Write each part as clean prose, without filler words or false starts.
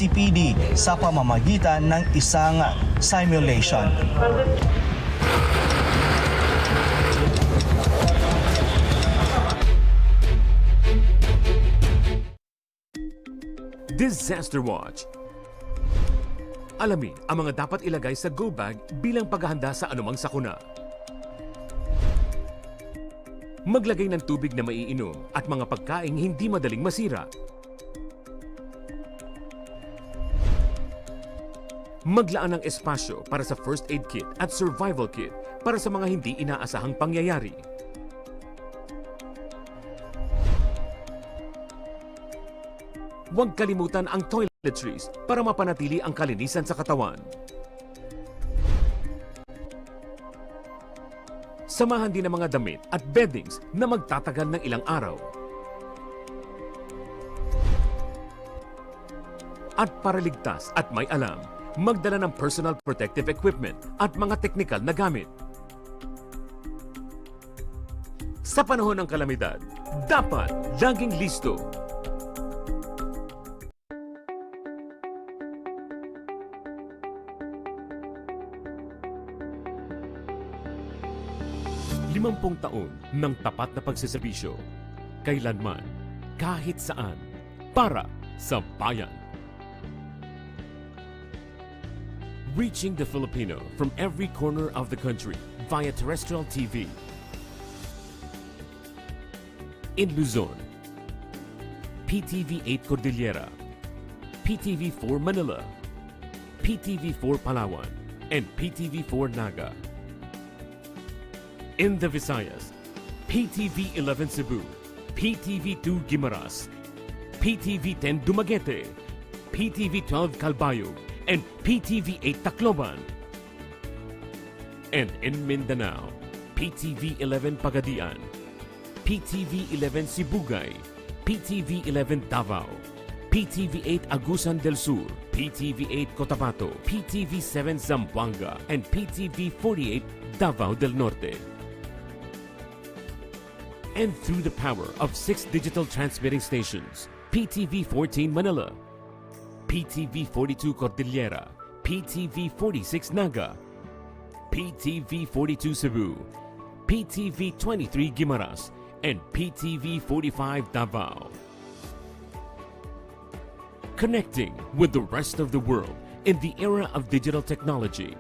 CCPD sa pamamagitan ng isang simulation. Disaster Watch. Alamin ang mga dapat ilagay sa go bag bilang paghahanda sa anumang sakuna. Maglagay ng tubig na maiinom at mga pagkaing hindi madaling masira. Maglaan ng espasyo para sa first aid kit at survival kit para sa mga hindi inaasahang pangyayari. Huwag kalimutan ang toiletries para mapanatili ang kalinisan sa katawan. Samahan din ang mga damit at beddings na magtatagal ng ilang araw. At para ligtas at may alam, magdala ng personal protective equipment at mga teknikal na gamit. Sa panahon ng kalamidad, dapat laging listo. Limampung taon ng tapat na pagseserbisyo, kailanman, kahit saan, para sa bayan. Reaching the Filipino from every corner of the country via terrestrial TV. In Luzon, PTV 8 Cordillera, PTV 4 Manila, PTV 4 Palawan, and PTV 4 Naga. In the Visayas, PTV 11 Cebu, PTV 2 Guimaras, PTV 10 Dumaguete, PTV 12 Calbayog, and PTV 8 Tacloban. And in Mindanao, PTV 11 Pagadian, PTV 11 Sibugay, PTV 11 Davao, PTV 8 Agusan del Sur, PTV 8 Cotabato, PTV 7 Zamboanga, and PTV 48 Davao del Norte. And through the power of 6 digital transmitting stations, PTV 14 Manila, PTV 42 Cordillera, PTV 46 Naga, PTV 42 Cebu, PTV 23 Guimaras, and PTV 45 Davao. Connecting with the rest of the world in the era of digital technology.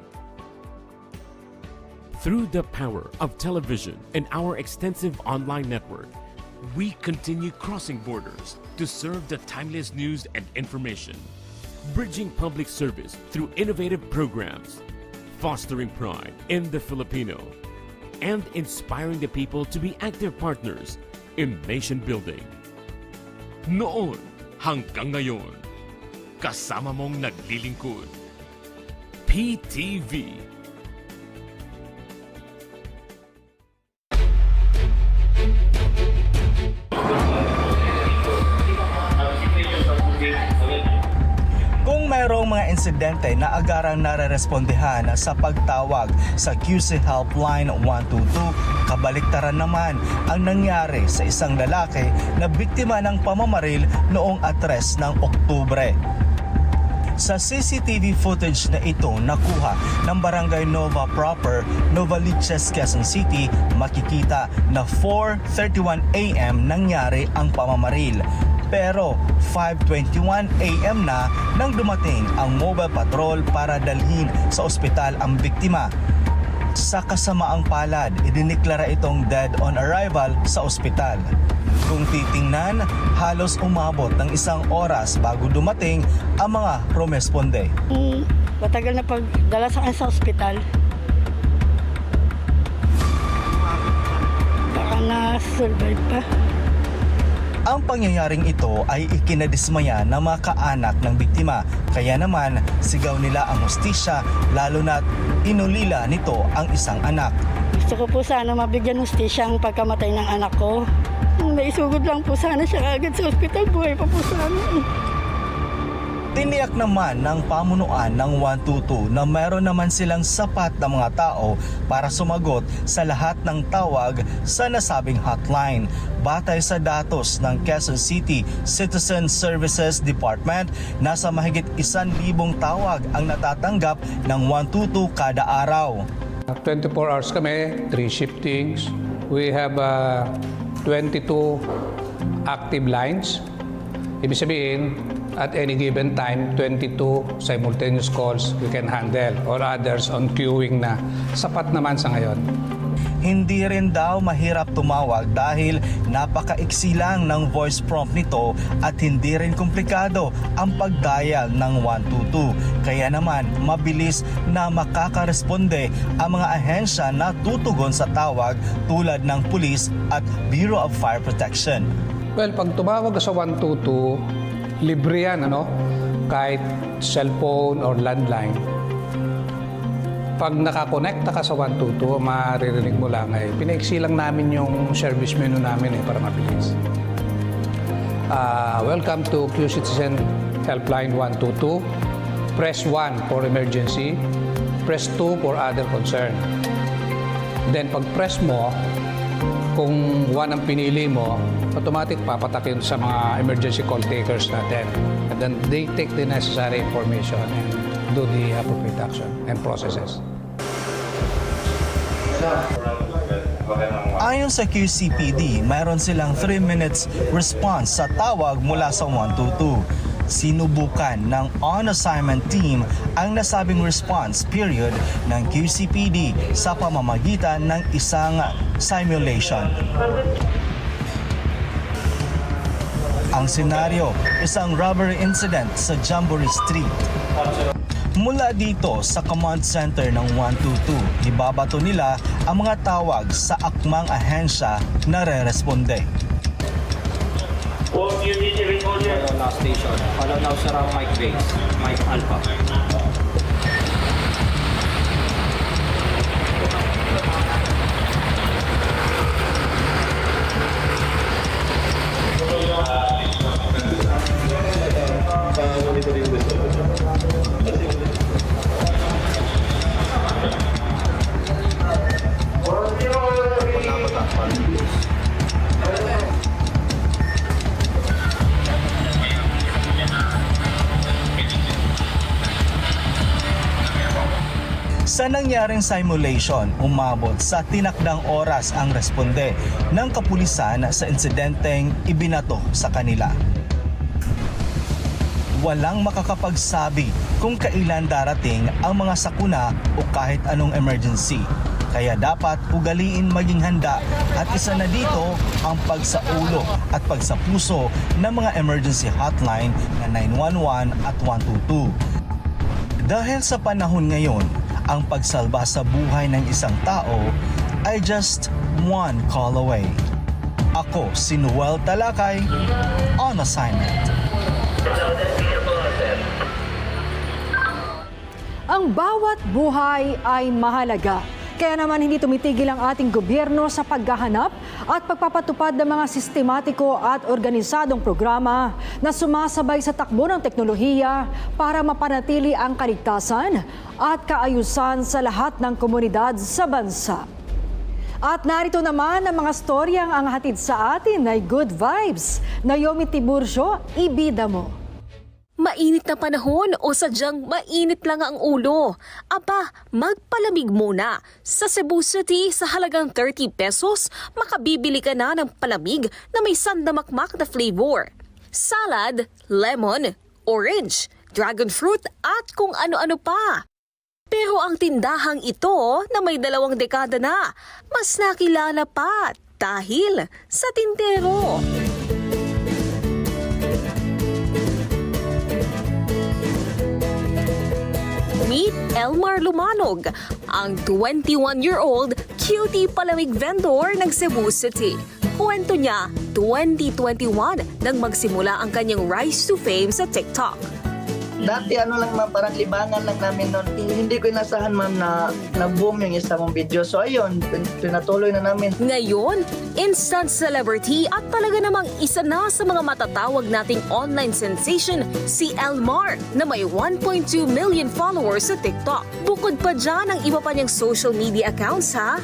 Through the power of television and our extensive online network, we continue crossing borders to serve the timeless news and information, bridging public service through innovative programs, fostering pride in the Filipino, and inspiring the people to be active partners in nation building. Noon hanggang ngayon, kasama mong naglilingkod. PTV. Mayroong mga insidente na agarang nare-respondehan sa pagtawag sa QC Helpline 122, kabaliktaran naman ang nangyari sa isang lalaki na biktima ng pamamaril noong 3 ng Oktubre. Sa CCTV footage na ito nakuha ng Barangay Nova Proper, Novaliches, Quezon City, makikita na 4:31 AM nangyari ang pamamaril. Pero 5:21 AM na nang dumating ang mobile patrol para dalhin sa ospital ang biktima. Sa kasamaang palad, idiniklara itong dead on arrival sa ospital. Kung titingnan, halos umabot ng 1 oras bago dumating ang mga rumesponde. Matagal na pagdala sa akin sa ospital. Baka na-survive pa. Ang pangyayaring ito ay ikinadismaya ng mga kaanak ng biktima. Kaya naman, sigaw nila ang hustisya, lalo na't inulila nito ang isang anak. Gusto ko po sana mabigyan hustisya ang pagkamatay ng anak ko. Naisugod lang po sana siya agad sa ospital. Buhay pa po sana. Tiniyak naman ng pamunuan ng 122 na meron naman silang sapat na mga tao para sumagot sa lahat ng tawag sa nasabing hotline. Batay sa datos ng Quezon City Citizen Services Department, nasa mahigit 1,000 tawag ang natatanggap ng 122 kada araw. 24 hours kami, 3 shiftings. We have 22 active lines. Ibig sabihin, at any given time, 22 simultaneous calls we can handle or others on queuing na. Sapat naman sa ngayon. Hindi rin daw mahirap tumawag dahil napakaiksi lang ng voice prompt nito at hindi rin komplikado ang pag-dial ng 122. Kaya naman mabilis na makakaresponde ang mga ahensya na tutugon sa tawag tulad ng Police at Bureau of Fire Protection. Well, pag tumawag ka sa 122, libre yan, ano? Kahit cellphone or landline. Pag nakakonekta ka sa 122, maririnig mo lang pinaiksi lang namin yung service menu namin para mabilis. Welcome to Q Citizen Helpline 122. Press 1 for emergency. Press 2 for other concern. Then pag press mo, kung 1 ang pinili mo, automatic papatakin sa mga emergency call takers natin. And then they take the necessary information and do the appropriate action and processes. Ayon sa QCPD, mayroon silang 3 minutes response sa tawag mula sa 122. Sinubukan ng on-assignment team ang nasabing response period ng QCPD sa pamamagitan ng isang simulation. Ang senaryo, isang robbery incident sa Jamboree Street. Mula dito sa command center ng 122, ibabato nila ang mga tawag sa akmang ahensya na re-responde. Follow now station. Follow now surround Mike Base. Mike Alpha. Sa nangyaring simulation, umabot sa tinakdang oras ang responde ng kapulisan sa insidenteng ibinato sa kanila. Walang makakapagsabi kung kailan darating ang mga sakuna o kahit anong emergency. Kaya dapat ugaliin maging handa at isa na dito ang pagsaulo at pagsapuso ng mga emergency hotline na 911 at 122. Dahil sa panahon ngayon, ang pagsalba sa buhay ng isang tao ay just one call away. Ako si Noel Talakay, on assignment. Ang bawat buhay ay mahalaga. Kaya naman hindi tumitigil ang ating gobyerno sa paghahanap at pagpapatupad ng mga sistematiko at organisadong programa na sumasabay sa takbo ng teknolohiya para mapanatili ang kaligtasan at kaayusan sa lahat ng komunidad sa bansa. At narito naman ang mga storyang ang hatid sa atin ay good vibes. Naomi Tiburcio, ibida mo. Mainit na panahon o sadyang mainit lang ang ulo? Aba, magpalamig muna. Sa Cebu City, sa halagang 30 pesos, makabibili ka na ng palamig na may sandamakmak na flavor. Salad, lemon, orange, dragon fruit at kung ano-ano pa. Pero ang tindahang ito na may 2 dekada na, mas nakilala pa dahil sa tindero. Meet Elmar Lumanog, ang 21-year-old cutie palamig vendor ng Cebu City. Kwento niya, 2021 nang magsimula ang kanyang rise to fame sa TikTok. Dati ano lang ma'am, parang libangan lang namin noon. Hindi ko inasahan ma'am na boom yung isa mong video. So ayun, pinatuloy na namin. Ngayon, instant celebrity at talaga namang isa na sa mga matatawag nating online sensation si Elmar na may 1.2 million followers sa TikTok. Bukod pa dyan ang iba pa niyang social media accounts ha.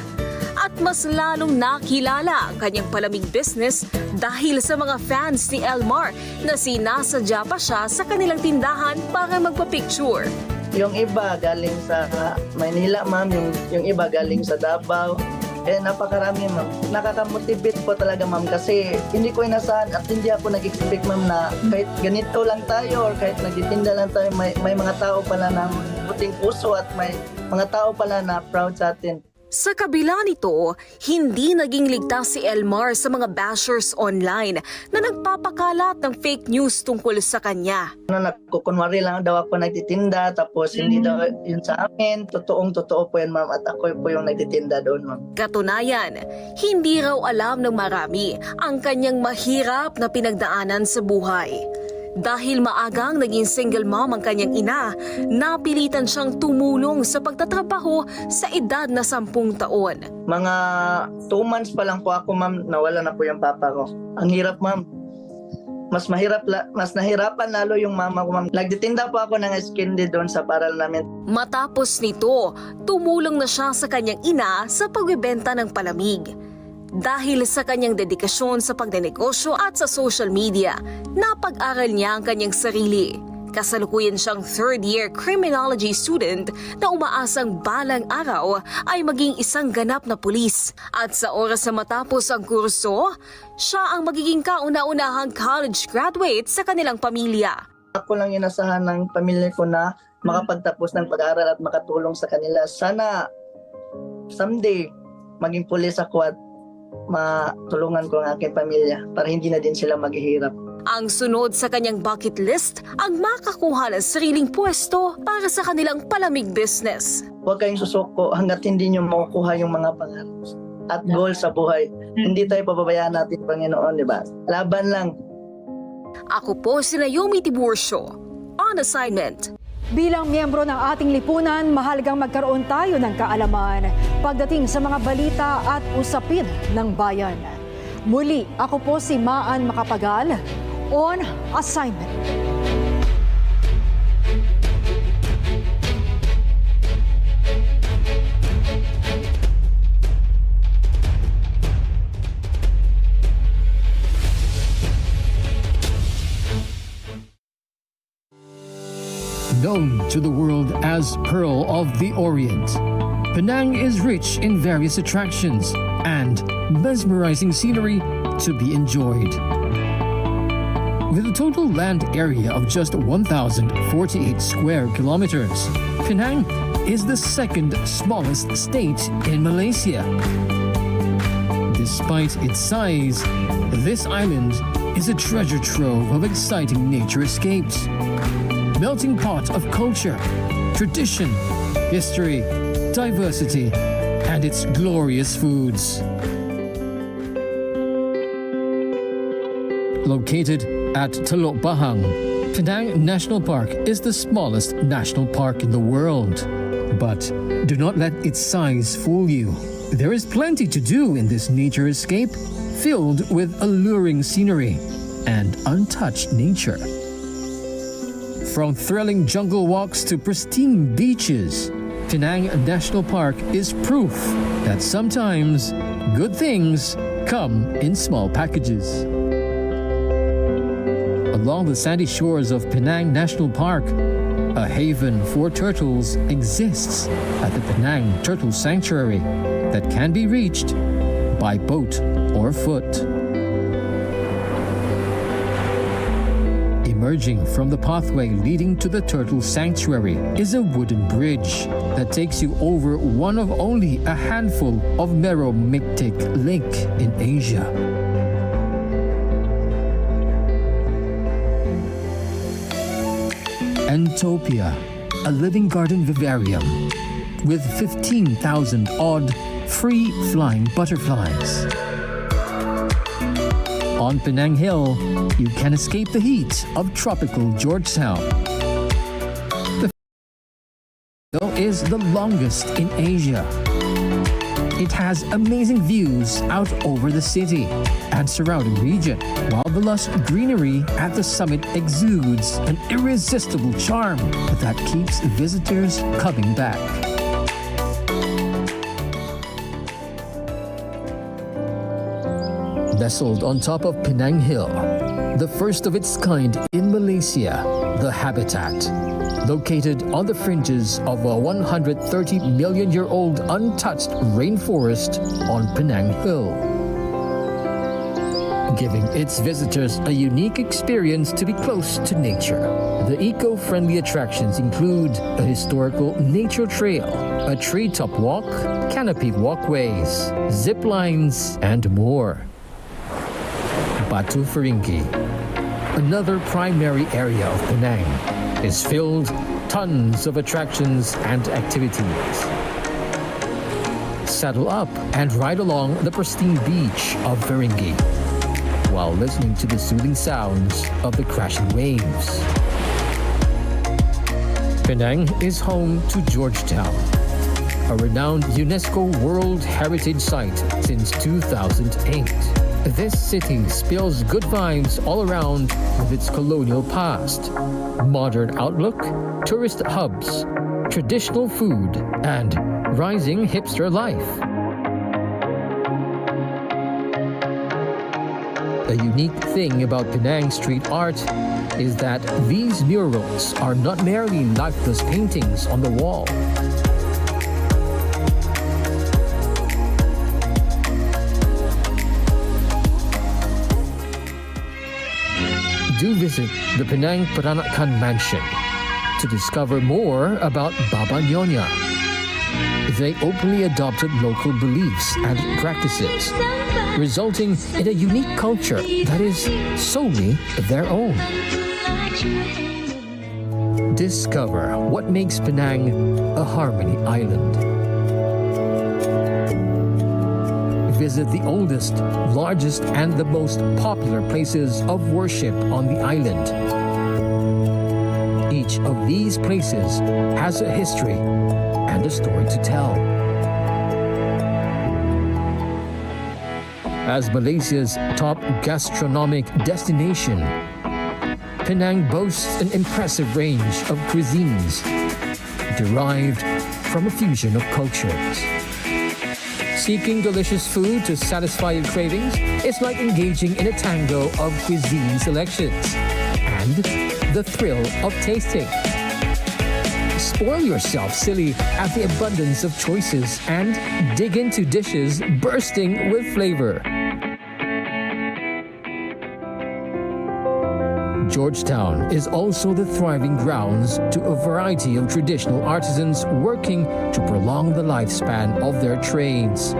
At mas lalong nakilala ang kanyang palamig business dahil sa mga fans ni Elmar na sinasadya pa siya sa kanilang tindahan para magpa-picture. Yung iba galing sa Maynila ma'am, yung iba galing sa Davao. Napakarami ma'am. Nakaka-motivate po talaga ma'am kasi hindi ko inasahan at hindi ako nag-expect ma'am na kahit ganito lang tayo or kahit nagtitinda lang tayo, may mga tao pala ng buting puso at may mga tao pala na proud sa atin. Sa kabila nito, hindi naging ligtas si Elmar sa mga bashers online na nagpapakalat ng fake news tungkol sa kanya. Nagkukunwari lang daw ako nagtitinda tapos hindi daw yun sa amin. Totoo po yan ma'am at ako po yung nagtitinda doon ma'am. Katunayan, hindi raw alam ng marami ang kanyang mahirap na pinagdaanan sa buhay. Dahil maagang naging single mom ang kanyang ina, napilitan siyang tumulong sa pagtatrabaho sa edad na 10 taon. Mga 2 months pa lang po ako ma'am, nawala na po yung papa ko. Ang hirap ma'am. Mas nahirapan lalo yung mama ko ma'am. Nagtitinda po ako ng candy doon sa paral namin. Matapos nito, tumulong na siya sa kanyang ina sa pagbebenta ng palamig. Dahil sa kanyang dedikasyon sa pagnenegosyo at sa social media, napag-aral niya ang kanyang sarili. Kasalukuyan siyang third-year criminology student na umaasang balang araw ay maging isang ganap na pulis. At sa oras na matapos ang kurso, siya ang magiging kauna-unahang college graduate sa kanilang pamilya. Ako lang inasahan ng pamilya ko na makapagtapos ng pag-aaral at makatulong sa kanila. Sana someday maging pulis ako at matulungan ko ang aking pamilya para hindi na din sila maghihirap. Ang sunod sa kanyang bucket list, ang makakuha ng sariling pwesto para sa kanilang palamig business. Huwag kayong susuko hanggat hindi nyo makukuha yung mga pangarap at goal sa buhay. Hindi tayo pababayaan natin, Panginoon, di ba? Laban lang. Ako po si Naomi Tiburcio, on assignment. Bilang miyembro ng ating lipunan, mahalagang magkaroon tayo ng kaalaman pagdating sa mga balita at usapin ng bayan. Muli, ako po si Maan Macapagal, on assignment. Known to the world as Pearl of the Orient, Penang is rich in various attractions and mesmerizing scenery to be enjoyed. With a total land area of just 1,048 square kilometers, Penang is the second smallest state in Malaysia. Despite its size, this island is a treasure trove of exciting nature escapes. Melting pot of culture, tradition, history, diversity, and its glorious foods. Located at Teluk Bahang, Penang National Park is the smallest national park in the world. But do not let its size fool you. There is plenty to do in this nature escape, filled with alluring scenery and untouched nature. From thrilling jungle walks to pristine beaches, Penang National Park is proof that sometimes good things come in small packages. Along the sandy shores of Penang National Park, a haven for turtles exists at the Penang Turtle Sanctuary that can be reached by boat or foot. Emerging from the pathway leading to the Turtle Sanctuary is a wooden bridge that takes you over one of only a handful of Meromictic lake in Asia. Entopia, a living garden vivarium with 15,000 odd free-flying butterflies. On Penang Hill, you can escape the heat of tropical Georgetown. is the longest in Asia. It has amazing views out over the city and surrounding region, while the lush greenery at the summit exudes an irresistible charm that keeps visitors coming back. Nestled on top of Penang Hill, the first of its kind in Malaysia, the habitat, located on the fringes of a 130-million-year-old untouched rainforest on Penang Hill, giving its visitors a unique experience to be close to nature. The eco-friendly attractions include a historical nature trail, a treetop walk, canopied walkways, zip lines, and more. Batu Feringhi, another primary area of Penang, is filled tons of attractions and activities. Saddle up and ride along the pristine beach of Feringhi while listening to the soothing sounds of the crashing waves. Penang is home to Georgetown, a renowned UNESCO World Heritage Site since 2008. This city spills good vibes all around with its colonial past, modern outlook, tourist hubs, traditional food, and rising hipster life. A unique thing about Penang street art is that these murals are not merely lifeless paintings on the wall. Do visit the Penang Peranakan Mansion to discover more about Baba Nyonya. They openly adopted local beliefs and practices, resulting in a unique culture that is solely their own. Discover what makes Penang a harmony island. Visit the oldest, largest, and the most popular places of worship on the island. Each of these places has a history and a story to tell. As Malaysia's top gastronomic destination, Penang boasts an impressive range of cuisines derived from a fusion of cultures. Seeking delicious food to satisfy your cravings is like engaging in a tango of cuisine selections and the thrill of tasting. Spoil yourself silly at the abundance of choices and dig into dishes bursting with flavor. Georgetown is also the thriving grounds to a variety of traditional artisans working to prolong the lifespan of their trades.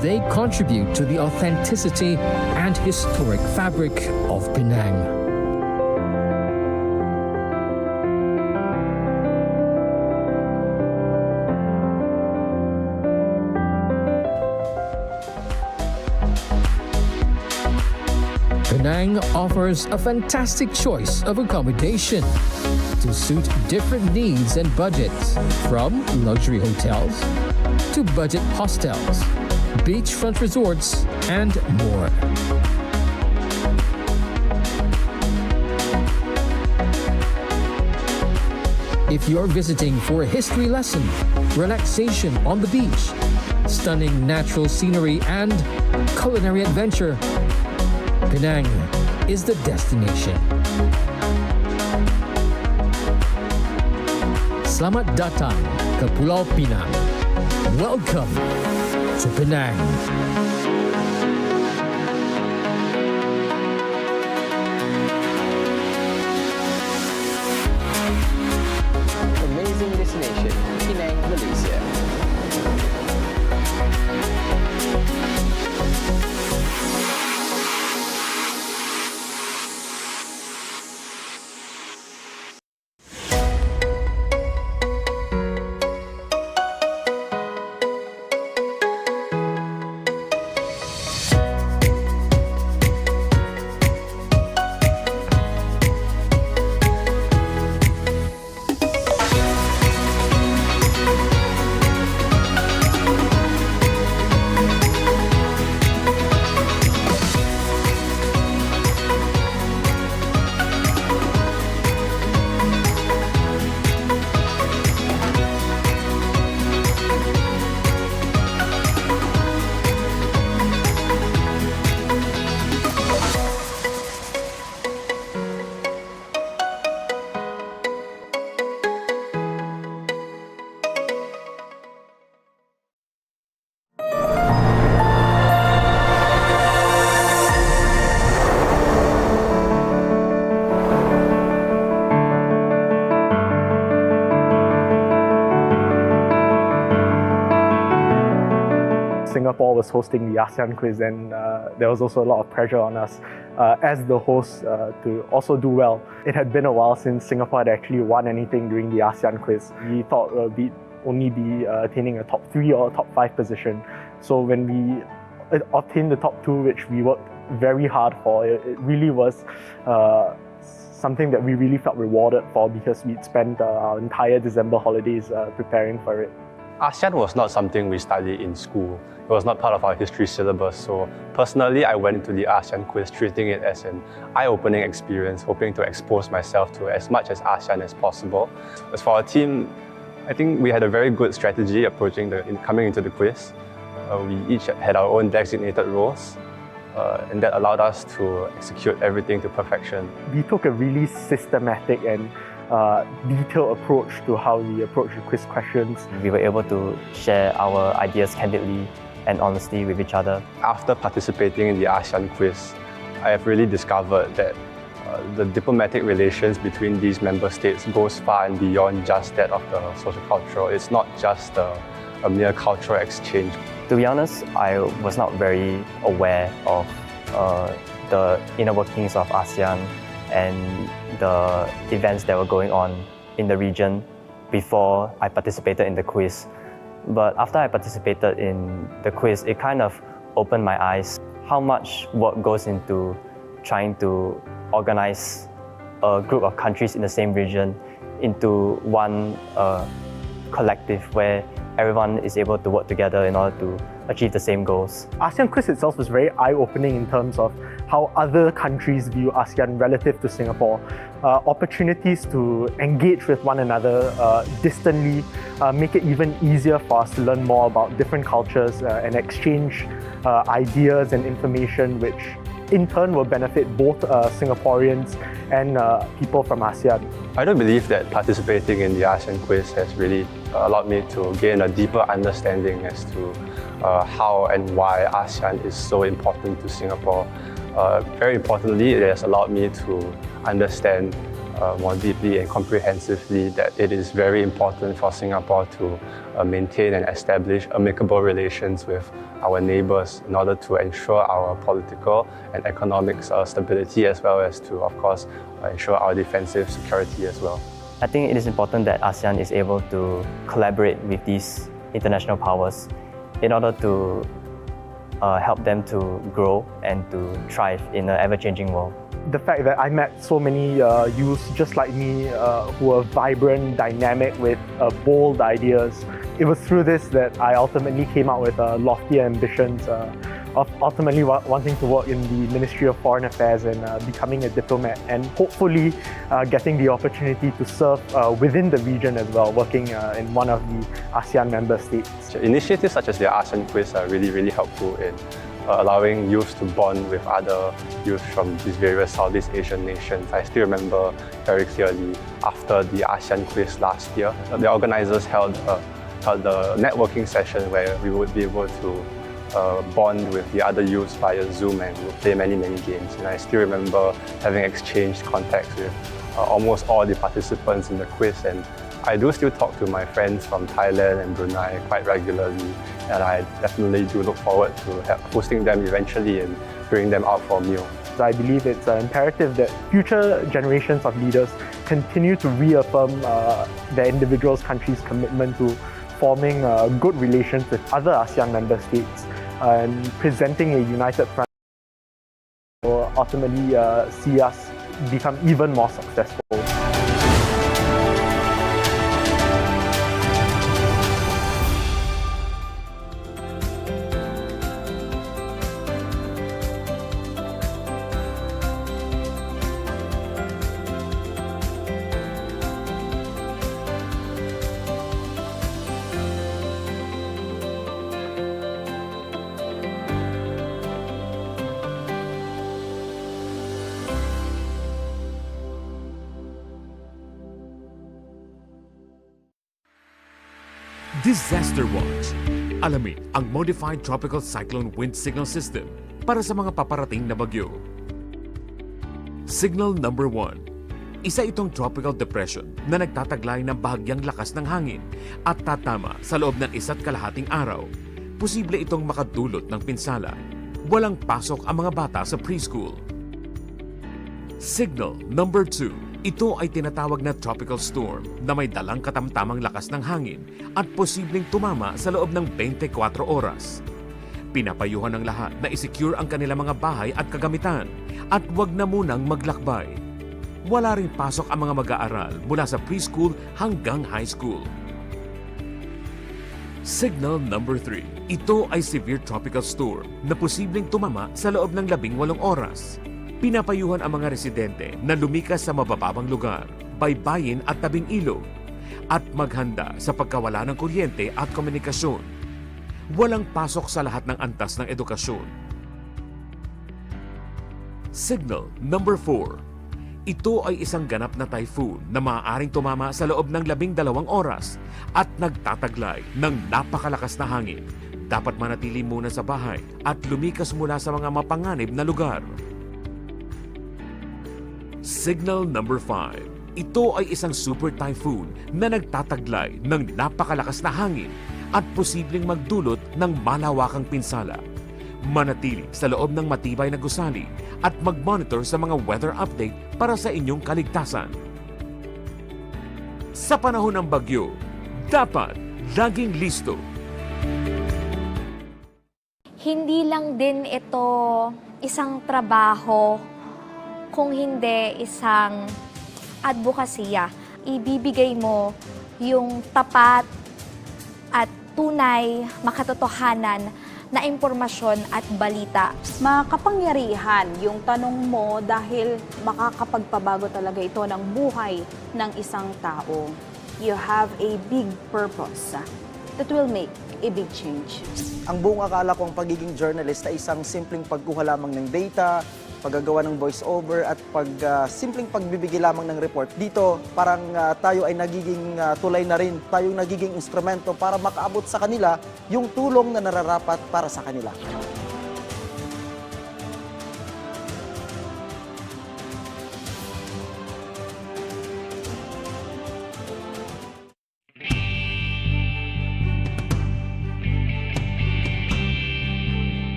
They contribute to the authenticity and historic fabric of Penang. Penang offers a fantastic choice of accommodation to suit different needs and budgets, from luxury hotels to budget hostels, beachfront resorts, and more. If you're visiting for a history lesson, relaxation on the beach, stunning natural scenery, and culinary adventure, Penang is the destination. Selamat datang ke Pulau Pinang. Welcome to Penang. Amazing destination, Penang, Malaysia. Singapore was hosting the ASEAN quiz, and there was also a lot of pressure on us as the host to also do well. It had been a while since Singapore had actually won anything during the ASEAN quiz. We thought we'd only be attaining a top 3 or top 5 position. So when we obtained the top 2, which we worked very hard for, it really was something that we really felt rewarded for, because we'd spent our entire December holidays preparing for it. ASEAN was not something we studied in school. It was not part of our history syllabus. So personally, I went into the ASEAN quiz treating it as an eye-opening experience, hoping to expose myself to as much as ASEAN as possible. As for our team, I think we had a very good strategy approaching coming into the quiz. We each had our own designated roles, and that allowed us to execute everything to perfection. We took a really systematic and detailed approach to how we approach the quiz questions. We were able to share our ideas candidly and honestly with each other. After participating in the ASEAN quiz, I have really discovered that the diplomatic relations between these member states goes far and beyond just that of the socio-cultural. It's not just a mere cultural exchange. To be honest, I was not very aware of the inner workings of ASEAN and the events that were going on in the region before I participated in the quiz. But after I participated in the quiz, it kind of opened my eyes how much work goes into trying to organize a group of countries in the same region into one collective where everyone is able to work together in order to achieve the same goals. ASEAN quiz itself was very eye-opening in terms of how other countries view ASEAN relative to Singapore. Opportunities to engage with one another distantly make it even easier for us to learn more about different cultures and exchange ideas and information, which in turn will benefit both Singaporeans and people from ASEAN. I do believe that participating in the ASEAN quiz has really allowed me to gain a deeper understanding as to how and why ASEAN is so important to Singapore. Very importantly, it has allowed me to understand more deeply and comprehensively that it is very important for Singapore to maintain and establish amicable relations with our neighbours in order to ensure our political and economic stability, as well as to, of course, ensure our defensive security as well. I think it is important that ASEAN is able to collaborate with these international powers in order to help them to grow and to thrive in an ever-changing world. The fact that I met so many youths just like me who are vibrant, dynamic, with bold ideas. It was through this that I ultimately came out with lofty ambitions of ultimately wanting to work in the Ministry of Foreign Affairs and becoming a diplomat, and hopefully getting the opportunity to serve within the region as well, working in one of the ASEAN member states. Initiatives such as the ASEAN quiz are really helpful in allowing youth to bond with other youth from these various Southeast Asian nations. I still remember very clearly after the ASEAN quiz last year, the organizers held a networking session where we would be able to bond with the other youths via Zoom, and we'll play many games. And I still remember having exchanged contacts with almost all the participants in the quiz, and I do still talk to my friends from Thailand and Brunei quite regularly, and I definitely do look forward to hosting them eventually and bringing them out for a meal. I believe it's imperative that future generations of leaders continue to reaffirm their individual countries' commitment to forming good relations with other ASEAN member states and presenting a united front will ultimately see us become even more successful. Disaster Watch. Alamin ang Modified Tropical Cyclone Wind Signal System para sa mga paparating na bagyo. Signal number 1. Isa itong tropical depression na nagtataglay ng bahagyang lakas ng hangin at tatama sa loob ng 1.5 araw. posible itong makadulot ng pinsala. Walang pasok ang mga bata sa preschool. Signal number 2. Ito ay tinatawag na tropical storm na may dalang katamtamang lakas ng hangin at posibleng tumama sa loob ng 24 oras. Pinapayuhan ng lahat na isecure ang kanilang mga bahay at kagamitan at huwag na munang maglakbay. Wala ring pasok ang mga mag-aaral mula sa preschool hanggang high school. Signal number 3. Ito ay severe tropical storm na posibleng tumama sa loob ng 18 oras. Pinapayuhan ang mga residente na lumikas sa mabababang lugar, baybayin at tabing ilog at maghanda sa pagkawala ng kuryente at komunikasyon. Walang pasok sa lahat ng antas ng edukasyon. Signal number 4. Ito ay isang ganap na typhoon na maaaring tumama sa loob ng 12 oras at nagtataglay ng napakalakas na hangin. Dapat manatili muna sa bahay at lumikas mula sa mga mapanganib na lugar. Signal number 5. Ito ay isang super typhoon na nagtataglay ng napakalakas na hangin at posibleng magdulot ng malawakang pinsala. Manatili sa loob ng matibay na gusali at mag-monitor sa mga weather update para sa inyong kaligtasan. Sa panahon ng bagyo, dapat laging listo. Hindi lang din ito isang trabaho, kung hindi isang advokasya. Ibibigay mo yung tapat at tunay, makatotohanan na impormasyon at balita. Makapangyarihan yung tanong mo dahil makakapagpabago talaga ito ng buhay ng isang tao. You have a big purpose that will make a big change. Ang buong akala ko ang pagiging journalist ay isang simpleng pagkuha lamang ng data, paggagawa ng voice-over at simpleng pagbibigay lamang ng report. Dito, parang tayo ay nagiging tulay na rin, tayong nagiging instrumento para makaabot sa kanila yung tulong na nararapat para sa kanila.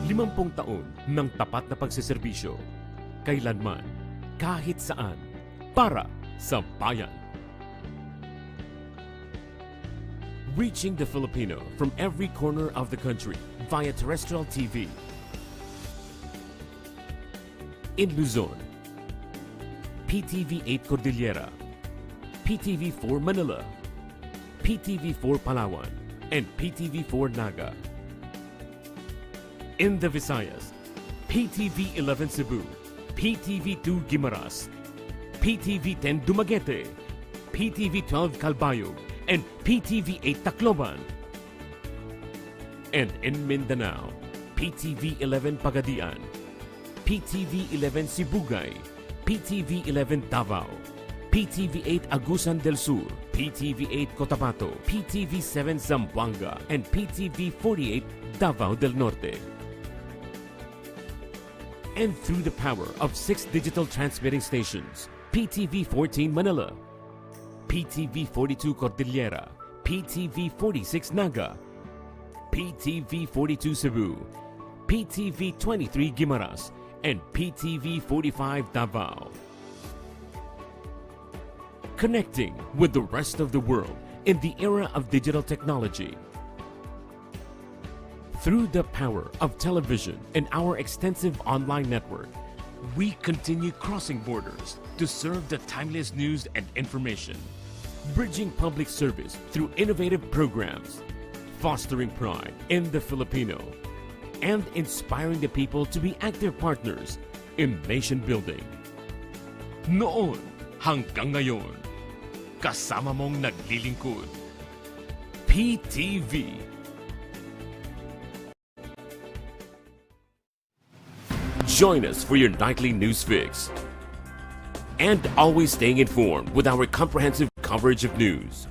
Limampung taon ng tapat na pagsiservisyo, kailanman, kahit saan, para sa bayan. Reaching the Filipino from every corner of the country via terrestrial TV. In Luzon, PTV 8 Cordillera, PTV 4 Manila, PTV 4 Palawan, and PTV 4 Naga. In the Visayas, PTV 11 Cebu, PTV 2 Guimaras, PTV 10 Dumaguete, PTV 12 Calbayog, and PTV 8 Tacloban. And in Mindanao, PTV 11 Pagadian, PTV 11 Sibugay, PTV 11 Davao, PTV 8 Agusan del Sur, PTV 8 Cotabato, PTV 7 Zamboanga, and PTV 48 Davao del Norte. And through the power of 6 digital transmitting stations, PTV 14 Manila, PTV 42 Cordillera, PTV 46 Naga, PTV 42 Cebu, PTV 23 Guimaras, and PTV 45 Davao. Connecting with the rest of the world in the era of digital technology. Through the power of television and our extensive online network, we continue crossing borders to serve the timeless news and information, bridging public service through innovative programs, fostering pride in the Filipino, and inspiring the people to be active partners in nation building. Noon hanggang ngayon, kasama mong naglilingkod. PTV. Join us for your nightly news fix. And always staying informed with our comprehensive coverage of news,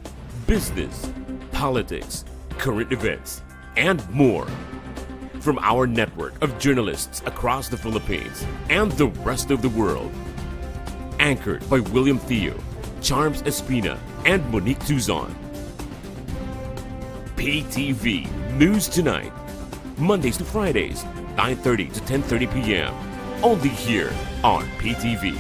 business, politics, current events, and more. from our network of journalists across the Philippines and the rest of the world. Anchored by William Theo, Charms Espina, and Monique Tuzon. PTV News Tonight, Mondays to Fridays, 9:30 to 10:30 p.m. Only here on PTV.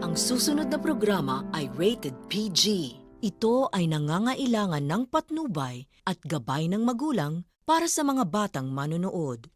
Ang susunod na programa ay rated PG. Ito ay nangangailangan ng patnubay at gabay ng magulang para sa mga batang manonood.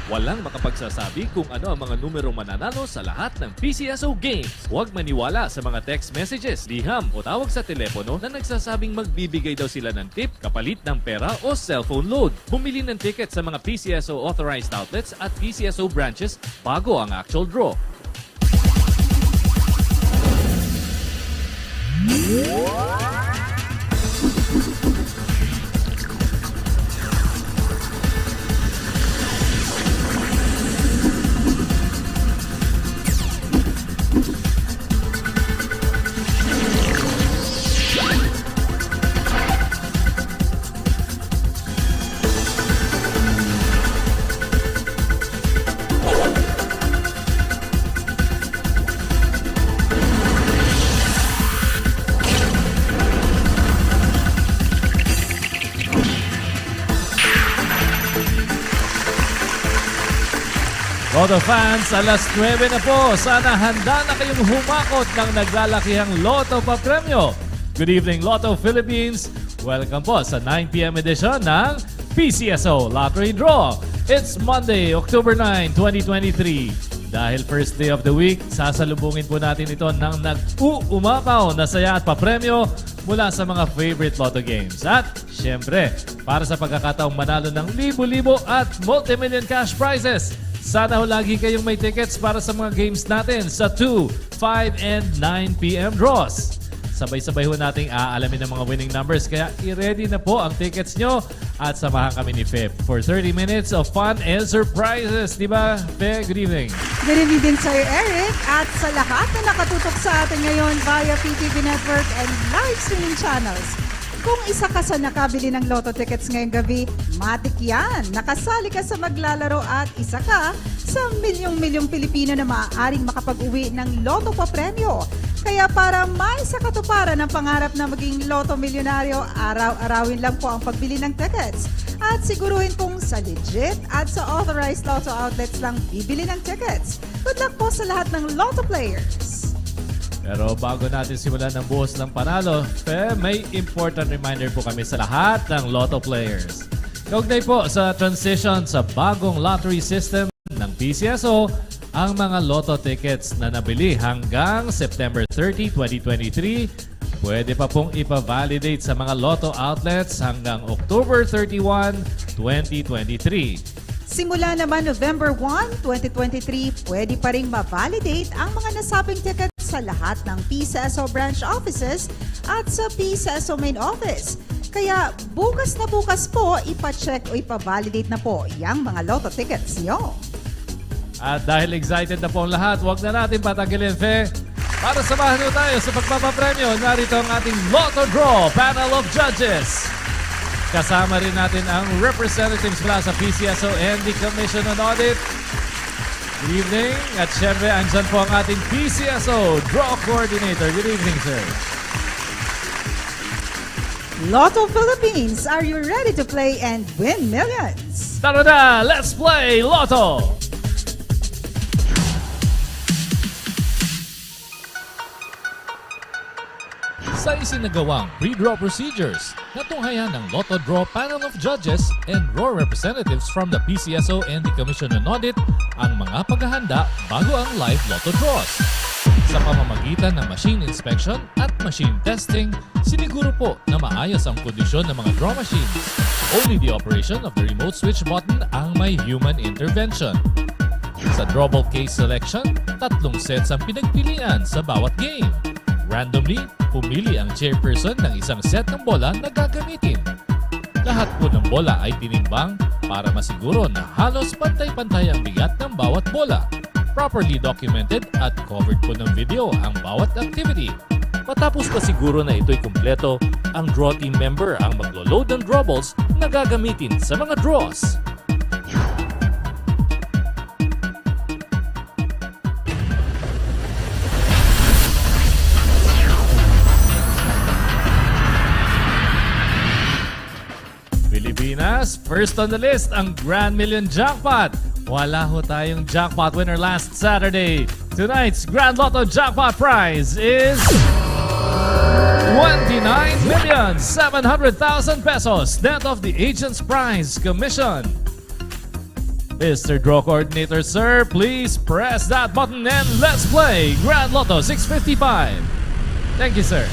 Walang makapagsasabi kung ano ang mga numerong mananalo sa lahat ng PCSO games. Huwag maniwala sa mga text messages, liham o tawag sa telepono na nagsasabing magbibigay daw sila ng tip kapalit ng pera o cellphone load. Bumili ng ticket sa mga PCSO authorized outlets at PCSO branches bago ang actual draw. Lotto fans, alas 9 na po. Sana handa na kayong humakot ng naglalakihang Lotto pa premyo. Good evening, Lotto Philippines. Welcome po sa 9 p.m. edition ng PCSO Lottery Draw. It's Monday, October 9, 2023. Dahil first day of the week, sasalubungin po natin ito ng nag-uumakaw na saya at papremyo mula sa mga favorite Lotto games. At syempre, para sa pagkakataong manalo ng libo-libo at multi-million cash prizes, sana ho lagi kayong may tickets para sa mga games natin sa 2, 5, and 9 p.m. draws. Sabay-sabay ho nating aalamin ang mga winning numbers kaya i-ready na po ang tickets nyo at samahan kami ni Feb for 30 minutes of fun and surprises. Diba, Feb? Good evening. Good evening din sa'yo, Eric. At sa lahat na nakatutok sa atin ngayon via PTV Network and live streaming channels. Kung isa ka sa nakabili ng Lotto tickets ngayong gabi, matik yan. Nakasali ka sa maglalaro at isa ka sa milyong-milyong Pilipino na maaaring makapag-uwi ng Lotto pa premyo. Kaya para may sa katuparan ng pangarap na maging Lotto milyonaryo, araw-arawin lang po ang pagbili ng tickets. At siguruhin pong sa legit at sa authorized Lotto outlets lang bibili ng tickets. Good luck po sa lahat ng Lotto players. Pero bago natin simulan ng buhos ng panalo, may important reminder po kami sa lahat ng Lotto players. Kaugnay po sa transition sa bagong lottery system ng PCSO, ang mga Lotto tickets na nabili hanggang September 30, 2023, pwede pa pong ipa-validate sa mga Lotto outlets hanggang October 31, 2023. Simula naman November 1, 2023, pwede pa ring ma-validate ang mga nasabing tickets sa lahat ng PCSO branch offices at sa PCSO main office. Kaya bukas na bukas po, ipa-check o ipa-validate na po yung mga Lotto tickets nyo. At dahil excited na po ang lahat, huwag na natin patagilin, Fe. Para samahan nyo tayo sa pagpapapremyo, narito ang ating Lotto Draw Panel of Judges. Kasama rin natin ang representatives mula sa PCSO and the Commission on Audit. Good evening. At syempre, andyan po ang ating PCSO Draw Coordinator. Good evening, sir. Lotto Philippines, are you ready to play and win millions? Tara na! Let's play Lotto! sa isinagawang pre-draw procedures na tunghayan ng Lotto Draw Panel of Judges and Draw Representatives from the PCSO and the Commission on Audit ang mga paghahanda bago ang live Lotto draws. Sa pamamagitan ng machine inspection at machine testing, siniguro po na maayos ang kondisyon ng mga draw machines. Only the operation of the remote switch button ang may human intervention. Sa drawable case selection, 3 sets ang pinagpilian sa bawat game. Randomly, pumili ang chairperson ng isang set ng bola na gagamitin. Lahat po ng bola ay tinimbang para masiguro na halos pantay-pantay ang bigat ng bawat bola. Properly documented at covered po ng video ang bawat activity. Matapos masiguro na ito'y kumpleto, ang draw team member ang maglo-load ng drawables na gagamitin sa mga draws. Pilipinas, first on the list ang Grand Million Jackpot. Wala ho tayong jackpot winner last Saturday. Tonight's Grand Lotto Jackpot prize is 29,700,000 pesos net of the agent's prize commission. Mr. Draw Coordinator, sir, please press that button and let's play Grand Lotto 655. Thank you, sir.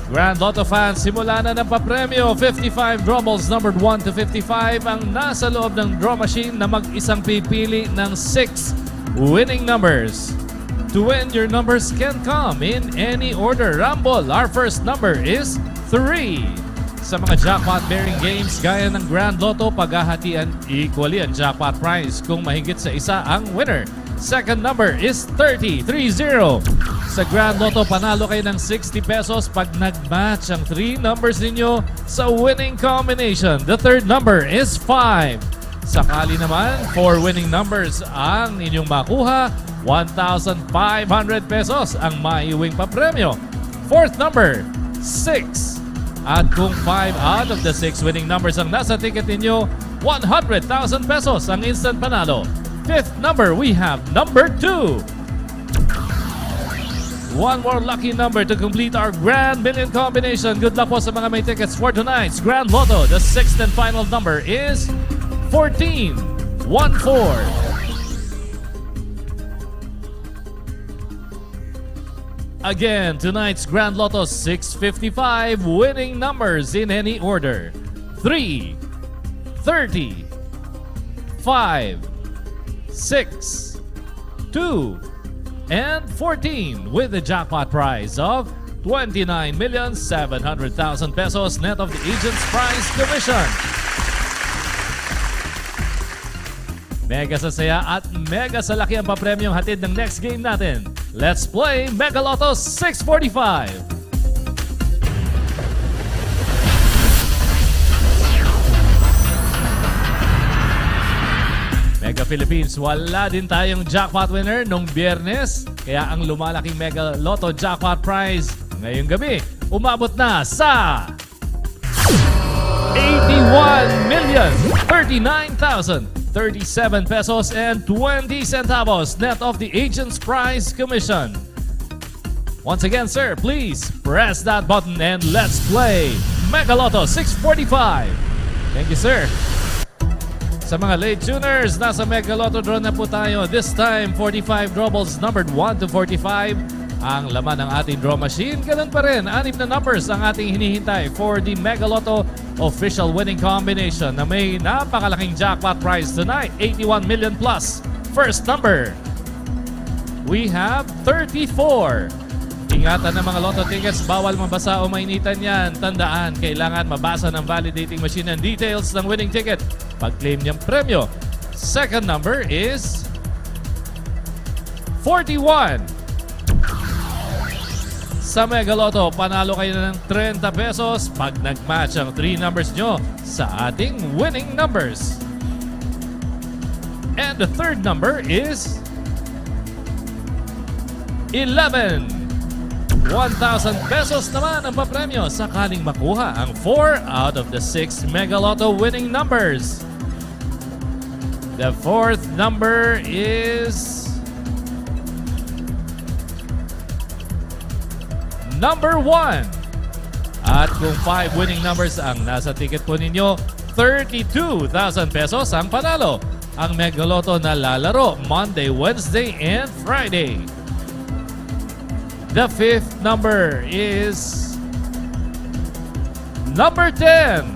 Grand Lotto fans, simula na ng papremyo. 55 drawables numbered 1 to 55 ang nasa loob ng draw machine na mag-isang pipili ng 6 winning numbers. To win, your numbers can come in any order. Rumble, our first number is 3. Sa mga jackpot-bearing games gaya ng Grand Lotto, paghahatian equally ang jackpot prize kung mahigit sa isa ang winner. Second number is 30. Sa Grand Lotto, panalo kayo ng 60 pesos pag nag-match ang 3 numbers ninyo sa winning combination. The third number is 5. Sakali naman, 4 winning numbers ang inyong makuha, 1,500 pesos ang maiuwing papremyo. Fourth number, 6. At kung 5 out of the 6 winning numbers ang nasa ticket ninyo, 100,000 pesos ang instant panalo. Fifth number, we have number 2. One more lucky number to complete our Grand Million combination. Good luck po sa mga may tickets for tonight's Grand Lotto. The sixth and final number is 14. 1-4. Again, tonight's Grand Lotto 655 winning numbers in any order. 3, 30, 5, 6, 2, and 14 with the jackpot prize of 29,700,000 pesos net of the agent's prize commission. Mega sasaya at mega salaki ang papremyong hatid ng next game natin. Let's play Mega Lotto 645. Mega Philippines, wala din tayong jackpot winner nung Biyernes. Kaya ang lumalaking Mega Lotto jackpot prize ngayong gabi umabot na sa 81,039,037 pesos and 20 centavos net of the agent's prize commission. Once again, sir, please press that button and let's play Mega Lotto 645. Thank you, sir. Sa mga late tuners, nasa Mega Lotto draw na po tayo. This time, 45 drawables numbered 1 to 45 ang laman ng ating draw machine. Ganun pa rin, 6 na numbers ang ating hinihintay for the Mega Lotto official winning combination na may napakalaking jackpot prize tonight, 81 million plus. First number, we have 34. Ingatan ng mga Lotto tickets, bawal mabasa o mainitan yan. Tandaan, kailangan mabasa ng validating machine ang details ng winning ticket pag-claim niyang premyo. Second number is 41. Sa Mega Lotto, panalo kayo ng 30 pesos pag nag-match ang 3 numbers nyo sa ating winning numbers. And the third number is 11. 1,000 pesos naman ang papremyo sakaling makuha ang 4 out of the 6 Mega Lotto winning numbers. The fourth number is number 1. At kung 5 winning numbers ang nasa ticket po ninyo, 32,000 pesos ang panalo. Ang Mega Lotto na lalaro Monday, Wednesday, and Friday. The 5th number is number 10.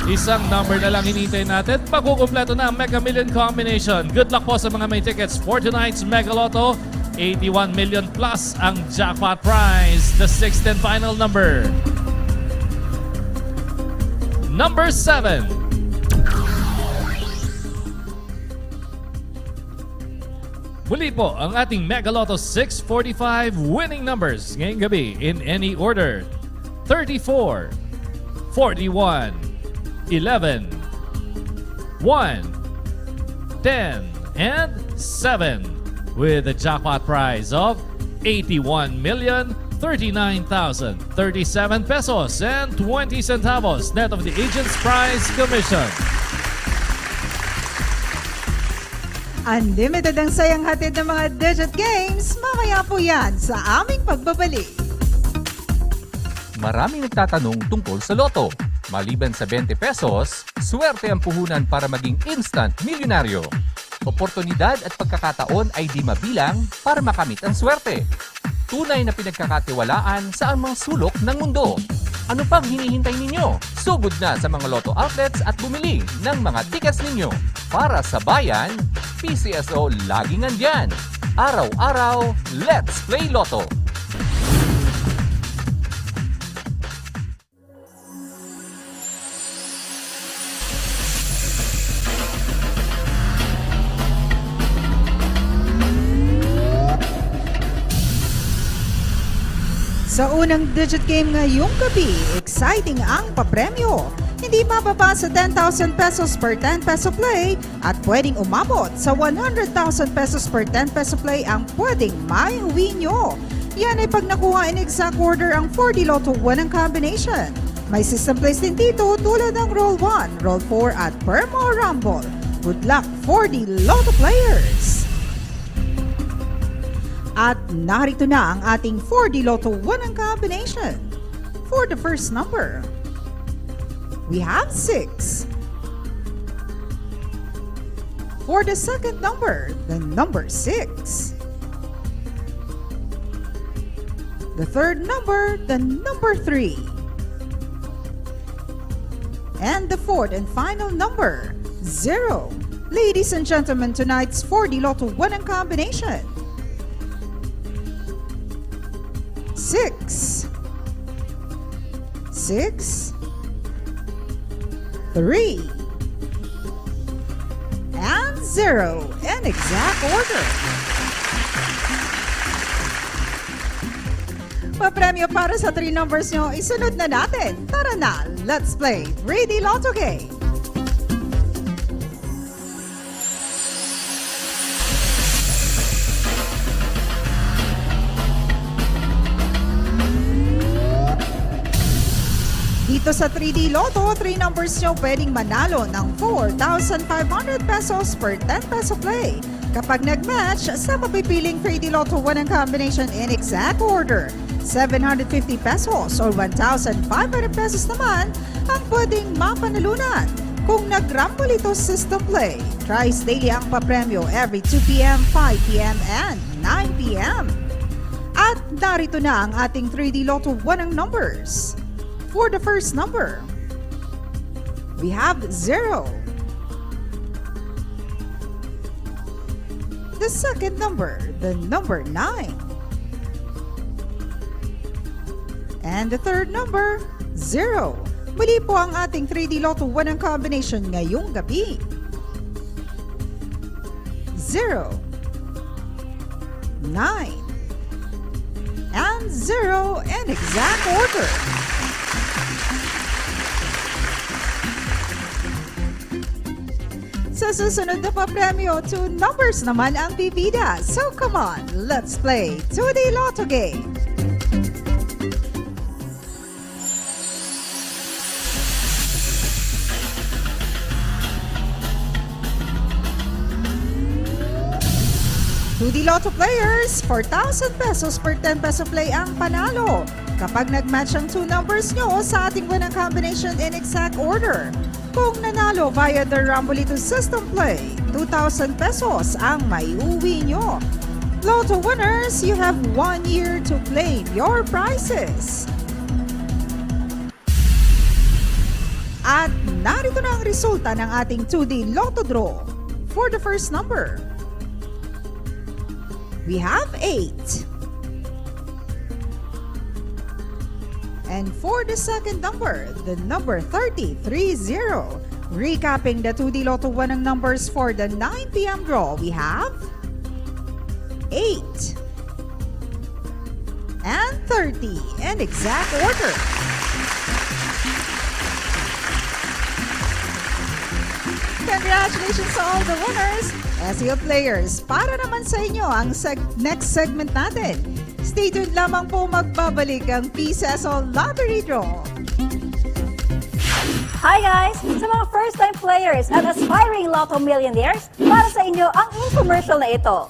Isang number na lang hinintay natin. Makukumpleto na ang Mega Million combination. Good luck po sa mga may tickets for tonight's Mega Lotto. 81 million plus ang jackpot prize. The 6th and final number. Number 7. Muli po ang ating Mega Lotto 645 winning numbers ngayong gabi in any order. 34, 41, 11, 1, 10, and 7 with a jackpot prize of 81,039,037 pesos and 20 centavos net of the agent's prize commission. Unlimited ang sayang hatid ng mga digit games. Mamaya po yan sa aming pagbabalik. Maraming nagtatanong tungkol sa loto. Maliban sa 20 pesos, swerte ang puhunan para maging instant milyonaryo. Oportunidad at pagkakataon ay di mabilang para makamit ang swerte. Tunay na pinagkakatiwalaan sa anumang sulok ng mundo. Ano pang hinihintay ninyo? Sugod na sa mga Lotto outlets at bumili ng mga tickets ninyo. Para sa bayan, PCSO laging nandyan. Araw-araw, let's play Lotto! Sa unang digit game ngayong gabi, exciting ang papremyo. Hindi mababa sa 10,000 pesos per 10 peso play at pwedeng umabot sa 100,000 pesos per 10 peso play ang pwedeng maiuwi nyo. Yan ay pag nakuha in exact order ang 4D Lotto 1 ang combination. May system plays din dito tulad ng Roll 1, Roll 4 at per more Rumble. Good luck 4D Lotto players! At narito na ang ating 4D Lotto 1 ang combination. For the first number, we have 6. For the second number, the number 6. The third number, the number 3. And the fourth and final number, 0. Ladies and gentlemen, tonight's 4D Lotto 1 ang combination. 6, 6, 3, and 0 in exact order. Papremyo para sa 3 numbers nyo, isunod na natin. Tara na, let's play 3D Lotto game. Dito sa 3D Lotto, 3 numbers nyo pwedeng manalo ng 4,500 pesos per 10 peso play. Kapag nag-match sa mapipiling 3D Lotto 1 ang combination in exact order, 750 pesos or 1,500 pesos naman ang pwedeng mapanalunan. Kung nag-rumble ito system play, thrice daily ang papremyo every 2 p.m., 5 p.m., and 9 p.m. At narito na ang ating 3D Lotto 1 ang numbers. For the first number, we have 0. The second number, the number 9. And the third number, 0. Muli po ang ating 3D Lotto 1 ang combination ngayong gabi. 0, 9, and 0 in exact order. Sa susunod na papremyo, 2 numbers naman ang bibida. So come on, let's play 2D Lotto game. 2D Lotto players, 4,000 pesos per 10 peso play ang panalo kapag nag-match ang 2 numbers nyo sa ating winning combination in exact order. Kung nanalo via the Rambolito system play, 2,000 pesos ang maiuwi nyo. Lotto winners, you have 1 year to claim your prizes. At narito na ang resulta ng ating 2D Lotto draw. For the first number, we have 8. And for the second number, the number 30. Recapping the 2D Lotto winning numbers for the 9 p.m. draw, we have 8 and 30 in exact order. Congratulations to all the winners! SEO players, para naman sa inyo ang next segment natin. Stay tuned lamang po, magbabalik ang PCSO Lottery Draw. Hi guys! Sa mga first-time players at aspiring Lotto millionaires, para sa inyo ang infomercial na ito.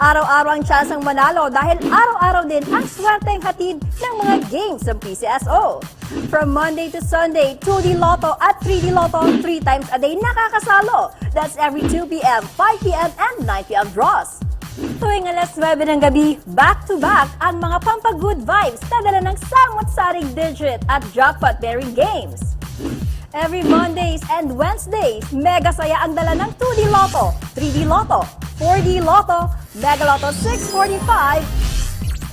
Araw-araw ang tsansang manalo dahil araw-araw din ang swerteng hatid ng mga games ng PCSO. From Monday to Sunday, 2D Lotto at 3D Lotto 3 times a day nakakasalo. That's every 2 p.m., 5 p.m., and 9 p.m. draws. Tuwing alas 9 ng gabi, back-to-back ang mga pampag-good vibes na dala ng samot-saring digit at jackpot-bearing games. Every Mondays and Wednesdays, mega saya ang dala ng 2D Lotto, 3D Lotto, 4D Lotto, Mega Lotto 645,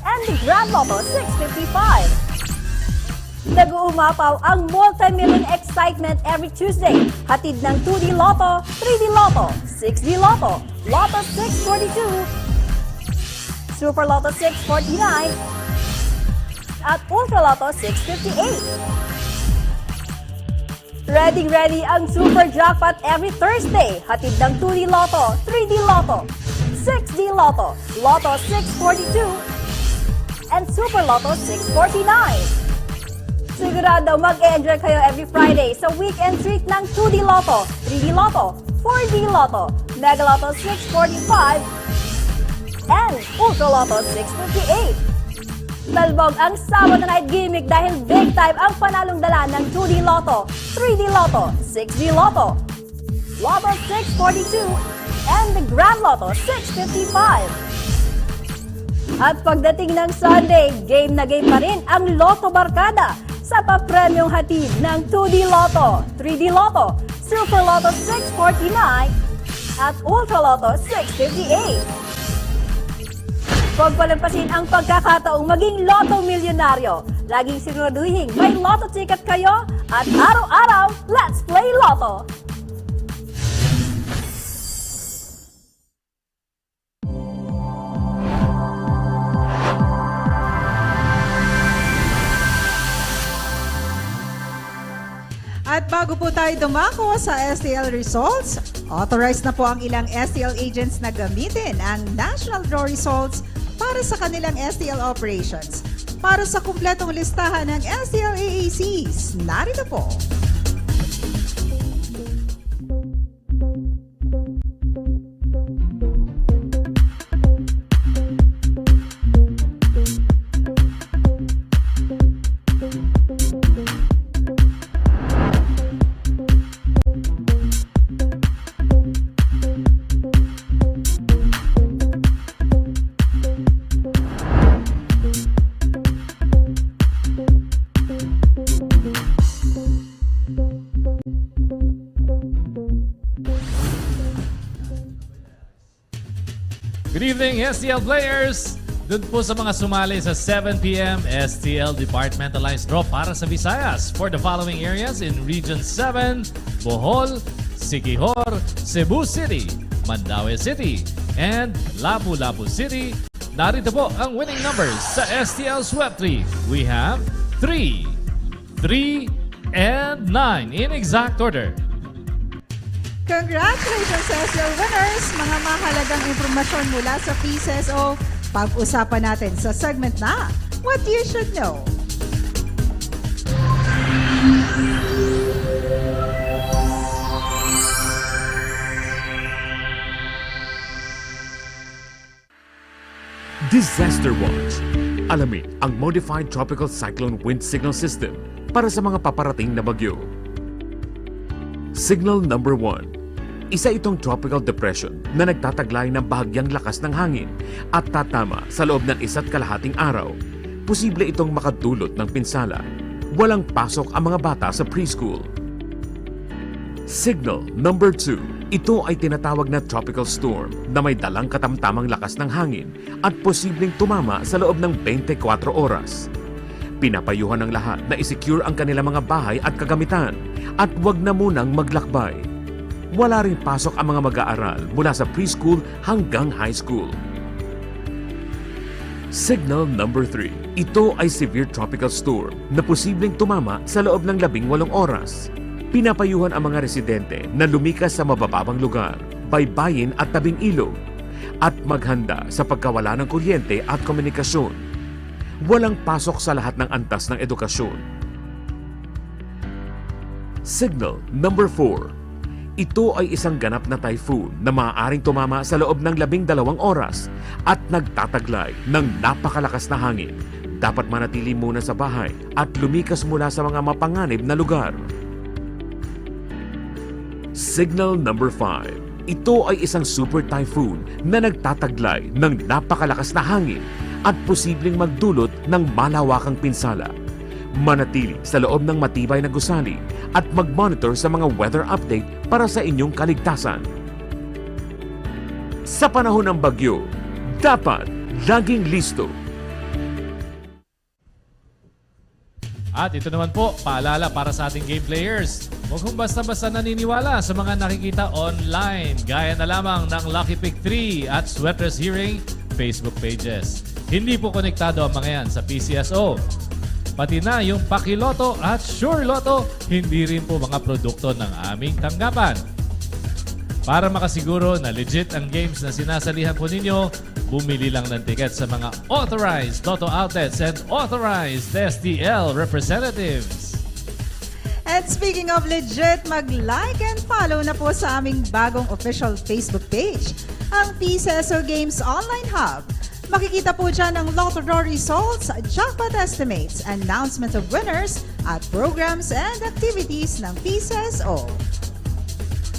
and the Grand Lotto 655. Nag-uumapaw ang multi-million excitement every Tuesday. Hatid ng 2D Lotto, 3D Lotto, 6D Lotto, Lotto 642, Super Lotto 649, at Ultra Lotto 658. Ready ang Super Jackpot every Thursday. Hatid ng 2D Lotto, 3D Lotto, 6D Lotto, Lotto 642, and Super Lotto 649. Sigurado mag-enjoy kayo every Friday sa weekend treat ng 2D Lotto, 3D Lotto, 4D Lotto, Mega Lotto 645, and Ultra Lotto 658. Talbog ang Sabado Night Gimmick dahil big time ang panalong dala ng 2D Lotto, 3D Lotto, 6D Lotto, Lotto 642, and the Grand Lotto 655. At pagdating ng Sunday, game na game pa rin ang Lotto Barkada sa papremyong hatid ng 2D Lotto, 3D Lotto, Super Lotto 649, at Ultra Lotto 658. Huwag palampasin ang pagkakataong maging Lotto Milyonaryo. Laging siguraduhin may Lotto ticket kayo at araw-araw, let's play Lotto! At bago po tayo dumako sa STL results, authorized na po ang ilang STL agents na gamitin ang National Draw results para sa kanilang STL operations. Para sa kumpletong listahan ng STL AACs, narito po. Good evening, STL players! Doon po sa mga sumali sa 7 p.m. STL Departmentalized Draw para sa Visayas for the following areas in Region 7, Bohol, Siquijor, Cebu City, Mandaue City, and Lapu-Lapu City. Narito po ang winning numbers sa STL Swept 3. We have 3, 3, and 9 in exact order. Congratulations sa STL winners! Mga mahalagang impormasyon mula sa PCSO. Pag-usapan natin sa segment na What You Should Know. Disaster Watch. Alamin ang Modified Tropical Cyclone Wind Signal System para sa mga paparating na bagyo. Signal number 1. Isa itong tropical depression na nagtataglay ng bahagyang lakas ng hangin at tatama sa loob ng 1.5 araw. Posible itong makadulot ng pinsala. Walang pasok ang mga bata sa preschool. Signal number 2. Ito ay tinatawag na tropical storm na may dalang katamtamang lakas ng hangin at posibleng tumama sa loob ng 24 oras. Pinapayuhan ng lahat na isecure ang kanilang mga bahay at kagamitan at wag na munang maglakbay. Wala rin pasok ang mga mag-aaral mula sa preschool hanggang high school. Signal number 3. Ito ay severe tropical storm na posibleng tumama sa loob ng 18 oras. Pinapayuhan ang mga residente na lumikas sa mabababang lugar, baybayin at tabing ilog at maghanda sa pagkawala ng kuryente at komunikasyon. Walang pasok sa lahat ng antas ng edukasyon. Signal number 4. Ito ay isang ganap na typhoon na maaaring tumama sa loob ng 12 oras at nagtataglay ng napakalakas na hangin. Dapat manatili muna sa bahay at lumikas mula sa mga mapanganib na lugar. Signal number 5. Ito ay isang super typhoon na nagtataglay ng napakalakas na hangin at posibleng magdulot ng malawakang pinsala. Manatili sa loob ng matibay na gusali at mag-monitor sa mga weather update para sa inyong kaligtasan. Sa panahon ng bagyo, dapat laging listo. At ito naman po, paalala para sa ating game players. Huwag kong basta-basta naniniwala sa mga nakikita online, gaya na lamang ng Lucky Pick 3 at Sweaters Hearing Facebook pages. Hindi po konektado ang mga yan sa PCSO. Pati na yung Pakiloto at Sure Lotto, hindi rin po mga produkto ng aming tanggapan. Para makasiguro na legit ang games na sinasalihan po ninyo, bumili lang ng ticket sa mga authorized Lotto outlets and authorized STL representatives. And speaking of legit, mag-like and follow na po sa aming bagong official Facebook page, ang PCSO Games Online Hub. Makikita po dyan ang Lotto Draw results, jackpot estimates, announcements of winners, at programs and activities ng PCSO.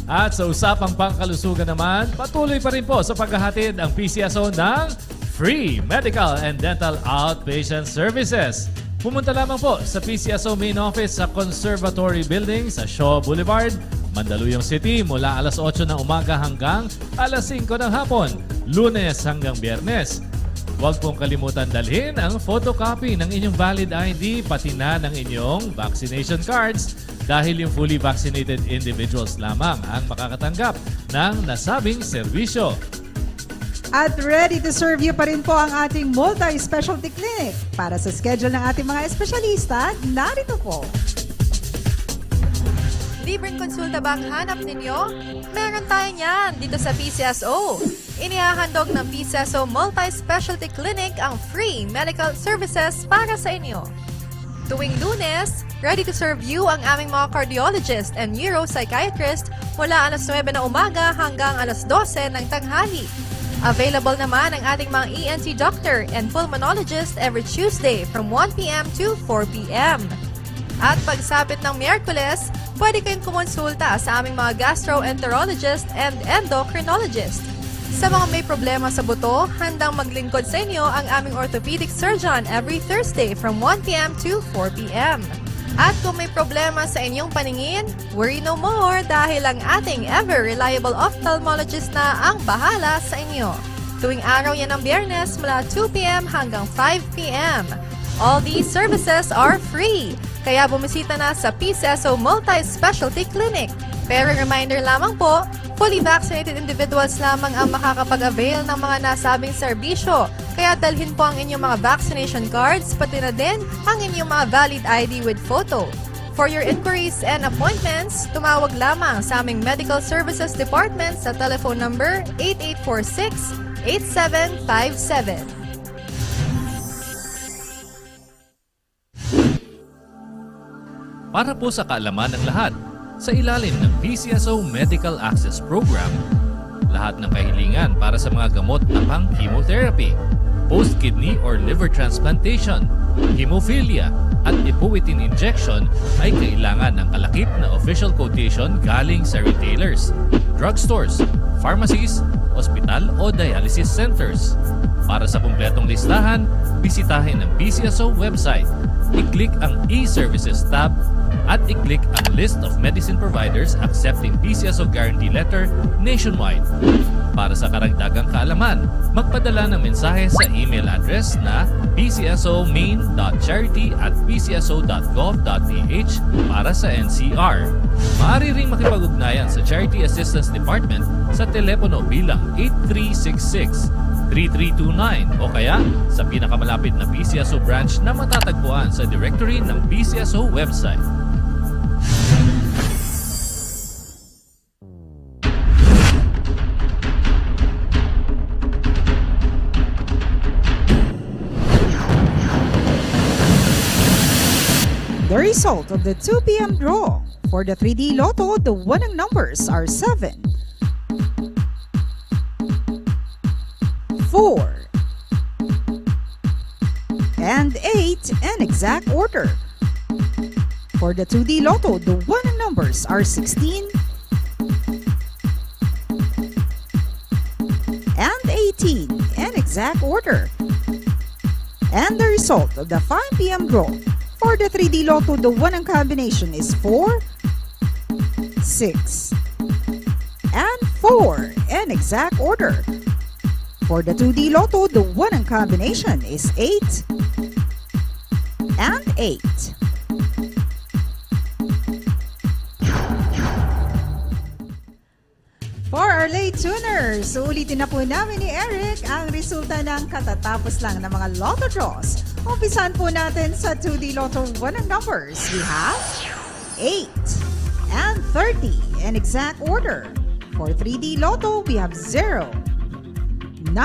At sa usapang pangkalusugan naman, patuloy pa rin po sa paghahatid ang PCSO ng free medical and dental outpatient services. Pumunta lamang po sa PCSO main office sa Conservatory Building sa Shaw Boulevard, Mandaluyong City mula alas 8 ng umaga hanggang alas 5 ng hapon, Lunes hanggang Biyernes. Huwag pong kalimutan dalhin ang photocopy ng inyong valid ID pati na ng inyong vaccination cards dahil yung fully vaccinated individuals lamang ang makakatanggap ng nasabing serbisyo. At ready to serve you pa rin po ang ating multi-specialty clinic. Para sa schedule ng ating mga espesyalista, narito po. Libreng konsulta ba ang hanap ninyo? Meron tayo niyan dito sa PCSO. Inihahandog ng PCSO Multi-Specialty Clinic ang free medical services para sa inyo. Tuwing Lunes, ready to serve you ang aming mga cardiologist and neuropsychiatrist mula alas 9 na umaga hanggang alas 12 ng tanghali. Available naman ang ating mga ENT doctor and pulmonologist every Tuesday from 1 p.m. to 4 p.m. At pagsapit ng Miyerkules, pwede kayong kumonsulta sa aming mga gastroenterologist and endocrinologist. Sa mga may problema sa buto, handang maglingkod sa inyo ang aming orthopedic surgeon every Thursday from 1 p.m. to 4 p.m. At kung may problema sa inyong paningin, worry no more dahil ang ating ever-reliable ophthalmologist na ang bahala sa inyo. Tuwing araw yan ng Biyernes mula 2 p.m. hanggang 5 p.m. All these services are free, kaya bumisita na sa PCSO Multi-Specialty Clinic. Pero reminder lamang po, fully vaccinated individuals lamang ang makakapag-avail ng mga nasabing serbisyo. Kaya dalhin po ang inyong mga vaccination cards, pati na din ang inyong mga valid ID with photo. For your inquiries and appointments, tumawag lamang sa aming Medical Services Department sa telephone number 8846-8757. Para po sa kaalaman ng lahat, sa ilalim ng PCSO Medical Access Program, lahat ng kahilingan para sa mga gamot na pang-chemotherapy, post-kidney or liver transplantation, hemophilia, at ipuwitin injection ay kailangan ng kalakip na official quotation galing sa retailers, drugstores, pharmacies, ospital o dialysis centers. Para sa kumpletong listahan, bisitahin ang PCSO website. I-click ang e-services tab at i-click ang list of medicine providers accepting PCSO guarantee letter nationwide. Para sa karagdagang kaalaman, magpadala ng mensahe sa email address na pcsomain.charity@pcso.gov.ph para sa NCR. Maaari ring makipag-ugnayan sa Charity Assistance Department sa telepono bilang 8366-3329 o kaya sa pinakamalapit na PCSO branch na matatagpuan sa directory ng PCSO website. The result of the 2 p.m. draw. For the 3D Lotto, the winning numbers are 7, 4, and 8 in exact order. For the 2D Lotto, the winning numbers are 16 and 18 in exact order. And the result of the 5 p.m. draw. For the 3D Lotto, the winning combination is 4, 6, and 4 in exact order. For the 2D Lotto, the winning combination is 8 and 8. For our late tuners, ulitin na po namin ni Eric ang resulta ng katatapos lang ng mga Lotto draws. Umpisan po natin sa 2D Lotto winning numbers. We have 8 and 30 in exact order. For 3D Lotto, we have 0, 9,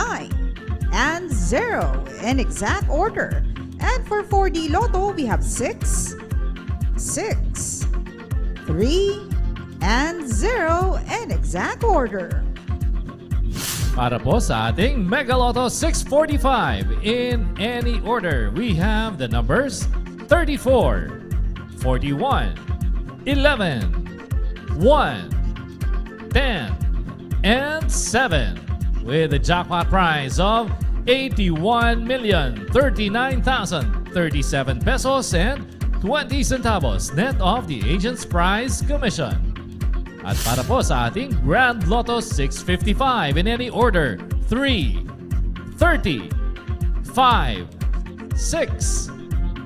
and 0 in exact order. And for 4D Lotto, we have 6, 3, and 0 in exact order. Para po sa ating Mega Lotto 645, in any order, we have the numbers 34, 41, 11, 1, 10, and 7, with a jackpot prize of 81,039,037 pesos and 20 centavos net of the agent's prize commission. At para po sa ating Grand Lotto 655, in any order, 3, 30, 5, 6,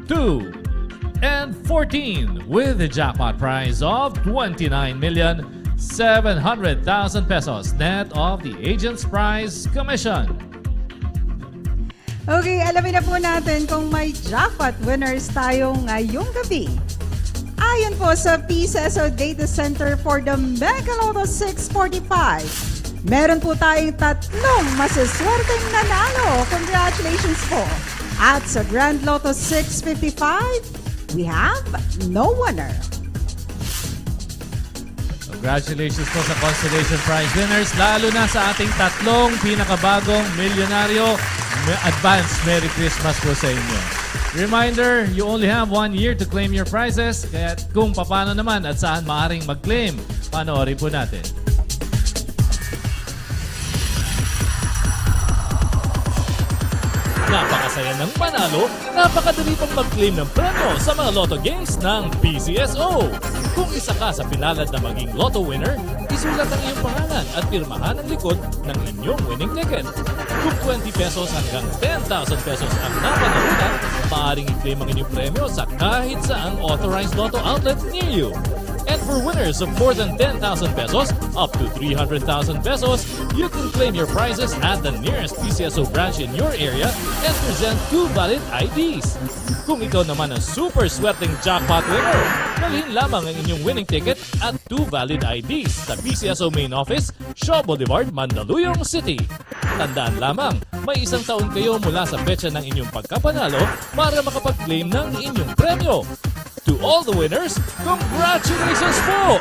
2, and 14, with a jackpot prize of 29,700,000 pesos net of the agent's prize commission. Okay, alamin na po natin kung may jackpot winners tayo ngayong gabi. Ayon po sa PCSO Data Center for the Mega Lotto 645, meron po tayong 3 masaswerteng nanalo. Congratulations po! At sa Grand Lotto 655, we have no winner. Congratulations po sa consolation prize winners, lalo na sa ating 3 pinakabagong milyonaryo. Advance Merry Christmas po sa inyo. Reminder, you only have 1 year to claim your prizes, kaya kung paano naman at saan maaaring mag-claim, panoorin po natin. Napakasaya ng manalo, napakadali pang mag-claim ng premyo sa mga Lotto games ng PCSO. Kung isa ka sa pinalad na maging Lotto winner, isulat ang iyong pangalan at pirmahan ang likod ng inyong winning ticket. Kung 20 pesos hanggang 10,000 pesos ang napanalunan, maaaring i-claim ang inyong premyo sa kahit saang authorized Lotto outlet near you. And for winners of more than 10,000 pesos up to 300,000 pesos, you can claim your prizes at the nearest PCSO branch in your area and present 2 valid IDs. Kung ikaw naman ang super swerteng jackpot winner, dalhin lamang ang inyong winning ticket at 2 valid IDs sa PCSO Main Office, Shaw Boulevard, Mandaluyong City. Tandaan lamang, may 1 taon kayo mula sa petsa ng inyong pagkapanalo para makapag-claim ng inyong premyo. To all the winners, congratulations po!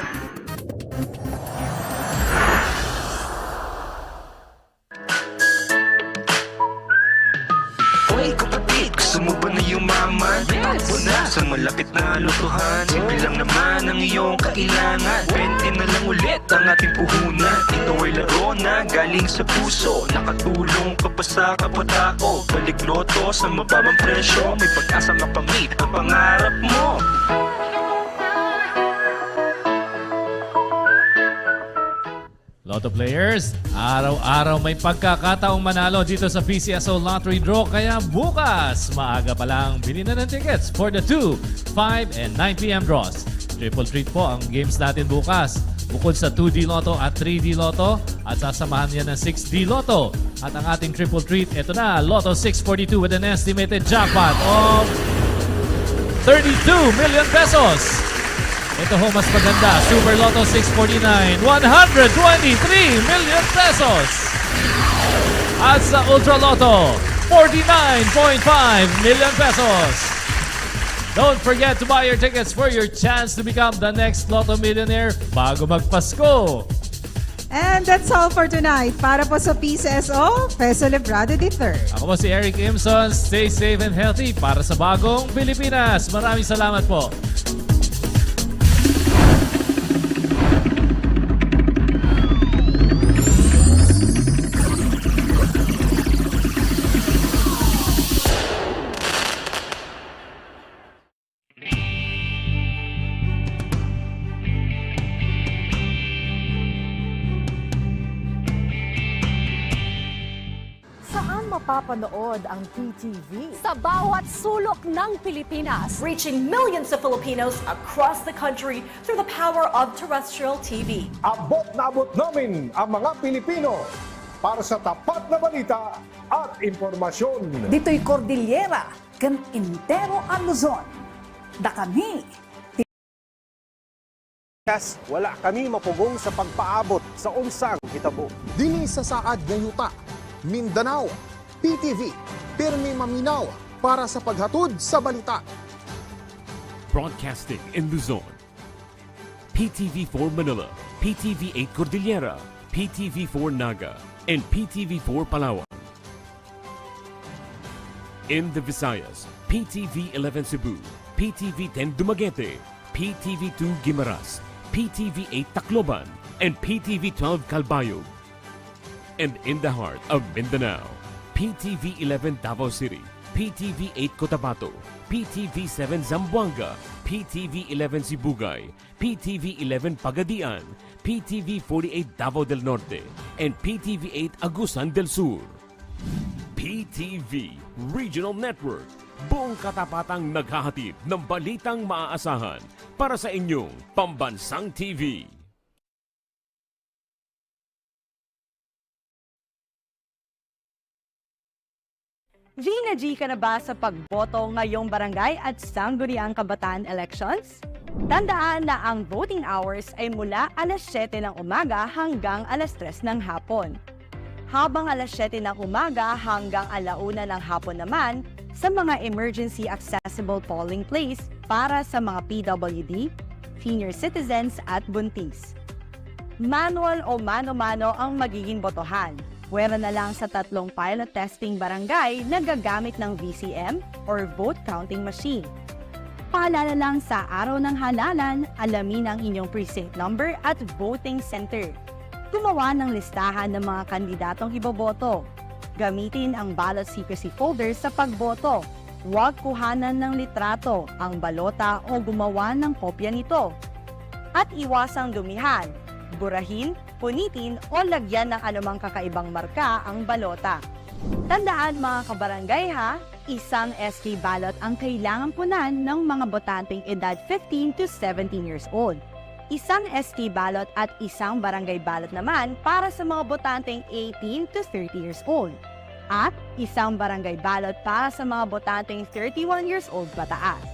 Oy kapatid, gusto mo ba na yumaman? Takbo na sa malapit na lutuhan. Simple lang naman ang iyong kailangan. 20 na lang ulit ang ating puhunan. Ito ay laro na galing sa puso. Nakatulong ka pa sa kapwa ko. Balik loto sa mababang presyo. May pag-asa makamit ang pangarap mo. Lotto players, araw-araw may pagkakataong manalo dito sa PCSO Lottery Draw. Kaya bukas, maaga pa lang bili na ng tickets for the 2, 5, and 9 p.m. draws. Triple treat po ang games natin bukas. Bukod sa 2D Lotto at 3D Lotto, at sasamahan niya ng 6D Lotto. At ang ating triple treat, ito na, Lotto 642 with an estimated jackpot of 32 million pesos. Ito ho mas maganda, Super Lotto 649, 123 million pesos. At sa Ultra Lotto, 49.5 million pesos. Don't forget to buy your tickets for your chance to become the next Lotto millionaire bago magpasko. And that's all for tonight. Para po sa PCSO, Peso Librado III. Ako po si Eric Imson. Stay safe and healthy para sa bagong Pilipinas. Maraming salamat po. Mapapanood ang PTV sa bawat sulok ng Pilipinas, reaching millions of Filipinos across the country through the power of terrestrial TV. Abot na abot namin ang mga Pilipino para sa tapat na balita at impormasyon. Dito'y Cordillera, kan entero ang Luzon. Da kami. Wala kami mapugong sa pagpaabot sa unsang hitabo. Dini sa saad ngayuta, Mindanao, PTV, pirmi maminaw para sa paghatod sa balita. Broadcasting in Luzon, PTV4 Manila, PTV8 Cordillera, PTV4 Naga, and PTV4 Palawan. In the Visayas, PTV11 Cebu, PTV10 Dumaguete, PTV2 Guimaras, PTV8 Tacloban, and PTV12 Calbayog. And in the heart of Mindanao, PTV11 Davao City, PTV8 Cotabato, PTV7 Zamboanga, PTV11 Sibugay, PTV11 Pagadian, PTV48 Davao del Norte, and PTV8 Agusan del Sur. PTV Regional Network, buong katapatang naghahatid ng balitang maaasahan para sa inyong pambansang TV. G na G ka na ba sa pagboto ngayong barangay at sangguniang kabataan elections? Tandaan na ang voting hours ay mula alas 7 ng umaga hanggang alas 3 ng hapon. Habang alas 7 ng umaga hanggang 1:00 ng hapon naman sa mga emergency accessible polling place para sa mga PWD, senior citizens at buntis. Manual o mano-mano ang magiging botohan. Pwera na lang sa 3 pilot testing barangay na gagamit ng VCM or vote counting machine. Paalala lang sa araw ng halalan, alamin ang inyong precinct number at voting center. Gumawa ng listahan ng mga kandidatong iboboto. Gamitin ang ballot secrecy folder sa pagboto. Huwag kuhanan ng litrato, ang balota o gumawa ng kopya nito. At iwasang dumihan, burahin, punitin o lagyan ng anumang kakaibang marka ang balota. Tandaan mga kabarangay ha, isang SK ballot ang kailangan punan ng mga botanteng edad 15 to 17 years old. Isang SK ballot at isang barangay ballot naman para sa mga botanteng 18 to 30 years old. At isang barangay ballot para sa mga botanteng 31 years old pataas.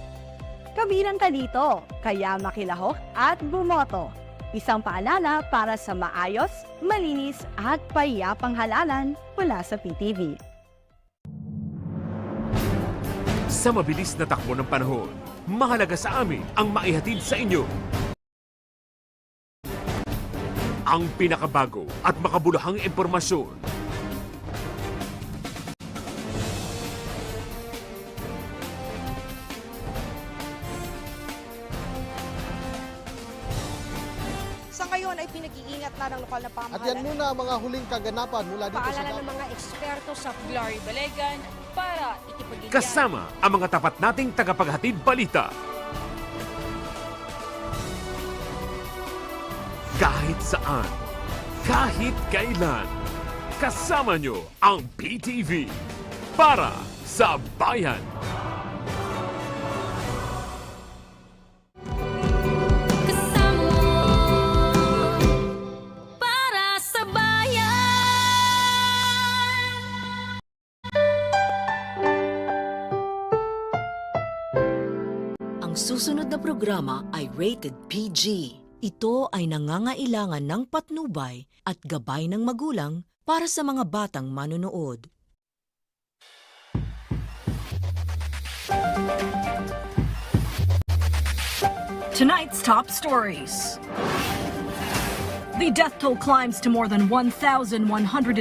Kabilang ka dito, kaya makilahok at bumoto. Isang paalala para sa maayos, malinis at payapang halalan mula sa PTV. Sa mabilis na takbo ng panahon, mahalaga sa amin ang maihatid sa inyo ang pinakabago at makabuluhang impormasyon. ngayon ay pinag-iingat na ng lokal na pamahalaan. At yan muna ang mga huling kaganapan mula dito Paalala ng mga eksperto sa Glory Balegan para ikipagigyan. Kasama ang mga tapat nating tagapaghatid balita. Kahit saan, kahit kailan, kasama nyo ang PTV para sa bayan. Ang susunod na programa ay rated PG. Ito ay nangangailangan ng patnubay at gabay ng magulang para sa mga batang manonood. Tonight's top stories. The death toll climbs to more than 1,100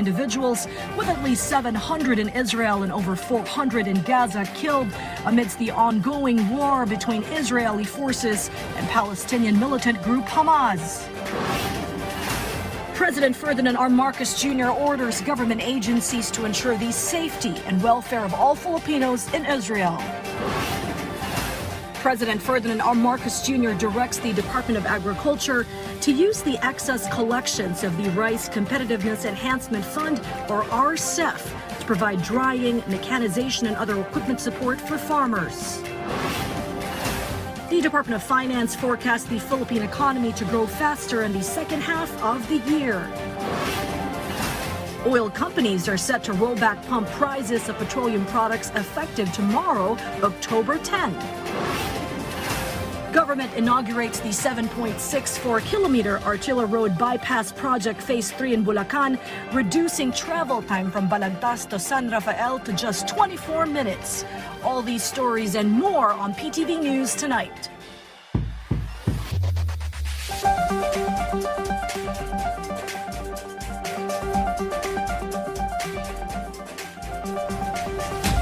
individuals, with at least 700 in Israel and over 400 in Gaza killed amidst the ongoing war between Israeli forces and Palestinian militant group Hamas. President Ferdinand R. Marcos Jr. orders government agencies to ensure the safety and welfare of all Filipinos in Israel. President Ferdinand R. Marcos Jr. directs the Department of Agriculture to use the excess collections of the Rice Competitiveness Enhancement Fund, or RCEF, to provide drying, mechanization, and other equipment support for farmers. The Department of Finance forecasts the Philippine economy to grow faster in the second half of the year. Oil companies are set to roll back pump prices of petroleum products effective tomorrow, October 10. Government inaugurates the 7.64-kilometer Archila Road Bypass Project Phase 3 in Bulacan, reducing travel time from Balagtas to San Rafael to just 24 minutes. All these stories and more on PTV News Tonight.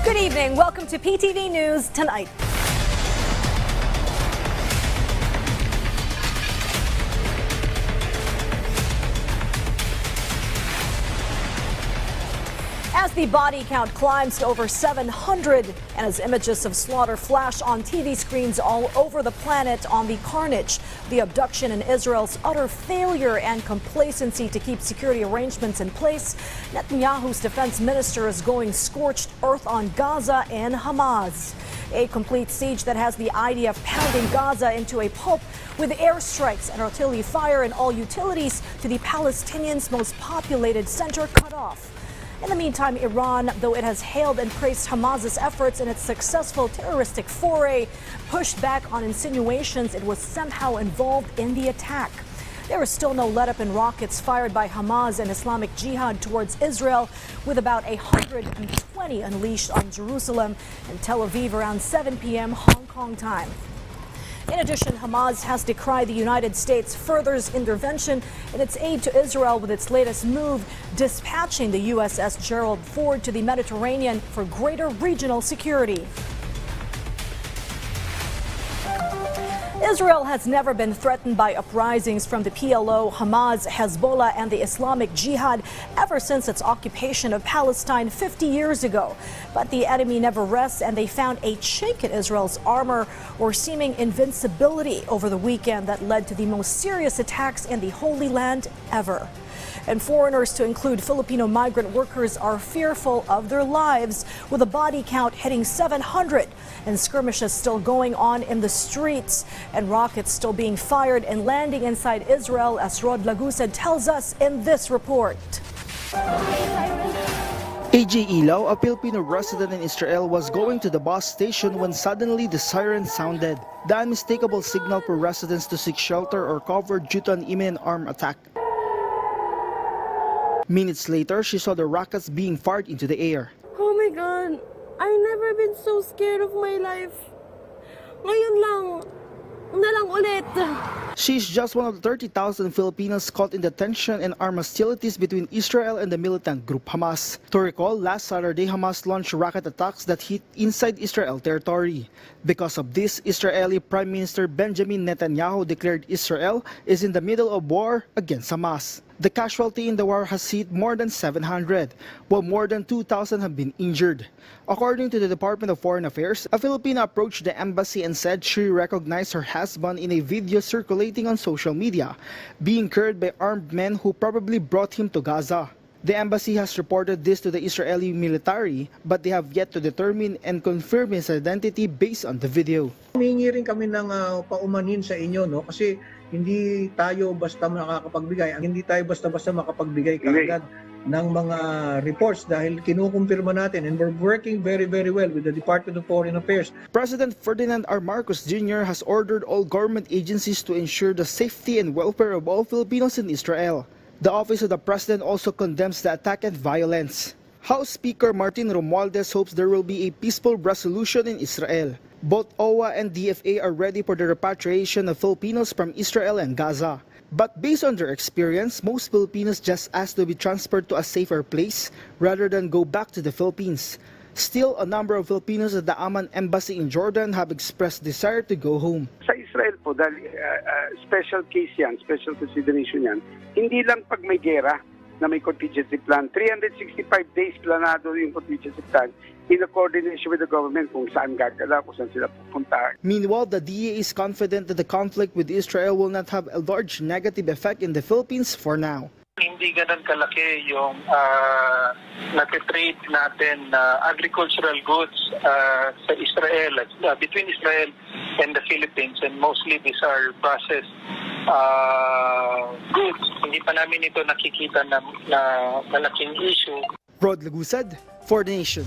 Good evening. Welcome to PTV News Tonight. As the body count climbs to over 700 and as images of slaughter flash on TV screens all over the planet on the carnage, the abduction in Israel's utter failure and complacency to keep security arrangements in place, Netanyahu's defense minister is going scorched earth on Gaza and Hamas. A complete siege that has the idea of pounding Gaza into a pulp with airstrikes and artillery fire and all utilities to the Palestinians' most populated center cut off. In the meantime, Iran, though it has hailed and praised Hamas's efforts in its successful terroristic foray, pushed back on insinuations it was somehow involved in the attack. There is still no let-up in rockets fired by Hamas and Islamic Jihad towards Israel, with about 120 unleashed on Jerusalem and Tel Aviv around 7 p.m. Hong Kong time. In addition, Hamas has decried the United States' further intervention in its aid to Israel with its latest move, dispatching the USS Gerald Ford to the Mediterranean for greater regional security. Israel has never been threatened by uprisings from the PLO, Hamas, Hezbollah, and the Islamic Jihad ever since its occupation of Palestine 50 years ago. But the enemy never rests, and they found a chink in Israel's armor or seeming invincibility over the weekend that led to the most serious attacks in the Holy Land ever. And foreigners, to include Filipino migrant workers, are fearful of their lives, with a body count hitting 700 and skirmishes still going on in the streets and rockets still being fired and landing inside Israel, as Rod Lagusa tells us in this report. AJ Ilaw, a Filipino resident in Israel, was going to the bus station when suddenly the siren sounded, the unmistakable signal for residents to seek shelter or cover due to an imminent armed attack. Minutes later, she saw the rockets being fired into the air. Oh my God! I've never been so scared of my life. Ngayon lang, na lang ulit. She's just one of the 30,000 Filipinos caught in the tension and armed hostilities between Israel and the militant group Hamas. To recall, last Saturday, Hamas launched rocket attacks that hit inside Israel territory. Because of this, Israeli Prime Minister Benjamin Netanyahu declared Israel is in the middle of war against Hamas. The casualty in the war has hit more than 700, while more than 2,000 have been injured. According to the Department of Foreign Affairs, a Filipina approached the embassy and said she recognized her husband in a video circulating on social media, being carried by armed men who probably brought him to Gaza. The embassy has reported this to the Israeli military, but they have yet to determine and confirm his identity based on the video. Humingi rin kami ng paumanhin sa inyo, no? Kasi hindi tayo basta makakapagbigay, hindi tayo basta-basta makapagbigay kaagad ng mga reports dahil kinukumpirma natin, and we're working very well with the Department of Foreign Affairs. President Ferdinand R. Marcos Jr. has ordered all government agencies to ensure the safety and welfare of all Filipinos in Israel. The Office of the President also condemns the attack and violence. House Speaker Martin Romualdez hopes there will be a peaceful resolution in Israel. Both OWA and DFA are ready for the repatriation of Filipinos from Israel and Gaza. But based on their experience, most Filipinos just ask to be transferred to a safer place rather than go back to the Philippines. Still, a number of Filipinos at the Amman Embassy in Jordan have expressed desire to go home. Sa Israel po, dahil special case yan, special consideration yan, hindi lang pag may gera na may contingency plan. 365 days planado yung contingency plan in coordination with the government kung saan gagala, kung saan sila pupunta. Meanwhile, the DA is confident that the conflict with Israel will not have a large negative effect in the Philippines for now. Hindi ganun kalaki yung natitrade natin agricultural goods sa Israel, between Israel and the Philippines, and mostly these are processed goods. Hindi pa namin ito nakikita na malaking issue. Rod Lagusad, for the Nation.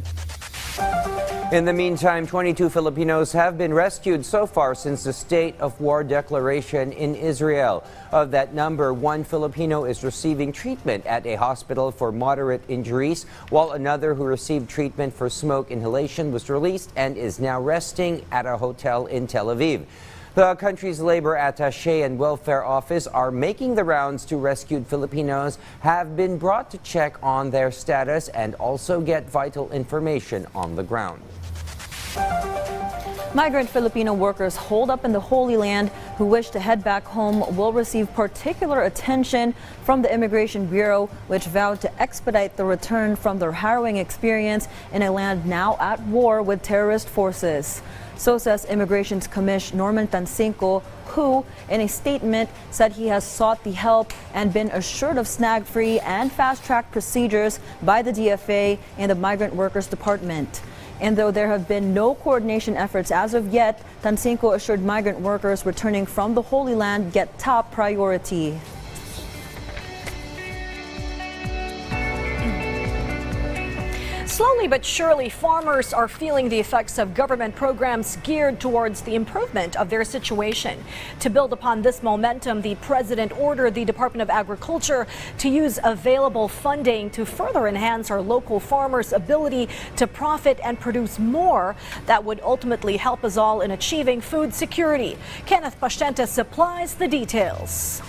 In the meantime, 22 Filipinos have been rescued so far since the state of war declaration in Israel. Of that number, one Filipino is receiving treatment at a hospital for moderate injuries, while another who received treatment for smoke inhalation was released and is now resting at a hotel in Tel Aviv. The country's labor attaché and welfare office are making the rounds to rescued Filipinos have been brought to check on their status and also get vital information on the ground. Migrant Filipino workers holed up in the Holy Land who wish to head back home will receive particular attention from the Immigration Bureau, which vowed to expedite the return from their harrowing experience in a land now at war with terrorist forces. So says Immigration's Commissioner Norman Tancinco, who, in a statement, said he has sought the help and been assured of snag-free and fast-track procedures by the DFA and the Migrant Workers Department. And though there have been no coordination efforts as of yet, Tancinco assured migrant workers returning from the Holy Land get top priority. Slowly but surely, farmers are feeling the effects of government programs geared towards the improvement of their situation. To build upon this momentum, the president ordered the Department of Agriculture to use available funding to further enhance our local farmers' ability to profit and produce more that would ultimately help us all in achieving food security. Kenneth Pastienta supplies the details.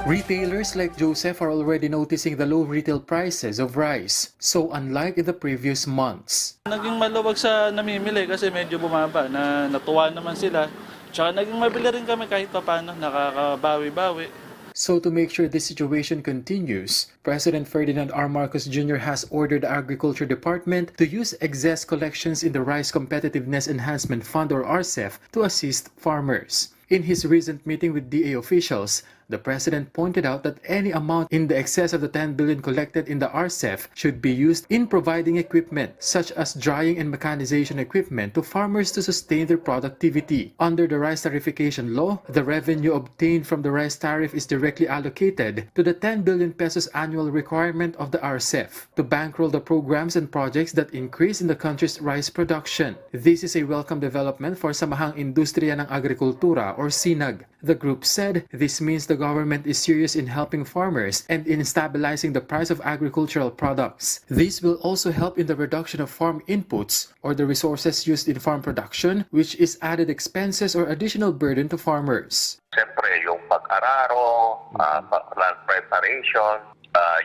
Retailers like Joseph are already noticing the low retail prices of rice, so unlike in the previous months. Naging maluwag sa namimili kasi medyo bumaba, na natuwa naman sila. Tsaka naging mabili rin kami kahit paano, nakakabawi-bawi. So to make sure this situation continues, President Ferdinand R. Marcos Jr. has ordered the Agriculture Department to use excess collections in the Rice Competitiveness Enhancement Fund or RCEF to assist farmers. In his recent meeting with DA officials, the President pointed out that any amount in the excess of the 10 billion collected in the RCEF should be used in providing equipment such as drying and mechanization equipment to farmers to sustain their productivity. Under the rice tariffication law, the revenue obtained from the rice tariff is directly allocated to the 10 billion pesos annual requirement of the RCEF to bankroll the programs and projects that increase in the country's rice production. This is a welcome development for Samahang Industriya ng Agrikultura or SINAG. The group said this means the government is serious in helping farmers and in stabilizing the price of agricultural products. This will also help in the reduction of farm inputs or the resources used in farm production, which is added expenses or additional burden to farmers. Siyempre, yung pag-araro, land preparation,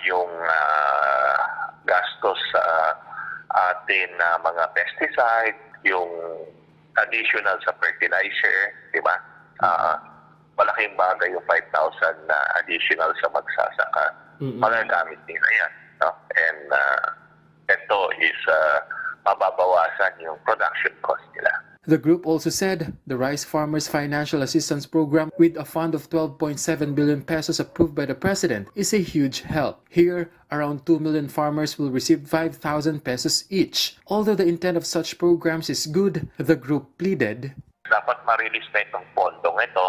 yung gastos sa atin na mga pesticide, yung additional sa fertilizer, di ba? Malaking bagay yung 5,000 na additional sa magsasaka. Magagamit nila yan. No? And ito is mababawasan yung production cost nila. The group also said the Rice Farmers Financial Assistance Program with a fund of 12.7 billion pesos approved by the President is a huge help. Here, around 2 million farmers will receive 5,000 pesos each. Although the intent of such programs is good, the group pleaded, dapat ma-release na itong pondong ito.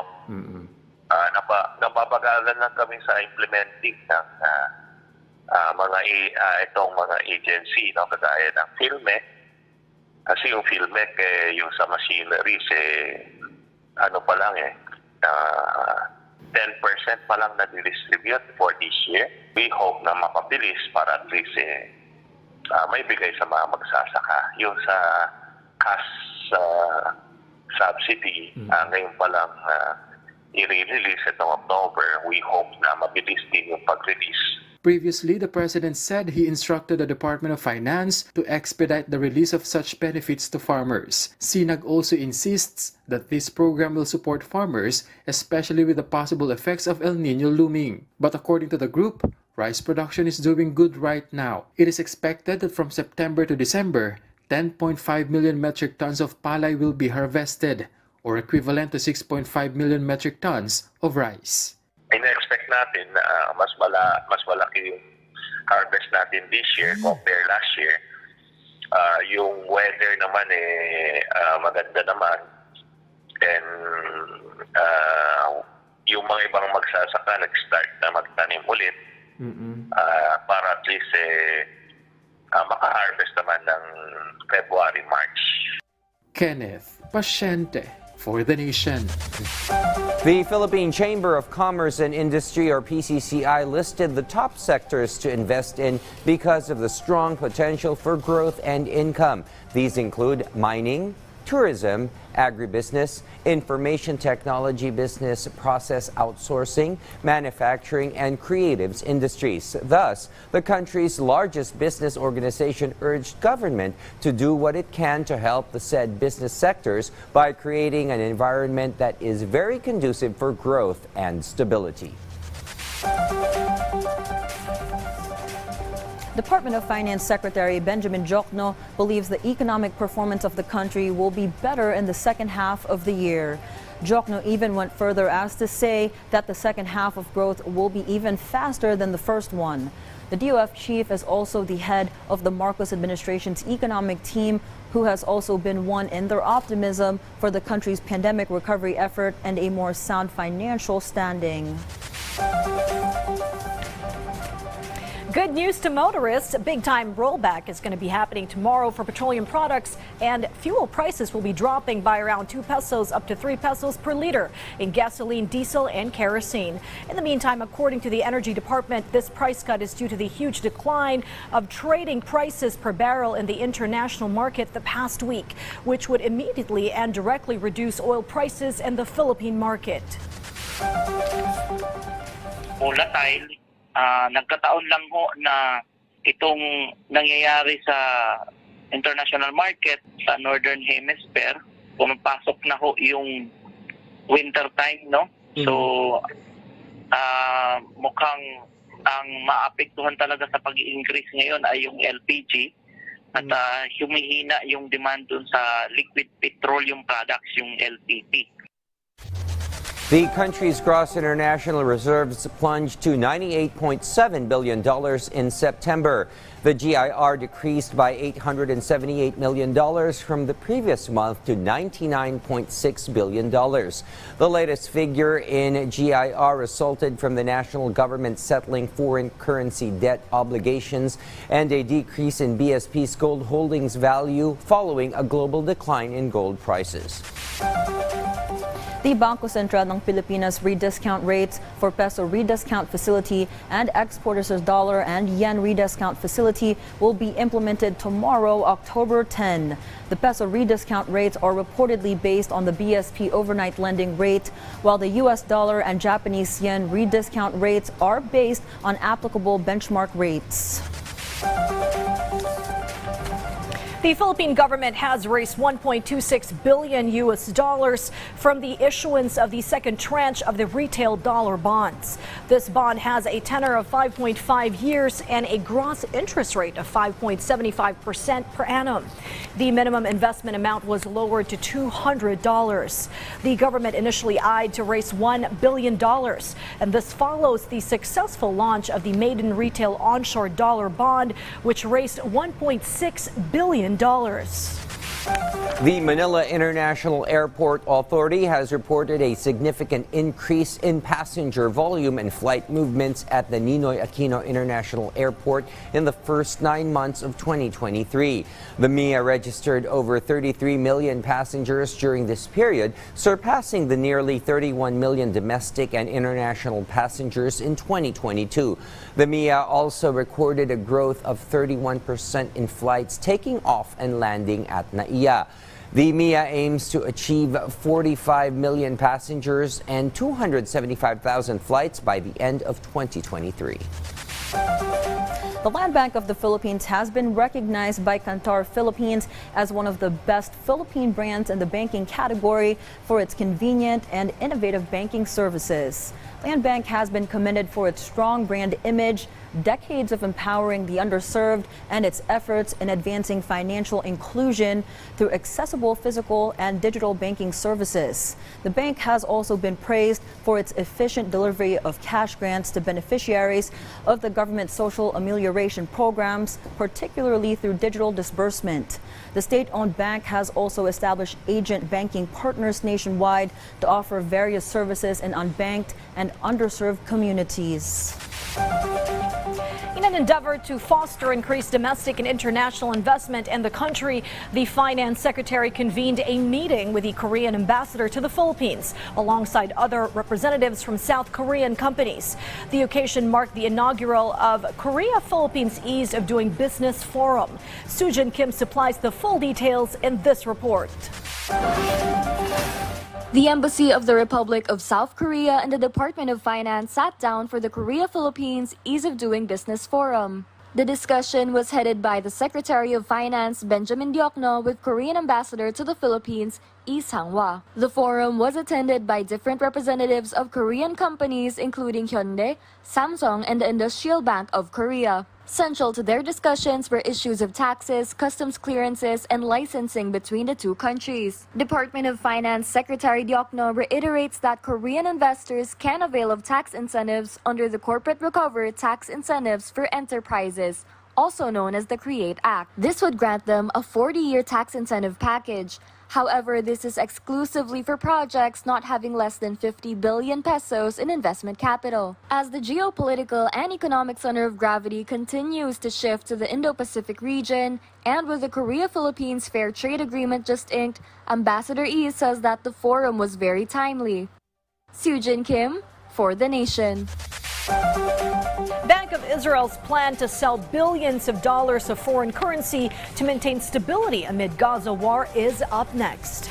Nababagalan lang kami sa implementing ng itong mga agency, no, kagaya ng PhilMec. Kasi yung PhilMec, yung sa machineries, ano pa lang 10% pa lang na-distribute for this year. We hope na mapabilis para at least may bigay sa mga magsasaka. Yung sa cash subsidy, ngayon pa lang i-release itong October. We hope na mabilis din yung pag-release. Previously, the President said he instructed the Department of Finance to expedite the release of such benefits to farmers. SINAG also insists that this program will support farmers, especially with the possible effects of El Niño looming. But according to the group, rice production is doing good right now. It is expected that from September to December, 10.5 million metric tons of palay will be harvested, or equivalent to 6.5 million metric tons of rice. Ina-expect natin na mas malaki yung harvest natin this year compare last year. Yung weather naman maganda naman. And yung mga ibang magsasaka nag-start na magtanim ulit para at least maka-harvest naman ng February, March. Kenneth Pasyente for the Nation. The Philippine Chamber of Commerce and Industry, or PCCI, listed the top sectors to invest in because of the strong potential for growth and income. These include mining, tourism, agribusiness, information technology business, process outsourcing, manufacturing, and creatives industries. Thus, the country's largest business organization urged government to do what it can to help the said business sectors by creating an environment that is very conducive for growth and stability. Department of Finance Secretary Benjamin Jokno believes the economic performance of the country will be better in the second half of the year. Jokno even went further as to say that the second half of growth will be even faster than the first one. The DOF chief is also the head of the Marcos administration's economic team, who has also been one in their optimism for the country's pandemic recovery effort and a more sound financial standing. Good news to motorists. A big-time rollback is going to be happening tomorrow for petroleum products, and fuel prices will be dropping by around 2 pesos up to 3 pesos per liter in gasoline, diesel, and kerosene. In the meantime, according to the Energy Department, this price cut is due to the huge decline of trading prices per barrel in the international market the past week, which would immediately and directly reduce oil prices in the Philippine market. Volatile. Nagkataon lang ho na itong nangyayari sa international market sa Northern Hemisphere, pumapasok na ho yung winter time, no? So, mukhang ang maapektuhan talaga sa pag-i-increase ngayon ay yung LPG at humihina yung demand dun sa liquid petroleum products, yung LPG. The country's gross international reserves plunged to $98.7 billion in September. The GIR decreased by $878 million from the previous month to $99.6 billion. The latest figure in GIR resulted from the national government settling foreign currency debt obligations and a decrease in BSP's gold holdings value following a global decline in gold prices. The Bangko Sentral ng Pilipinas rediscount rates for peso rediscount facility and exporters' dollar and yen rediscount facility will be implemented tomorrow, October 10. The peso rediscount rates are reportedly based on the BSP overnight lending rate, while the US dollar and Japanese yen rediscount rates are based on applicable benchmark rates. The Philippine government has raised $1.26 billion from the issuance of the second tranche of the retail dollar bonds. This bond has a tenor of 5.5 years and a gross interest rate of 5.75% per annum. The minimum investment amount was lowered to $200. The government initially eyed to raise $1 billion, and this follows the successful launch of the maiden retail onshore dollar bond, which raised $1.6 billion. The Manila International Airport Authority has reported a significant increase in passenger volume and flight movements at the Ninoy Aquino International Airport in the first 9 months of 2023. The MIA registered over 33 million passengers during this period, surpassing the nearly 31 million domestic and international passengers in 2022. The MIA also recorded a growth of 31% in flights taking off and landing at NAIA. The MIA aims to achieve 45 million passengers and 275,000 flights by the end of 2023. The Land Bank of the Philippines has been recognized by Kantar Philippines as one of the best Philippine brands in the banking category for its convenient and innovative banking services. Land Bank has been commended for its strong brand image, decades of empowering the underserved, and its efforts in advancing financial inclusion through accessible physical and digital banking services. The bank has also been praised for its efficient delivery of cash grants to beneficiaries of the government social amelioration programs, particularly through digital disbursement. The state-owned bank has also established agent banking partners nationwide to offer various services in unbanked and underserved communities. In an endeavor to foster increased domestic and international investment in the country, the Finance Secretary convened a meeting with the Korean ambassador to the Philippines, alongside other representatives from South Korean companies. The occasion marked the inaugural of Korea-Philippines Ease of Doing Business Forum. Sujin Kim supplies the full details in this report. The Embassy of the Republic of South Korea and the Department of Finance sat down for the Korea-Philippines Ease of Doing Business Forum. The discussion was headed by the Secretary of Finance, Benjamin Diokno, with Korean Ambassador to the Philippines, Lee Sang-hwa. The forum was attended by different representatives of Korean companies including Hyundai, Samsung, and the Industrial Bank of Korea. Central to their discussions were issues of taxes, customs clearances, and licensing between the two countries. Department of Finance Secretary Diokno reiterates that Korean investors can avail of tax incentives under the Corporate Recovery Tax Incentives for Enterprises, also known as the CREATE Act. This would grant them a 40-year tax incentive package. However, this is exclusively for projects not having less than 50 billion pesos in investment capital. As the geopolitical and economic center of gravity continues to shift to the Indo-Pacific region, and with the Korea-Philippines Fair Trade Agreement just inked, Ambassador Lee says that the forum was very timely. Sujin Kim for The Nation. Bank of Israel's plan to sell billions of dollars of foreign currency to maintain stability amid Gaza war is up next.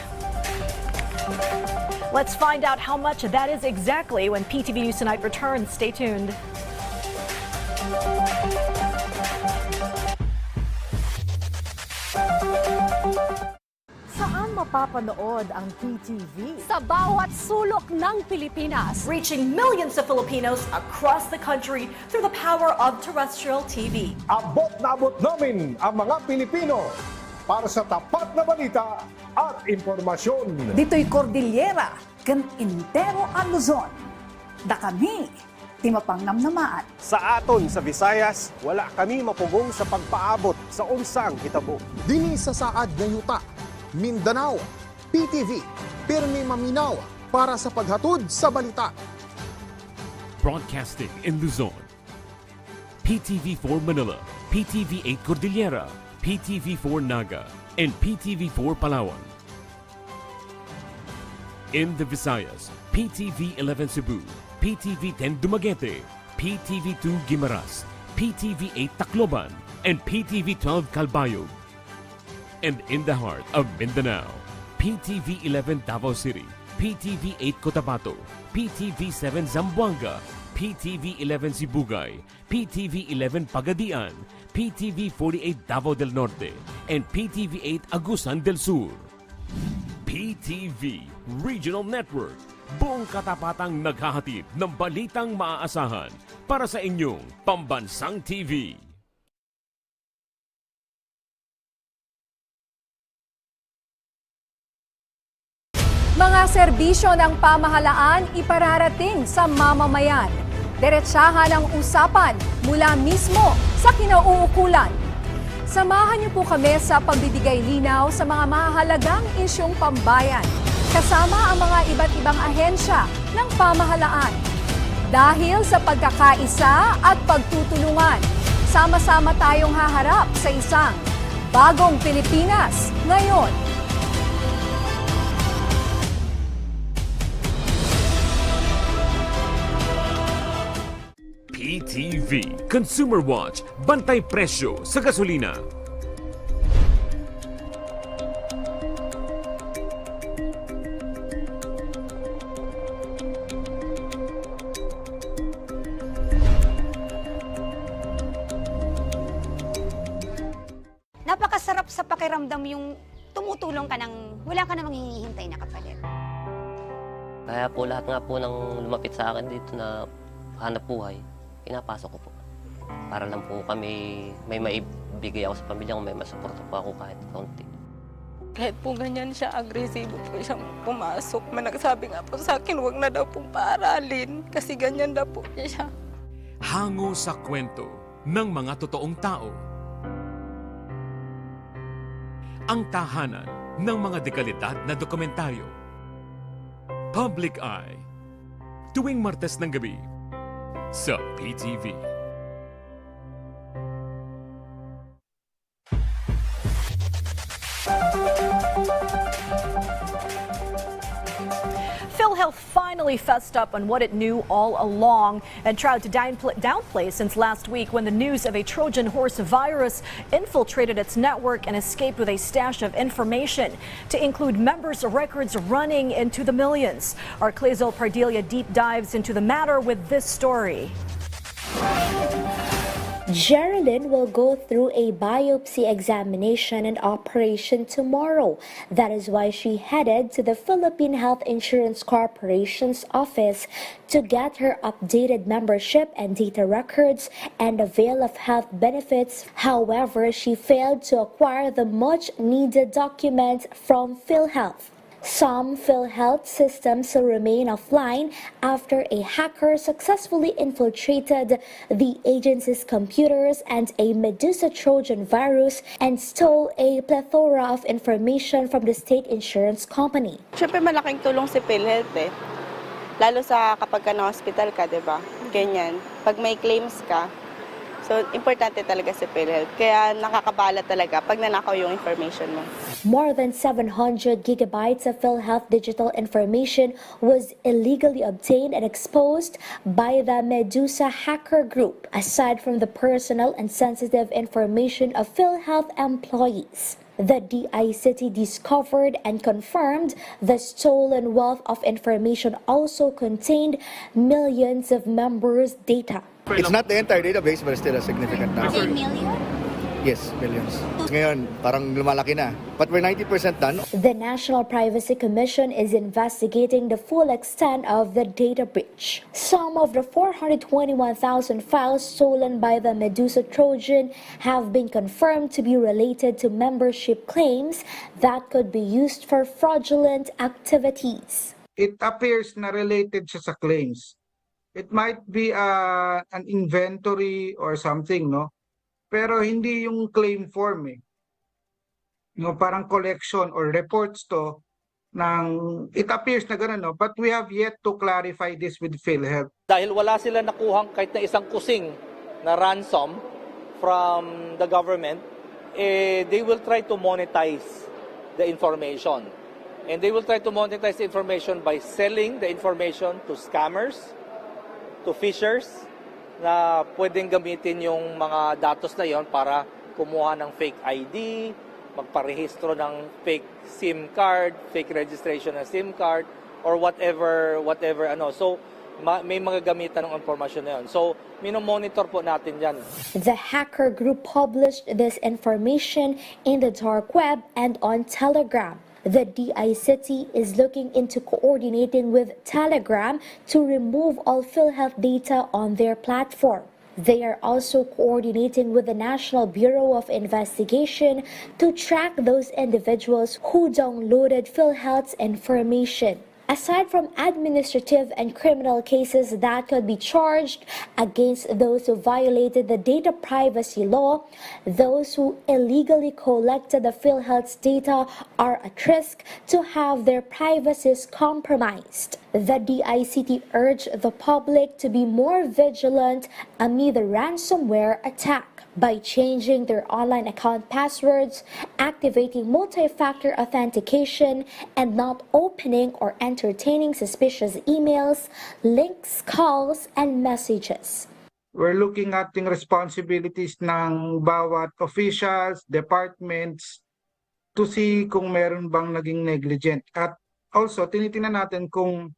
Let's find out how much that is exactly when PTV News Tonight returns. Stay tuned. Saan mapapanood ang PTV? Sa bawat sulok ng Pilipinas, reaching millions of Filipinos across the country through the power of terrestrial TV. Abot na abot namin ang mga Pilipino para sa tapat na balita at impormasyon. Dito'y Cordillera, kan Intero ang Luzon. Da kami, di mapangnamnamaan. Sa aton sa Visayas, wala kami mapugong sa pagpaabot sa unsang hitabo. Dini sa saad nga yuta, Mindanao, PTV, pirmi maminawa para sa paghatod sa balita. Broadcasting in Luzon, PTV4 Manila, PTV8 Cordillera, PTV4 Naga, and PTV4 Palawan. In the Visayas, PTV 11 Cebu, PTV 10 Dumaguete, PTV 2 Guimaras, PTV 8 Tacloban, and PTV 12 Calbayog. And in the heart of Mindanao, PTV 11 Davao City, PTV 8 Cotabato, PTV 7 Zamboanga, PTV 11 Sibugay, PTV 11 Pagadian, PTV 48 Davao del Norte, and PTV 8 Agusan del Sur. PTV Regional Network, buong katapatang naghahatid ng balitang maaasahan para sa inyong pambansang TV. Mga serbisyo ng pamahalaan ipararating sa mamamayan. Diretsahan ang usapan mula mismo sa kinauukulan. Samahan niyo po kami sa pagbibigay linaw sa mga mahalagang isyong pambayan, kasama ang mga iba't ibang ahensya ng pamahalaan. Dahil sa pagkakaisa at pagtutulungan, sama-sama tayong haharap sa isang bagong Pilipinas ngayon. PTV Consumer Watch, bantay presyo sa gasolina. Napakasarap sa pakiramdam yung tumutulong ka ng wala ka namang hinihintay na kapalit. Kaya po lahat nga po ng lumapit sa akin dito na hanap buhay, pinapasok ko po. Para lang po kami, may maibigay ako sa pamilya ko, may masuporta po ako kahit kaunti. Kahit po ganyan siya, agresibo po siyang pumasok. Nagsabi nga po sa akin, huwag na daw pong paaralin kasi ganyan daw po siya. Hango sa kwento ng mga totoong tao. Ang tahanan ng mga dekalidad na dokumentaryo. Public Eye. Tuwing Martes ng gabi sa PTV. PhilHealth finally fessed up on what it knew all along and tried to downplay since last week when the news of a Trojan horse virus infiltrated its network and escaped with a stash of information to include members' records running into the millions. Our Clezo Pardilia deep dives into the matter with this story. Geraldine will go through a biopsy examination and operation tomorrow. That is why she headed to the Philippine Health Insurance Corporation's office to get her updated membership and data records and avail of health benefits. However, she failed to acquire the much-needed documents from PhilHealth. Some PhilHealth systems remain offline after a hacker successfully infiltrated the agency's computers and a Medusa Trojan virus and stole a plethora of information from the state insurance company. Siyempre malaking tulong si PhilHealth eh. Lalo sa kapag ka na-hospital ka, di ba? Ganyan. Pag may claims ka, so importante talaga si PhilHealth. Kaya nakakabala talaga pag nanakaw yung information mo. More than 700 gigabytes of PhilHealth digital information was illegally obtained and exposed by the Medusa hacker group, aside from the personal and sensitive information of PhilHealth employees. The DICT discovered and confirmed the stolen wealth of information also contained millions of members' data. It's not the entire database, but still a significant number. 10 million? Yes, millions. Ngayon, parang lumalaki na. But we're 90% done. The National Privacy Commission is investigating the full extent of the data breach. Some of the 421,000 files stolen by the Medusa Trojan have been confirmed to be related to membership claims that could be used for fraudulent activities. It appears na related siya sa claims. It might be an inventory or something, no? Pero hindi yung claim form eh. No, parang collection or reports to ng it appears na gano'n, no? But we have yet to clarify this with PhilHealth. Dahil wala sila nakuhang kahit na isang kusing na ransom from the government, they will try to monetize the information. And they will try to monetize the information by selling the information to scammers, to fishers, na pwedeng gamitin yung mga datos na yon para kumuha ng fake ID, magparehistro ng fake SIM card, fake registration ng SIM card, or whatever ano. So, may mga gamitan ng informasyon na yun. So, minomonitor po natin yan. The hacker group published this information in the dark web and on Telegram. The DICT is looking into coordinating with Telegram to remove all PhilHealth data on their platform. They are also coordinating with the National Bureau of Investigation to track those individuals who downloaded PhilHealth's information. Aside from administrative and criminal cases that could be charged against those who violated the data privacy law, those who illegally collected the PhilHealth's data are at risk to have their privacies compromised. The DICT urged the public to be more vigilant amid the ransomware attack by changing their online account passwords, activating multi-factor authentication, and not opening or entertaining suspicious emails, links, calls, and messages. We're looking at yung responsibilities ng bawat officials, departments, to see kung meron bang naging negligent. At also, tinitingnan natin kung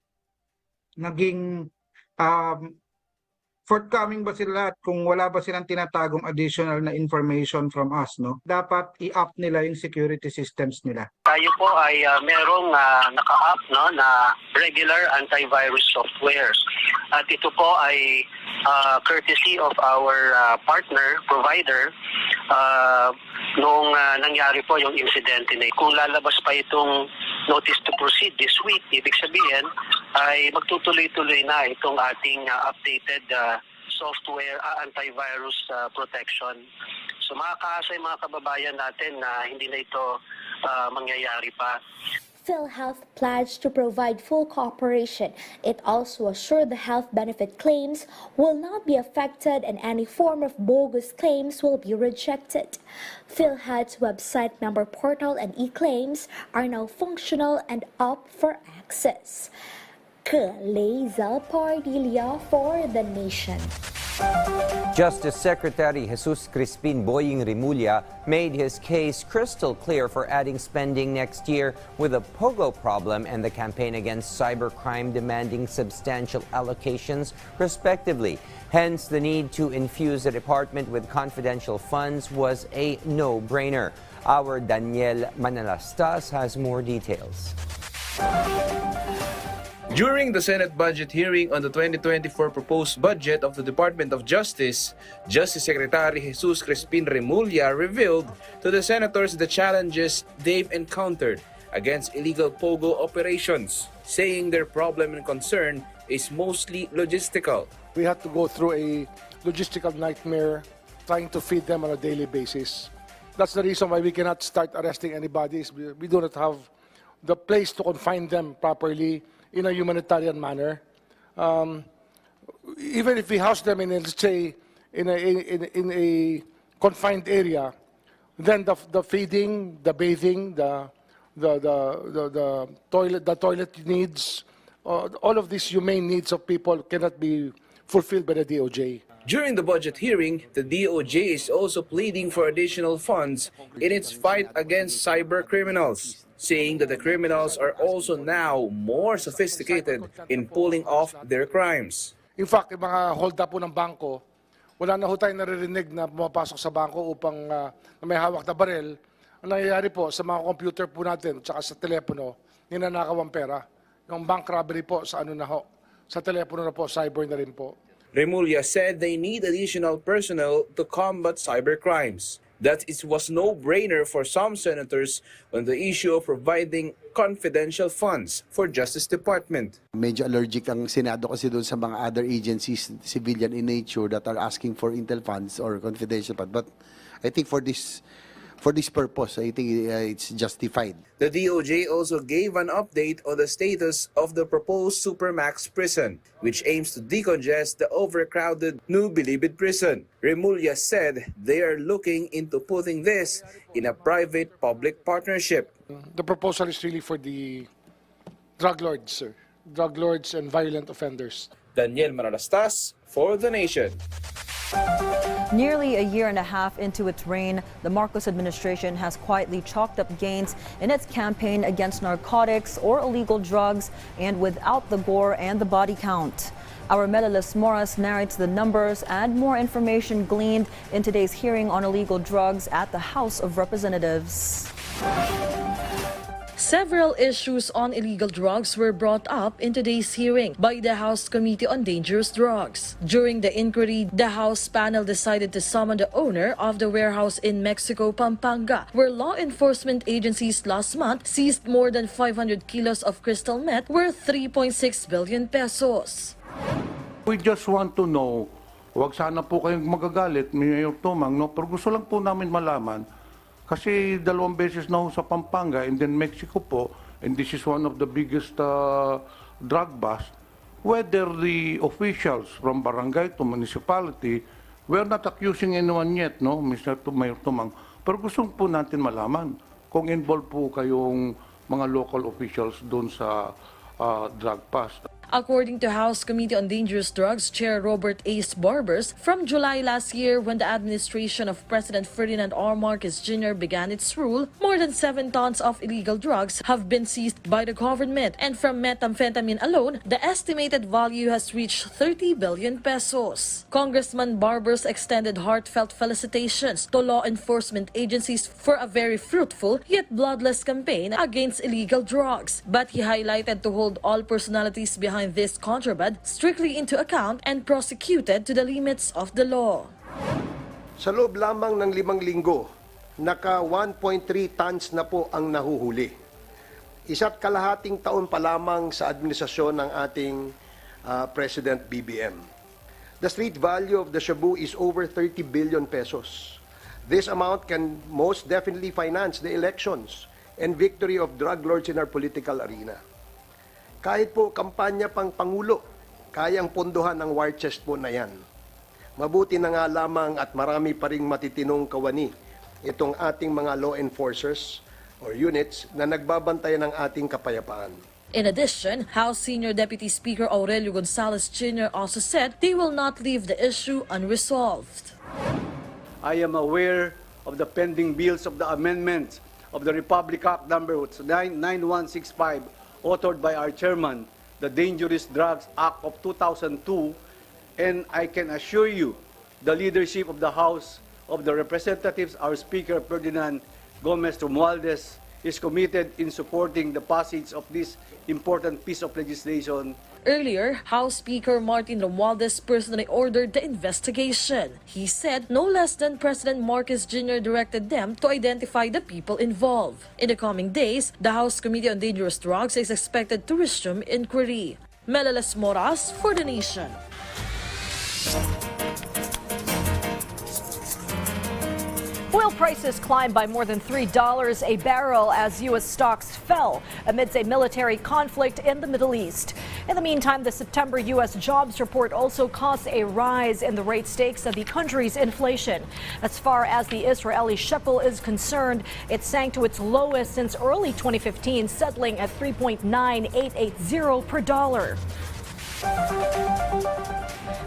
naging forthcoming ba sila at kung wala ba silang tinatagong additional na information from us, no? Dapat i-up nila yung security systems nila. Tayo po ay merong naka-up, no, na regular antivirus software. At ito po ay courtesy of our partner, provider, noong nangyari po yung insidente na kung lalabas pa itong notice to proceed this week, ibig sabihin ay magtutuloy-tuloy na itong ating updated software antivirus protection. So makakaasa yung mga kababayan natin na hindi na ito mangyayari pa. PhilHealth pledged to provide full cooperation. It also assured the health benefit claims will not be affected and any form of bogus claims will be rejected. PhilHealth's website, member portal, and e-claims are now functional and up for access. Kaleza Pardilla for the Nation. Justice Secretary Jesus Crispin Boying Rimulya made his case crystal clear for adding spending next year with a POGO problem and the campaign against cybercrime demanding substantial allocations, respectively. Hence, the need to infuse the department with confidential funds was a no-brainer. Our Daniel Manalastas has more details. During the Senate budget hearing on the 2024 proposed budget of the Department of Justice, Justice Secretary Jesus Crispin Rimulya revealed to the senators the challenges they've encountered against illegal POGO operations, saying their problem and concern is mostly logistical. We had to go through a logistical nightmare trying to feed them on a daily basis. That's the reason why we cannot start arresting anybody. We do not have the place to confine them properly in a humanitarian manner. Even if we house them in, let's say, in a confined area, then the feeding, the bathing, the toilet needs, all of these humane needs of people cannot be fulfilled by the DOJ. During the budget hearing, the DOJ is also pleading for additional funds in its fight against cyber criminals, saying that the criminals are also now more sophisticated in pulling off their crimes. In fact, yung mga hold up po ng bangko, wala na ho tayong naririnig na pumapasok sa bangko upang na may hawak na barel. Ang nangyayari po sa mga computer po natin at sa telepono, ninanakaw ang pera. Yung bank robbery po sa ano na ho, sa telepono na po, cyber na rin po. Rimulya said they need additional personnel to combat cyber crimes. That it was no-brainer for some senators on the issue of providing confidential funds for Justice Department. Medyo allergic ang Senado kasi doon sa mga other agencies, civilian in nature, that are asking for intel funds or confidential funds. But I think for this For this purpose, I think it's justified. The DOJ also gave an update on the status of the proposed Supermax prison, which aims to decongest the overcrowded New Bilibid prison. Remulla said they are looking into putting this in a private-public partnership. The proposal is really for the drug lords, sir. Drug lords and violent offenders. Daniel Manalastas for The Nation. Nearly a year and a half into its reign, the Marcos administration has quietly chalked up gains in its campaign against narcotics or illegal drugs, and without the gore and the body count. Our Melilis Moras narrates the numbers and more information gleaned in today's hearing on illegal drugs at the House of Representatives. Several issues on illegal drugs were brought up in today's hearing by the House Committee on Dangerous Drugs. During the inquiry, the House panel decided to summon the owner of the warehouse in Mexico, Pampanga, where law enforcement agencies last month seized more than 500 kilos of crystal meth worth 3.6 billion pesos. We just want to know, wag sana po kayong magagalit, Mayor Tomang, no? Pero gusto lang po namin malaman, kasi 2 beses na ho sa Pampanga and then Mexico po, and this is one of the biggest drug busts, whether the officials from barangay to municipality, we're not accusing anyone yet, no, Mr. Mayor Tumang, pero gusto po natin malaman kung involved po kayong mga local officials doon sa drug bust. According to House Committee on Dangerous Drugs Chair Robert Ace Barbers, from July last year when the administration of President Ferdinand R. Marcos Jr. began its rule, more than 7 tons of illegal drugs have been seized by the government. And from methamphetamine alone, the estimated value has reached 30 billion pesos. Congressman Barbers extended heartfelt felicitations to law enforcement agencies for a very fruitful yet bloodless campaign against illegal drugs. But he highlighted to hold all personalities behind this contraband strictly into account and prosecuted to the limits of the law. Sa loob lamang ng 5 linggo, naka 1.3 tons na po ang nahuhuli. 1.5 taon pa lamang sa administrasyon ng ating President BBM. The street value of the shabu is over 30 billion pesos. This amount can most definitely finance the elections and victory of drug lords in our political arena. Kahit po kampanya pang Pangulo, kayang pondohan ang war chest po na yan. Mabuti na nga lamang at marami pa ring matitinong kawani itong ating mga law enforcers or units na nagbabantay ng ating kapayapaan. In addition, House Senior Deputy Speaker Aurelio Gonzalez Jr. also said they will not leave the issue unresolved. I am aware of the pending bills of the amendments of the Republic Act number 9165 authored by our chairman, the Dangerous Drugs Act of 2002, and I can assure you the leadership of the House of the Representatives, our Speaker Ferdinand Gomez Romualdez, is committed in supporting the passage of this important piece of legislation. Earlier, House Speaker Martin Romualdez personally ordered the investigation. He said no less than President Marcos Jr. directed them to identify the people involved. In the coming days, the House Committee on Dangerous Drugs is expected to resume inquiry. Melilis Moras for The Nation. Oil prices climbed by more than $3 a barrel as U.S. stocks fell amidst a military conflict in the Middle East. In the meantime, the September U.S. jobs report also caused a rise in the rate stakes of the country's inflation. As far as the Israeli shekel is concerned, it sank to its lowest since early 2015, settling at 3.9880 per dollar.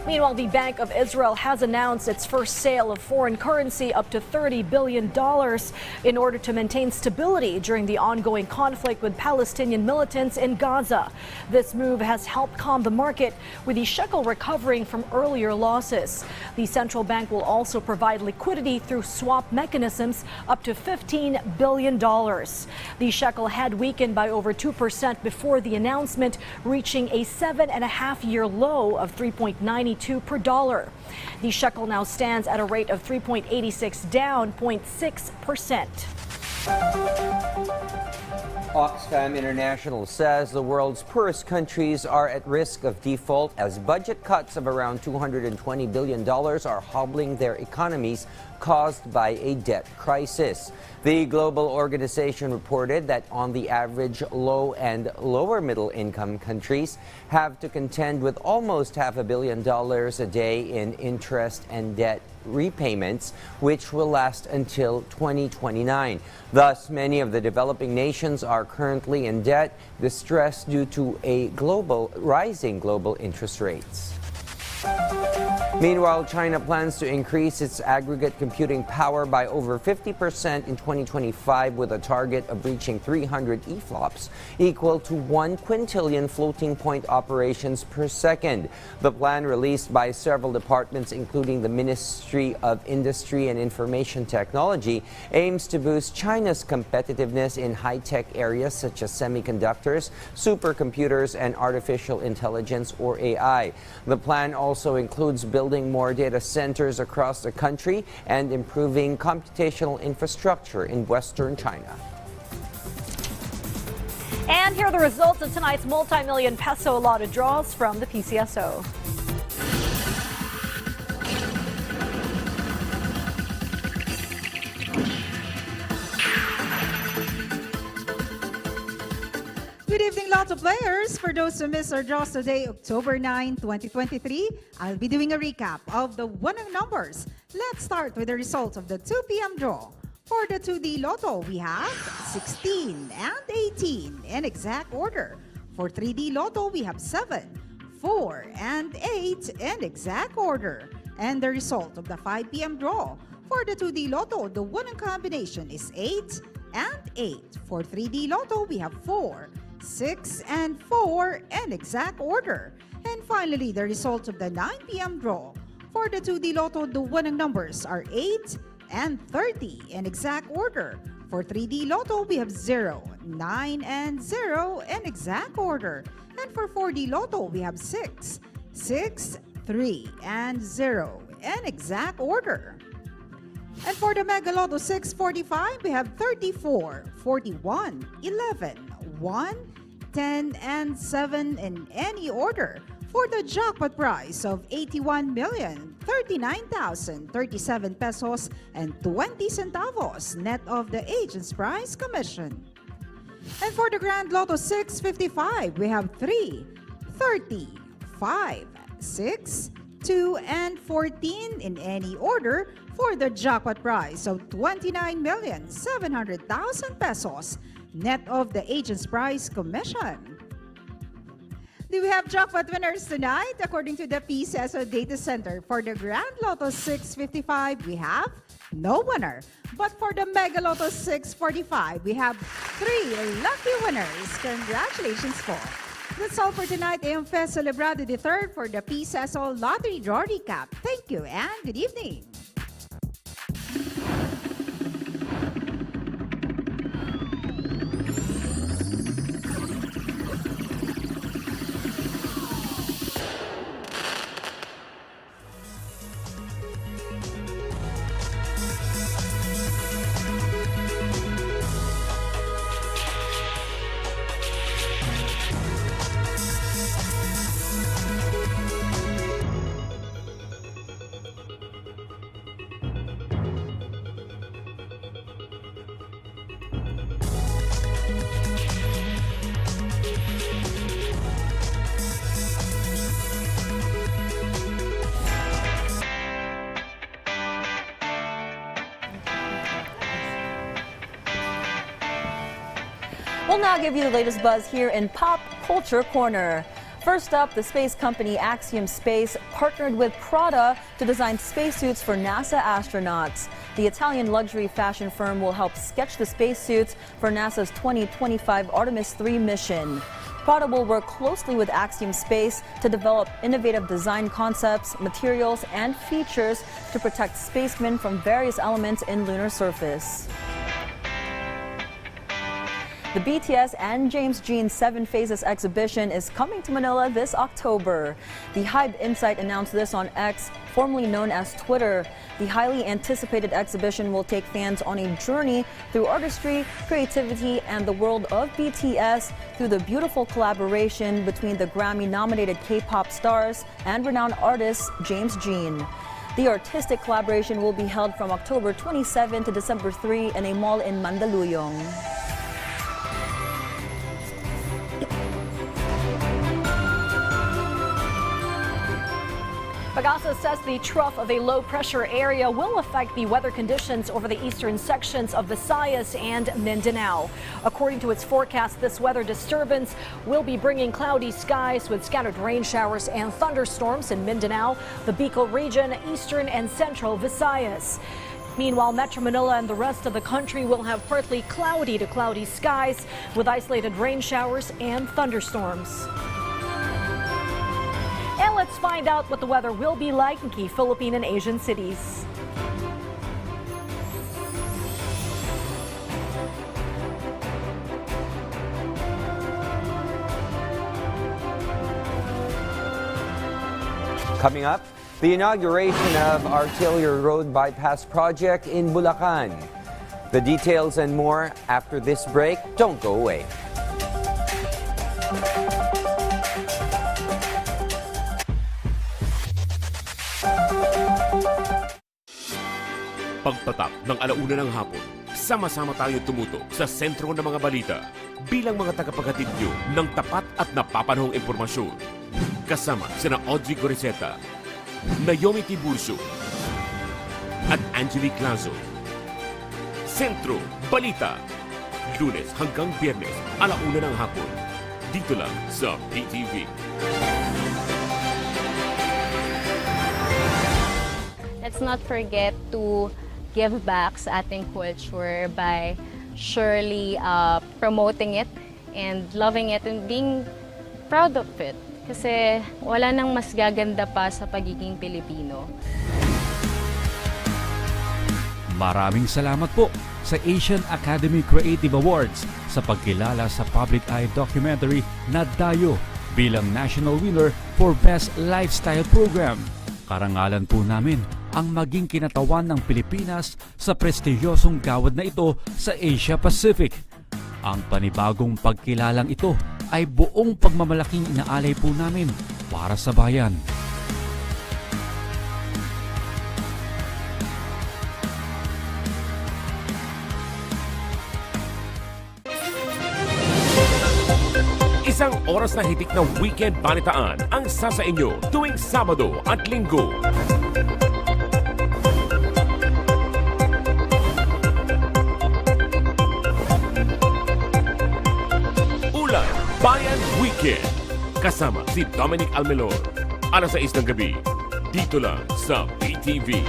Meanwhile, the Bank of Israel has announced its first sale of foreign currency up to $30 billion in order to maintain stability during the ongoing conflict with Palestinian militants in Gaza. This move has helped calm the market, with the shekel recovering from earlier losses. The central bank will also provide liquidity through swap mechanisms up to $15 billion. The shekel had weakened by over 2% before the announcement, reaching a 7.5-year low of 3.92 per dollar. The shekel now stands at a rate of 3.86, down 0.6%. Oxfam International says the world's poorest countries are at risk of default as budget cuts of around $220 billion are hobbling their economies caused by a debt crisis. The global organization reported that on the average, low and lower middle income countries have to contend with almost $500 million a day in interest and debt repayments, which will last until 2029. Thus, many of the developing nations are currently in debt, distressed due to rising global interest rates. Meanwhile, China plans to increase its aggregate computing power by over 50% in 2025 with a target of reaching 300 EFLOPS, equal to 1 quintillion floating point operations per second. The plan, released by several departments, including the Ministry of Industry and Information Technology, aims to boost China's competitiveness in high-tech areas such as semiconductors, supercomputers, and artificial intelligence, or AI. The plan also includes building more data centers across the country and improving computational infrastructure in Western China. And here are the results of tonight's multi-million peso lotto draws from the PCSO. Good evening, Lotto players. For those who missed our draws today, October 9, 2023, I'll be doing a recap of the winning numbers. Let's start with the results of the 2 p.m. draw. For the 2D Lotto, we have 16 and 18 in exact order. For 3D Lotto, we have 7, 4, and 8 in exact order. And the result of the 5 p.m. draw. For the 2D Lotto, the winning combination is 8 and 8. For 3D Lotto, we have 4, 6, and 4 in exact order. And finally, the result of the 9 p.m. draw. For the 2D Lotto, the winning numbers are 8 and 30 in exact order. For 3D Lotto, we have 0, 9, and 0 in exact order. And for 4D Lotto, we have 6, 6, 3, and 0 in exact order. And for the Mega Lotto 645, we have 34, 41, 11, 1, 10, and 7 in any order. For the jackpot prize of 81,039,037 pesos and 20 centavos, net of the agent's prize commission. And for the Grand Lotto 655, we have 3, 30, 5, 6, 2, and 14 in any order for the jackpot prize of 29,700,000 pesos, net of the agent's prize commission. Do we have jackpot winners tonight? According to the PCSO Data Center, for the Grand Lotto 655, we have no winner. But for the Mega Lotto 645, we have 3 lucky winners. Congratulations po. That's all for tonight. AM Fest Celebrado the 3rd for the PCSO Lottery Draw Recap. Thank you and good evening. We'll now give you the latest buzz here in Pop Culture Corner. First up, the space company Axiom Space partnered with Prada to design spacesuits for NASA astronauts. The Italian luxury fashion firm will help sketch the spacesuits for NASA's 2025 Artemis 3 mission. Prada will work closely with Axiom Space to develop innovative design concepts, materials, and features to protect spacemen from various elements in lunar surface. The BTS and James Jean 7 Phases exhibition is coming to Manila this October. The Hybe Insight announced this on X, formerly known as Twitter. The highly anticipated exhibition will take fans on a journey through artistry, creativity, and the world of BTS through the beautiful collaboration between the Grammy-nominated K-pop stars and renowned artist James Jean. The artistic collaboration will be held from October 27 to December 3 in a mall in Mandaluyong. Pag-asa says the trough of a low-pressure area will affect the weather conditions over the eastern sections of Visayas and Mindanao. According to its forecast, this weather disturbance will be bringing cloudy skies with scattered rain showers and thunderstorms in Mindanao, the Bicol region, eastern and central Visayas. Meanwhile, Metro Manila and the rest of the country will have partly cloudy to cloudy skies with isolated rain showers and thunderstorms. And let's find out what the weather will be like in key Philippine and Asian cities. Coming up, the inauguration of Arterial Road Bypass Project in Bulacan. The details and more after this break. Don't go away. Pagpatak ng 1:00 ng hapon, sama-sama tayong tumutok sa sentro ng mga balita bilang mga tagapaghatid nyo ng tapat at napapanahong impormasyon. Kasama sina Audrey Goriseta, Naomi Tiburcio at Angelique Lazo. Sentro Balita, Lunes hanggang Biyernes, 1:00 ng hapon. Dito lang sa PTV. Let's not forget to give back sa ating culture by surely promoting it and loving it and being proud of it. Kasi wala nang mas gaganda pa sa pagiging Pilipino. Maraming salamat po sa Asian Academy Creative Awards sa pagkilala sa Public Eye documentary na Dayo bilang national winner for Best Lifestyle Program. Karangalan po namin ang maging kinatawan ng Pilipinas sa prestigyosong gawad na ito sa Asia Pacific. Ang panibagong pagkilalang ito ay buong pagmamalaking inaalay po namin para sa bayan. Isang oras na hitik na weekend balitaan ang sasa inyo tuwing Sabado at Linggo. Ulat Bayan Weekend. Kasama si Dominic Almelor. 6:00 ng gabi. Dito lang sa PTV.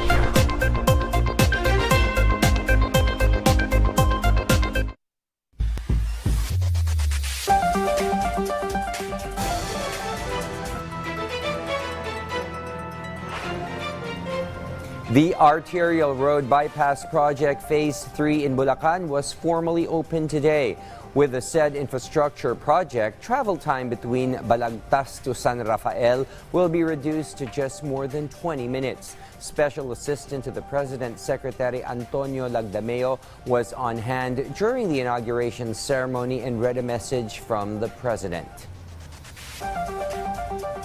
The Arterial Road Bypass Project Phase 3 in Bulacan was formally opened today. With the said infrastructure project, travel time between Balagtas to San Rafael will be reduced to just more than 20 minutes. Special Assistant to the President, Secretary Antonio Lagdameo, was on hand during the inauguration ceremony and read a message from the President.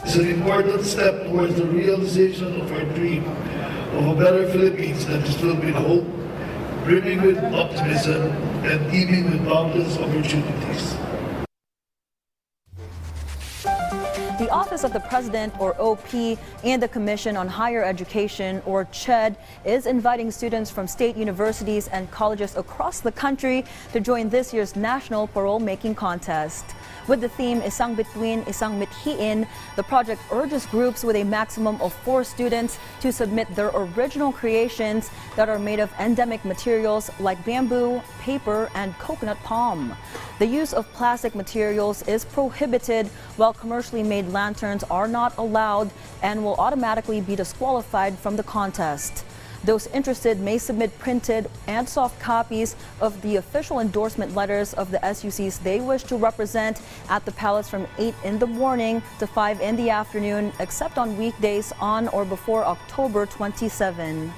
It's an important step towards the realization of our dream of a better Philippines that is filled with hope, brimming with optimism, and teeming with boundless opportunities. The Office of the President, or OP, and the Commission on Higher Education, or CHED, is inviting students from state universities and colleges across the country to join this year's National Parole-Making Contest. With the theme Isang Bituin, Isang Mithiin, the project urges groups with a maximum of 4 students to submit their original creations that are made of endemic materials like bamboo, paper, and coconut palm. The use of plastic materials is prohibited, while commercially made lanterns are not allowed and will automatically be disqualified from the contest. Those interested may submit printed and soft copies of the official endorsement letters of the SUCs they wish to represent at the palace from 8 in the morning to 5 in the afternoon, except on weekdays on or before October 27.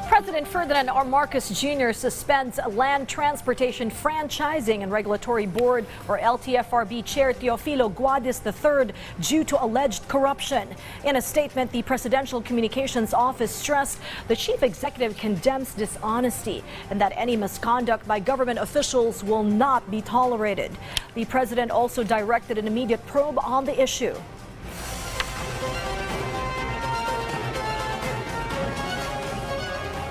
President Ferdinand R. Marcos Jr. suspends Land Transportation Franchising and Regulatory Board, or LTFRB, Chair Teofilo Guadis III due to alleged corruption. In a statement, the Presidential Communications Office stressed the chief executive condemns dishonesty and that any misconduct by government officials will not be tolerated. The president also directed an immediate probe on the issue.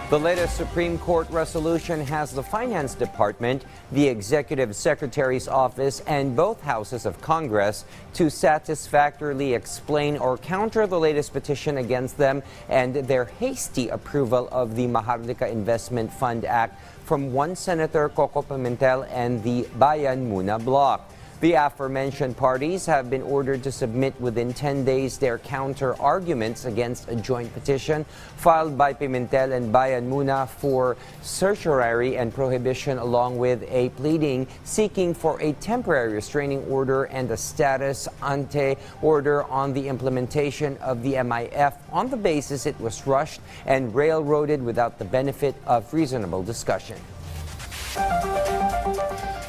The latest Supreme Court resolution has the Finance Department, the Executive Secretary's Office, and both houses of Congress to satisfactorily explain or counter the latest petition against them and their hasty approval of the Maharlika Investment Fund Act from one Senator Coco Pimentel and the Bayan Muna bloc. The aforementioned parties have been ordered to submit within 10 days their counter-arguments against a joint petition filed by Pimentel and Bayan Muna for certiorari and prohibition, along with a pleading seeking for a temporary restraining order and a status ante order on the implementation of the MIF on the basis it was rushed and railroaded without the benefit of reasonable discussion.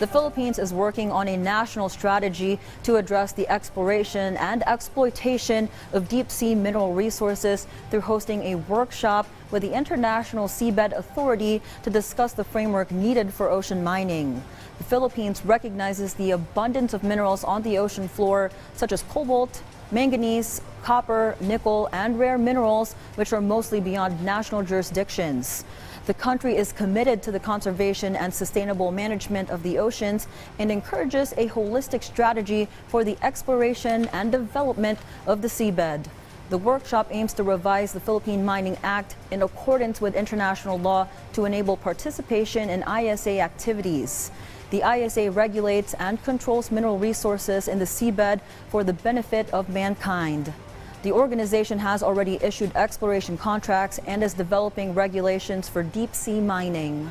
The Philippines is working on a national strategy to address the exploration and exploitation of deep-sea mineral resources through hosting a workshop with the International Seabed Authority to discuss the framework needed for ocean mining. The Philippines recognizes the abundance of minerals on the ocean floor, such as cobalt, manganese, copper, nickel, and rare minerals, which are mostly beyond national jurisdictions. The country is committed to the conservation and sustainable management of the oceans and encourages a holistic strategy for the exploration and development of the seabed. The workshop aims to revise the Philippine Mining Act in accordance with international law to enable participation in ISA activities. The ISA regulates and controls mineral resources in the seabed for the benefit of mankind. The organization has already issued exploration contracts and is developing regulations for deep-sea mining.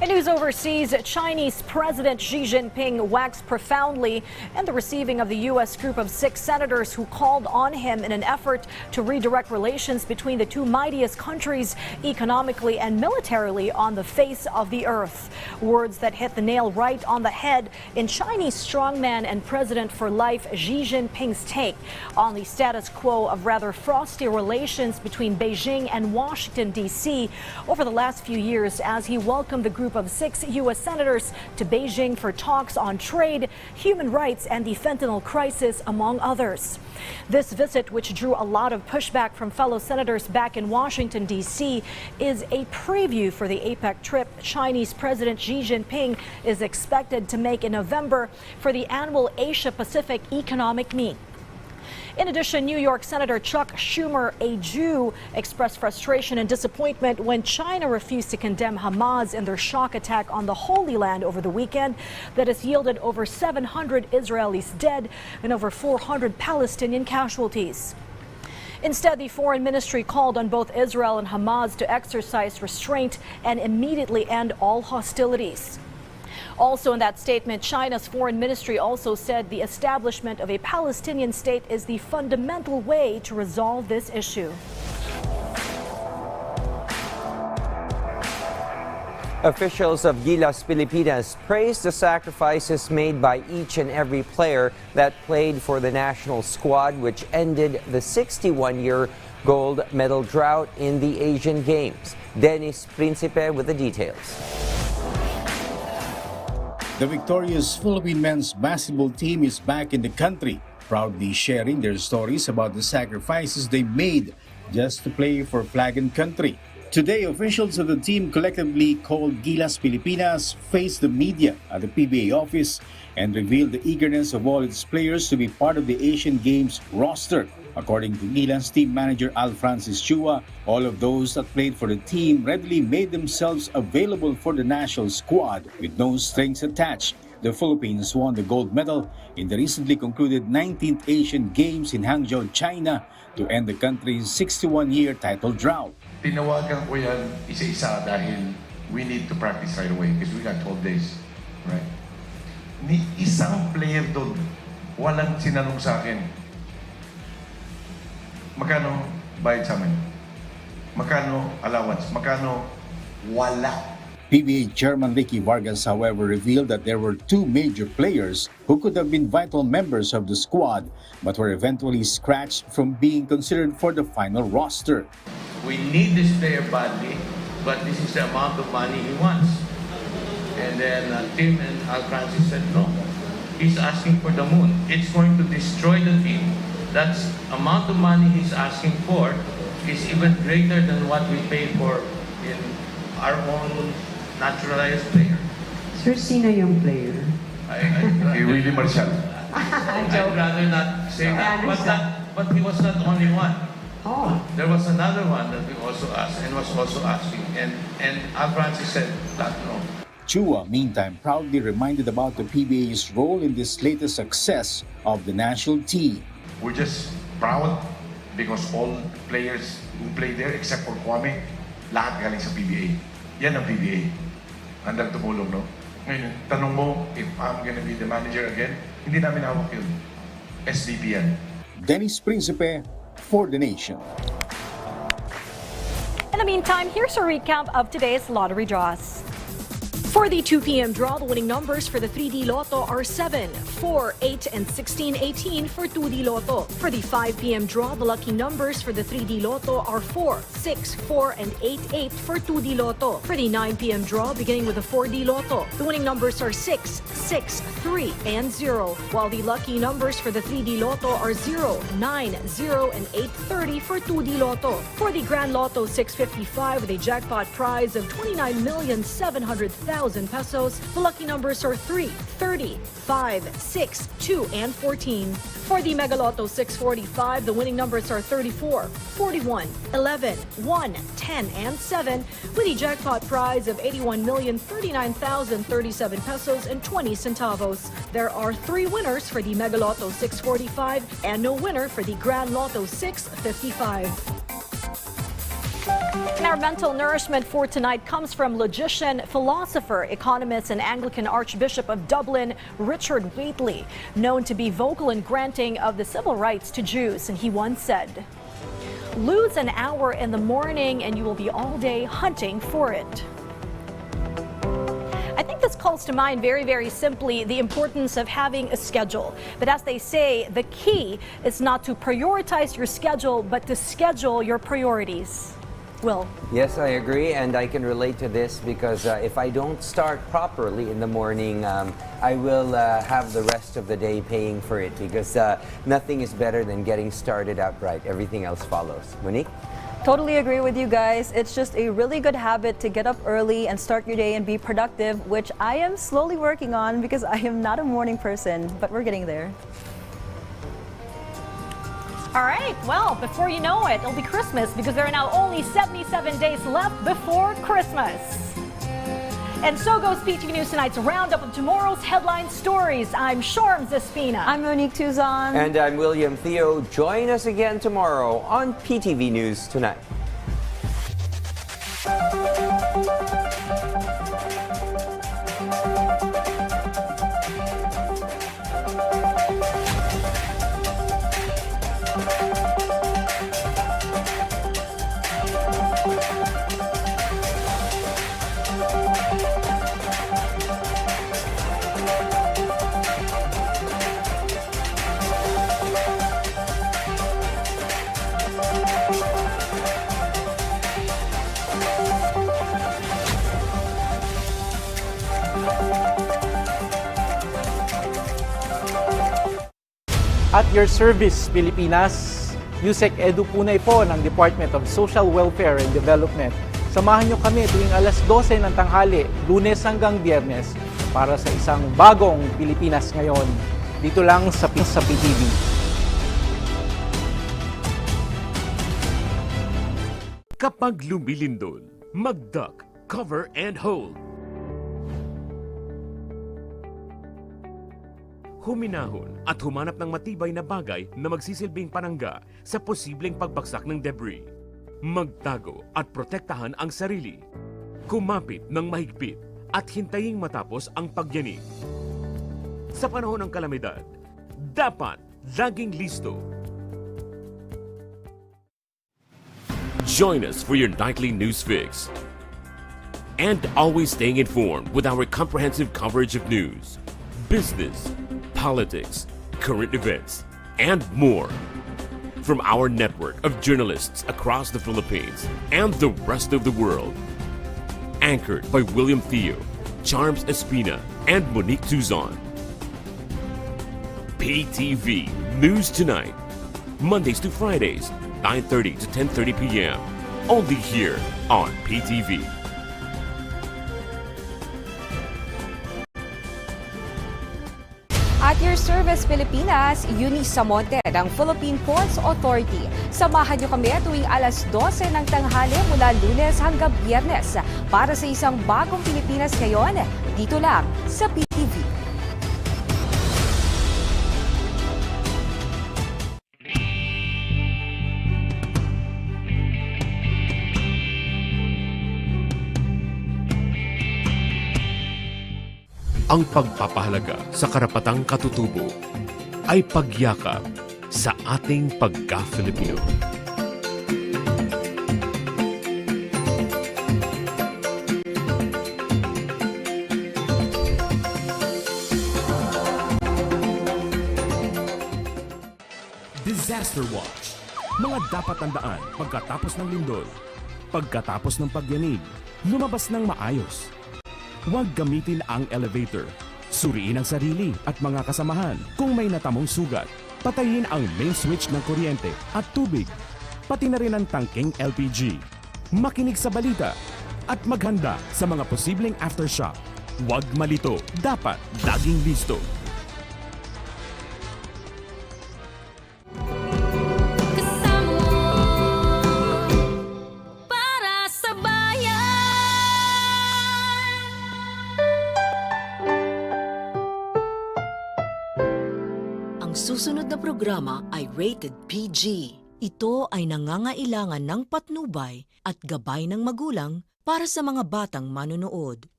In news overseas, Chinese President Xi Jinping waxed profoundly in the receiving of the U.S. group of 6 senators who called on him in an effort to redirect relations between the two mightiest countries economically and militarily on the face of the earth. Words that hit the nail right on the head in Chinese strongman and president for life Xi Jinping's take on the status quo of rather frosty relations between Beijing and Washington, D.C. over the last few years as he welcomed the group of 6 U.S. senators to Beijing for talks on trade, human rights, and the fentanyl crisis, among others. This visit, which drew a lot of pushback from fellow senators back in Washington, D.C., is a preview for the APEC trip Chinese President Xi Jinping is expected to make in November for the annual Asia-Pacific Economic Meet. In addition, New York Senator Chuck Schumer, a Jew, expressed frustration and disappointment when China refused to condemn Hamas in their shock attack on the Holy Land over the weekend that has yielded over 700 Israelis dead and over 400 Palestinian casualties. Instead, the foreign ministry called on both Israel and Hamas to exercise restraint and immediately end all hostilities. Also in that statement, China's foreign ministry also said the establishment of a Palestinian state is the fundamental way to resolve this issue. Officials of Gilas Pilipinas praised the sacrifices made by each and every player that played for the national squad, which ended the 61-year gold medal drought in the Asian Games. Dennis Principe with the details. The victorious Philippine men's basketball team is back in the country, proudly sharing their stories about the sacrifices they made just to play for flag and country. Today, officials of the team, collectively called Gilas Pilipinas, faced the media at the PBA office and revealed the eagerness of all its players to be part of the Asian Games roster. According to Gilas team manager Al Francis Chua, all of those that played for the team readily made themselves available for the national squad with no strings attached. The Philippines won the gold medal in the recently concluded 19th Asian Games in Hangzhou, China, to end the country's 61-year title drought. Tinawagan ko yan isa-isa dahil we need to practice right away because we got 12 days, right? Ni isang player doon, walang sinanong sa akin, magkano bayad sa amin? Magkano allowance? Magkano? Wala. PBA Chairman Ricky Vargas, however, revealed that there were two major players who could have been vital members of the squad but were eventually scratched from being considered for the final roster. We need this player badly, but this is the amount of money he wants. And then Tim and Al Francis said no. He's asking for the moon. It's going to destroy the team. That's amount of money he's asking for is even greater than what we pay for in our own naturalized player. Sir, sino yung player? Willie Marshall. I'd rather not say that. But he was not the only one. Oh. There was another one that we also asked and was also asking. And Al Francis said that no. Chua, meantime, proudly reminded about the PBA's role in this latest success of the national team. We're just proud because all players who play there except for Kwame, lahat galing sa PBA. Yan ang PBA. Handang tumulong, no? Ngayon, tanong mo, if I'm gonna be the manager again, hindi namin hawak yun. SVP yan. Dennis Principe for the Nation. In the meantime, here's a recap of today's lottery draws. For the 2 p.m. draw, the winning numbers for the 3D Lotto are 7, 4, 8, and 16, 18 for 2D Lotto. For the 5 p.m. draw, the lucky numbers for the 3D Lotto are 4, 6, 4, and 8, 8 for 2D Lotto. For the 9 p.m. draw, beginning with the 4D Lotto, the winning numbers are 6, 6, 3, and 0, while the lucky numbers for the 3D Lotto are 0, 9, 0, and 830 for 2D Lotto. For the Grand Lotto 655 with a jackpot prize of 29,700,000 pesos, the lucky numbers are 3, 30, 5, 6, 2, and 14. For the Mega Lotto 645, the winning numbers are 34, 41, 11, 1, 10, and 7, with a jackpot prize of 81,039,037 pesos and 20 centavos. There are 3 winners for the Mega Lotto 645 and no winner for the Grand Lotto 655. And our mental nourishment for tonight comes from logician, philosopher, economist, and Anglican Archbishop of Dublin, Richard Whately, known to be vocal in granting of the civil rights to Jews. And he once said, "Lose an hour in the morning and you will be all day hunting for it." I think this calls to mind very, very simply the importance of having a schedule. But as they say, the key is not to prioritize your schedule, but to schedule your priorities. Will? Yes, I agree, and I can relate to this because if I don't start properly in the morning, I will have the rest of the day paying for it because nothing is better than getting started out right. Everything else follows. Monique? Totally agree with you guys. It's just a really good habit to get up early and start your day and be productive, which I am slowly working on because I am not a morning person, but we're getting there. All right, well, before you know it, it'll be Christmas because there are now only 77 days left before Christmas. And so goes PTV News Tonight's roundup of tomorrow's headline stories. I'm Shorms Espina. I'm Monique Tuzon. And I'm William Theo. Join us again tomorrow on PTV News Tonight. At your service, Pilipinas, USEC Edu Punay po ng Department of Social Welfare and Development. Samahan niyo kami tuwing alas 12 ng tanghali, Lunes hanggang Biyernes, para sa isang bagong Pilipinas ngayon. Dito lang sa PTV. Kapag lumilindol, mag-duck, cover and hold. Huminahon at humanap ng matibay na bagay na magsisilbing panangga sa posibleng pagbagsak ng debris. Magtago at protektahan ang sarili. Kumapit ng mahigpit at hintaying matapos ang pagyanig. Sa panahon ng kalamidad, dapat laging listo. Join us for your nightly news fix. And always staying informed with our comprehensive coverage of news, business, politics, current events, and more. From our network of journalists across the Philippines and the rest of the world. Anchored by William Theo, Charms Espina, and Monique Tuzon. PTV News Tonight. Mondays to Fridays, 9:30 to 10:30 p.m. Only here on PTV. At your service, Pilipinas, Eunice Samonte ng Philippine Ports Authority. Samahan niyo kami tuwing alas 12 ng tanghali mula Lunes hanggang Biyernes para sa isang bagong Pilipinas ngayon, dito lang sa PTV. Ang pagpapahalaga sa karapatang katutubo ay pagyakap sa ating pagka-Filipino. Disaster Watch. Mga dapat tandaan pagkatapos ng lindol, pagkatapos ng pagyanig, lumabas ng maayos. Huwag gamitin ang elevator. Suriin ang sarili at mga kasamahan. Kung may natamong sugat, patayin ang main switch ng kuryente at tubig. Pati na rin ang tangking LPG. Makinig sa balita at maghanda sa mga posibleng aftershock. Huwag malito. Dapat laging listo. Susunod na programa ay rated PG. Ito ay nangangailangan ng patnubay at gabay ng magulang para sa mga batang manonood.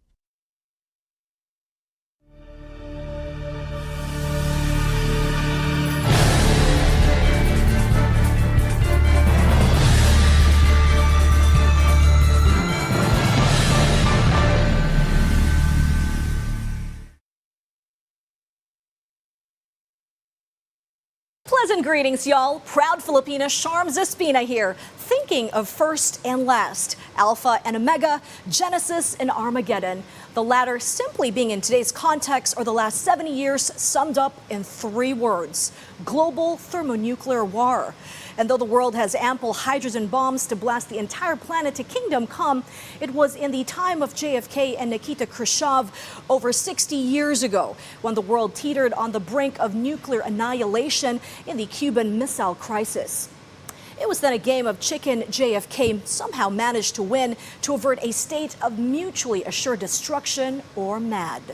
Pleasant greetings, y'all. Proud Filipina Charms Espina here. Thinking of first and last, Alpha and Omega, Genesis and Armageddon. The latter simply being in today's context or the last 70 years summed up in 3 words: global thermonuclear war. And though the world has ample hydrogen bombs to blast the entire planet to kingdom come, it was in the time of JFK and Nikita Khrushchev over 60 years ago when the world teetered on the brink of nuclear annihilation in the Cuban Missile Crisis. It was then a game of chicken JFK somehow managed to win to avert a state of mutually assured destruction or MAD.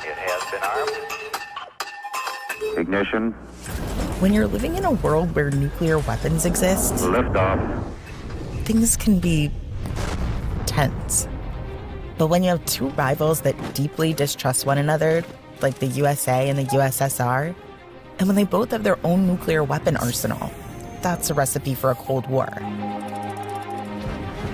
It has been armed. Ignition. When you're living in a world where nuclear weapons exist, Liftoff. Things can be tense. But when you have 2 rivals that deeply distrust one another, like the USA and the USSR, and when they both have their own nuclear weapon arsenal, that's a recipe for a Cold War.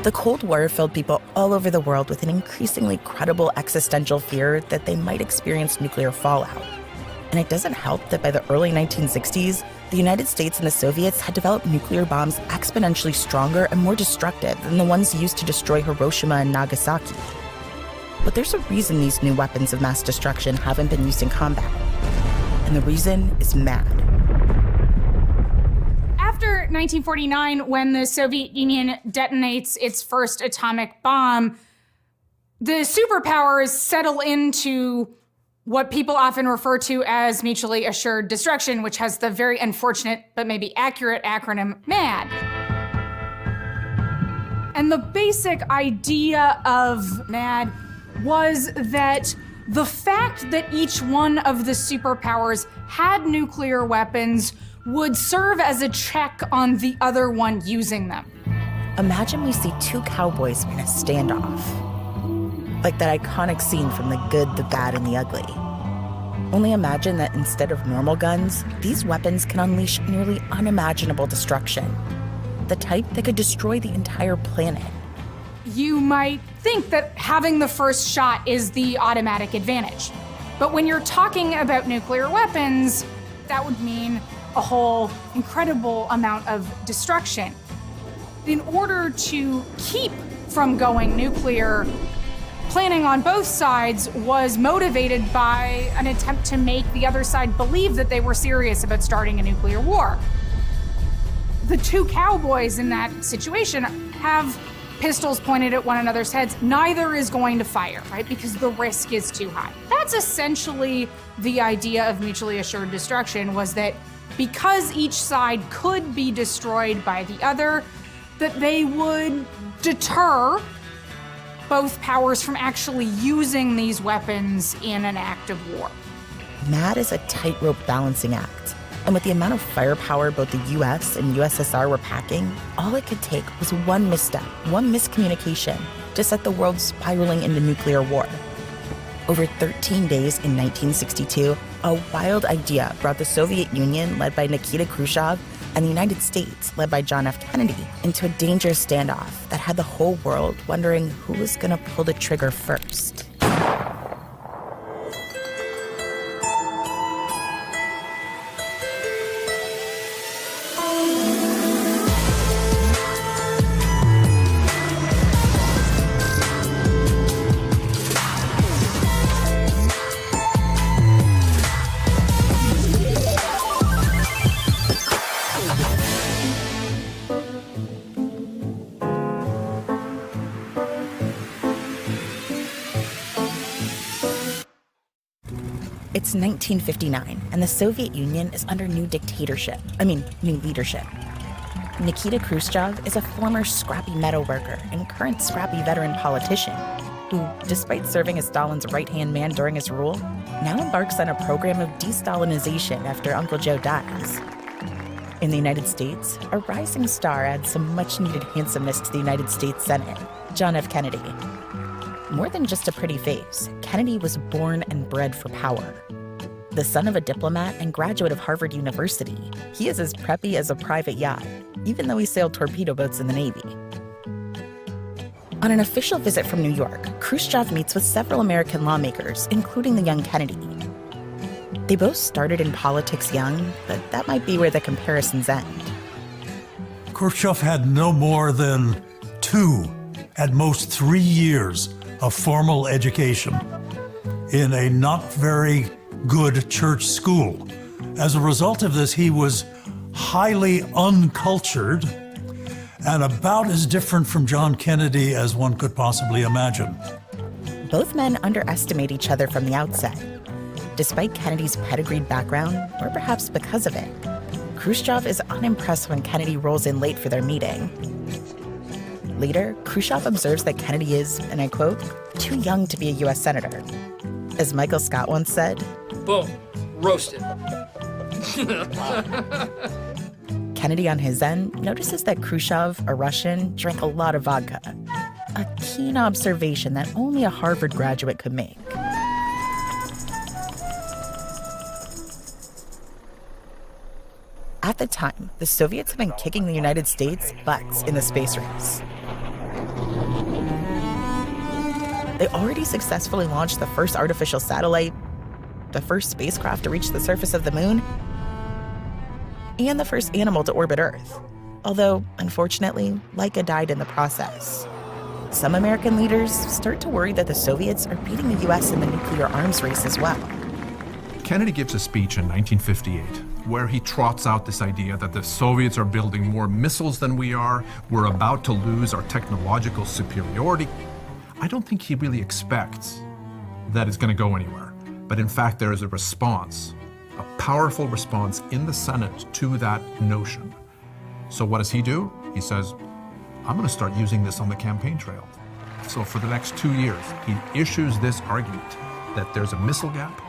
The Cold War filled people all over the world with an increasingly credible existential fear that they might experience nuclear fallout. And it doesn't help that by the early 1960s, the United States and the Soviets had developed nuclear bombs exponentially stronger and more destructive than the ones used to destroy Hiroshima and Nagasaki. But there's a reason these new weapons of mass destruction haven't been used in combat. And the reason is MAD. After 1949, when the Soviet Union detonates its first atomic bomb, the superpowers settle into what people often refer to as mutually assured destruction, which has the very unfortunate but maybe accurate acronym MAD. And the basic idea of MAD was that the fact that each one of the superpowers had nuclear weapons would serve as a check on the other one using them. Imagine we see two cowboys in a standoff. Like that iconic scene from The Good, the Bad, and the Ugly. Only imagine that instead of normal guns, these weapons can unleash nearly unimaginable destruction. The type that could destroy the entire planet. You might think that having the first shot is the automatic advantage. But when you're talking about nuclear weapons, that would mean a whole incredible amount of destruction. In order to keep from going nuclear, planning on both sides was motivated by an attempt to make the other side believe that they were serious about starting a nuclear war. The two cowboys in that situation have pistols pointed at one another's heads. Neither is going to fire, right? Because the risk is too high. That's essentially the idea of mutually assured destruction, was that because each side could be destroyed by the other, that they would deter both powers from actually using these weapons in an act of war. Mad is a tightrope balancing act. And with the amount of firepower both the US and USSR were packing, all it could take was one misstep, one miscommunication to set the world spiraling into nuclear war. Over 13 days in 1962, a wild idea brought the Soviet Union, led by Nikita Khrushchev, and the United States, led by John F. Kennedy, into a dangerous standoff that had the whole world wondering who was going to pull the trigger first. It's 1959, and the Soviet Union is under new leadership. Nikita Khrushchev is a former scrappy metal worker and current scrappy veteran politician who, despite serving as Stalin's right-hand man during his rule, now embarks on a program of de-Stalinization after Uncle Joe dies. In the United States, a rising star adds some much-needed handsomeness to the United States Senate, John F. Kennedy. More than just a pretty face, Kennedy was born and bred for power. The son of a diplomat and graduate of Harvard University, he is as preppy as a private yacht, even though he sailed torpedo boats in the Navy. On an official visit from New York, Khrushchev meets with several American lawmakers, including the young Kennedy. They both started in politics young, but that might be where the comparisons end. Khrushchev had no more than 2, at most 3 years of formal education in a not very good church school. As a result of this, he was highly uncultured and about as different from John Kennedy as one could possibly imagine. Both men underestimate each other from the outset. Despite Kennedy's pedigreed background, or perhaps because of it, Khrushchev is unimpressed when Kennedy rolls in late for their meeting. Later, Khrushchev observes that Kennedy is, and I quote, too young to be a U.S. senator. As Michael Scott once said, boom, roasted. Kennedy on his end notices that Khrushchev, a Russian, drank a lot of vodka. A keen observation that only a Harvard graduate could make. At the time, the Soviets have been kicking the United States' butts in the space race. They already successfully launched the first artificial satellite, the first spacecraft to reach the surface of the moon, and the first animal to orbit Earth. Although, unfortunately, Laika died in the process. Some American leaders start to worry that the Soviets are beating the U.S. in the nuclear arms race as well. Kennedy gives a speech in 1958 where he trots out this idea that the Soviets are building more missiles than we are, we're about to lose our technological superiority. I don't think he really expects that it's going to go anywhere. But in fact, there is a response, a powerful response in the Senate to that notion. So what does he do? He says, I'm going to start using this on the campaign trail. So for the next 2 years, he issues this argument that there's a missile gap,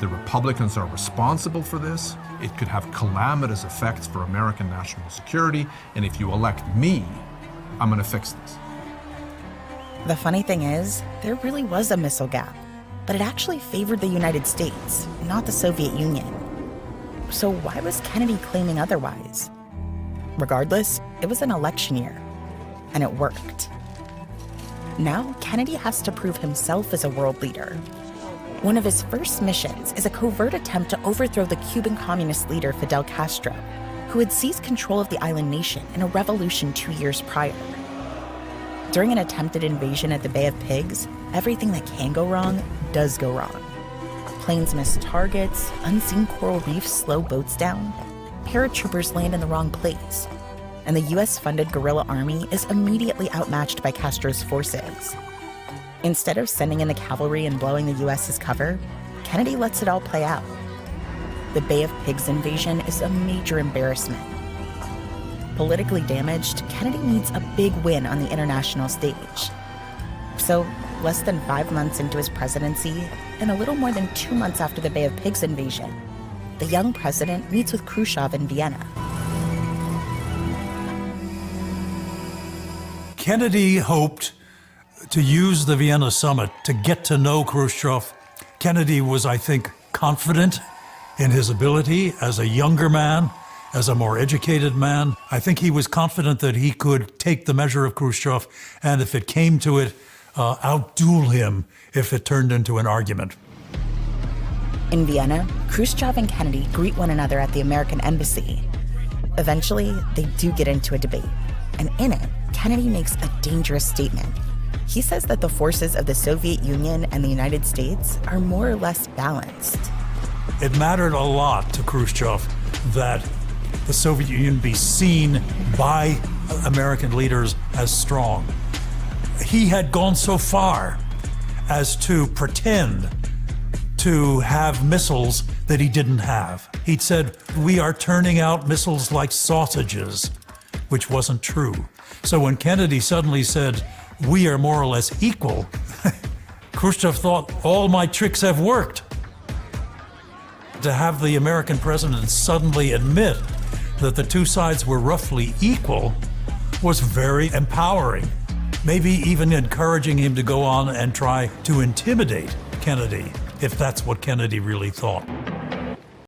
the Republicans are responsible for this, it could have calamitous effects for American national security, and if you elect me, I'm going to fix this. The funny thing is, there really was a missile gap, but it actually favored the United States, not the Soviet Union. So why was Kennedy claiming otherwise? Regardless, it was an election year, and it worked. Now, Kennedy has to prove himself as a world leader. One of his first missions is a covert attempt to overthrow the Cuban communist leader Fidel Castro, who had seized control of the island nation in a revolution 2 years prior. During an attempted invasion at the Bay of Pigs, everything that can go wrong does go wrong. Planes miss targets, unseen coral reefs slow boats down, paratroopers land in the wrong place, and the US-funded guerrilla army is immediately outmatched by Castro's forces. Instead of sending in the cavalry and blowing the US's cover, Kennedy lets it all play out. The Bay of Pigs invasion is a major embarrassment. Politically damaged, Kennedy needs a big win on the international stage. So, less than 5 months into his presidency, and a little more than 2 months after the Bay of Pigs invasion, the young president meets with Khrushchev in Vienna. Kennedy hoped to use the Vienna summit to get to know Khrushchev. Kennedy was, I think, confident in his ability as a younger man, as a more educated man. I think he was confident that he could take the measure of Khrushchev and, if it came to it, outduel him if it turned into an argument. In Vienna, Khrushchev and Kennedy greet one another at the American embassy. Eventually, they do get into a debate, and in it, Kennedy makes a dangerous statement. He says that the forces of the Soviet Union and the United States are more or less balanced. It mattered a lot to Khrushchev that the Soviet Union be seen by American leaders as strong. He had gone so far as to pretend to have missiles that he didn't have. He'd said, "We are turning out missiles like sausages," which wasn't true. So when Kennedy suddenly said, "We are more or less equal," Khrushchev thought, all my tricks have worked. To have the American president suddenly admit that the two sides were roughly equal was very empowering, maybe even encouraging him to go on and try to intimidate Kennedy, if that's what Kennedy really thought.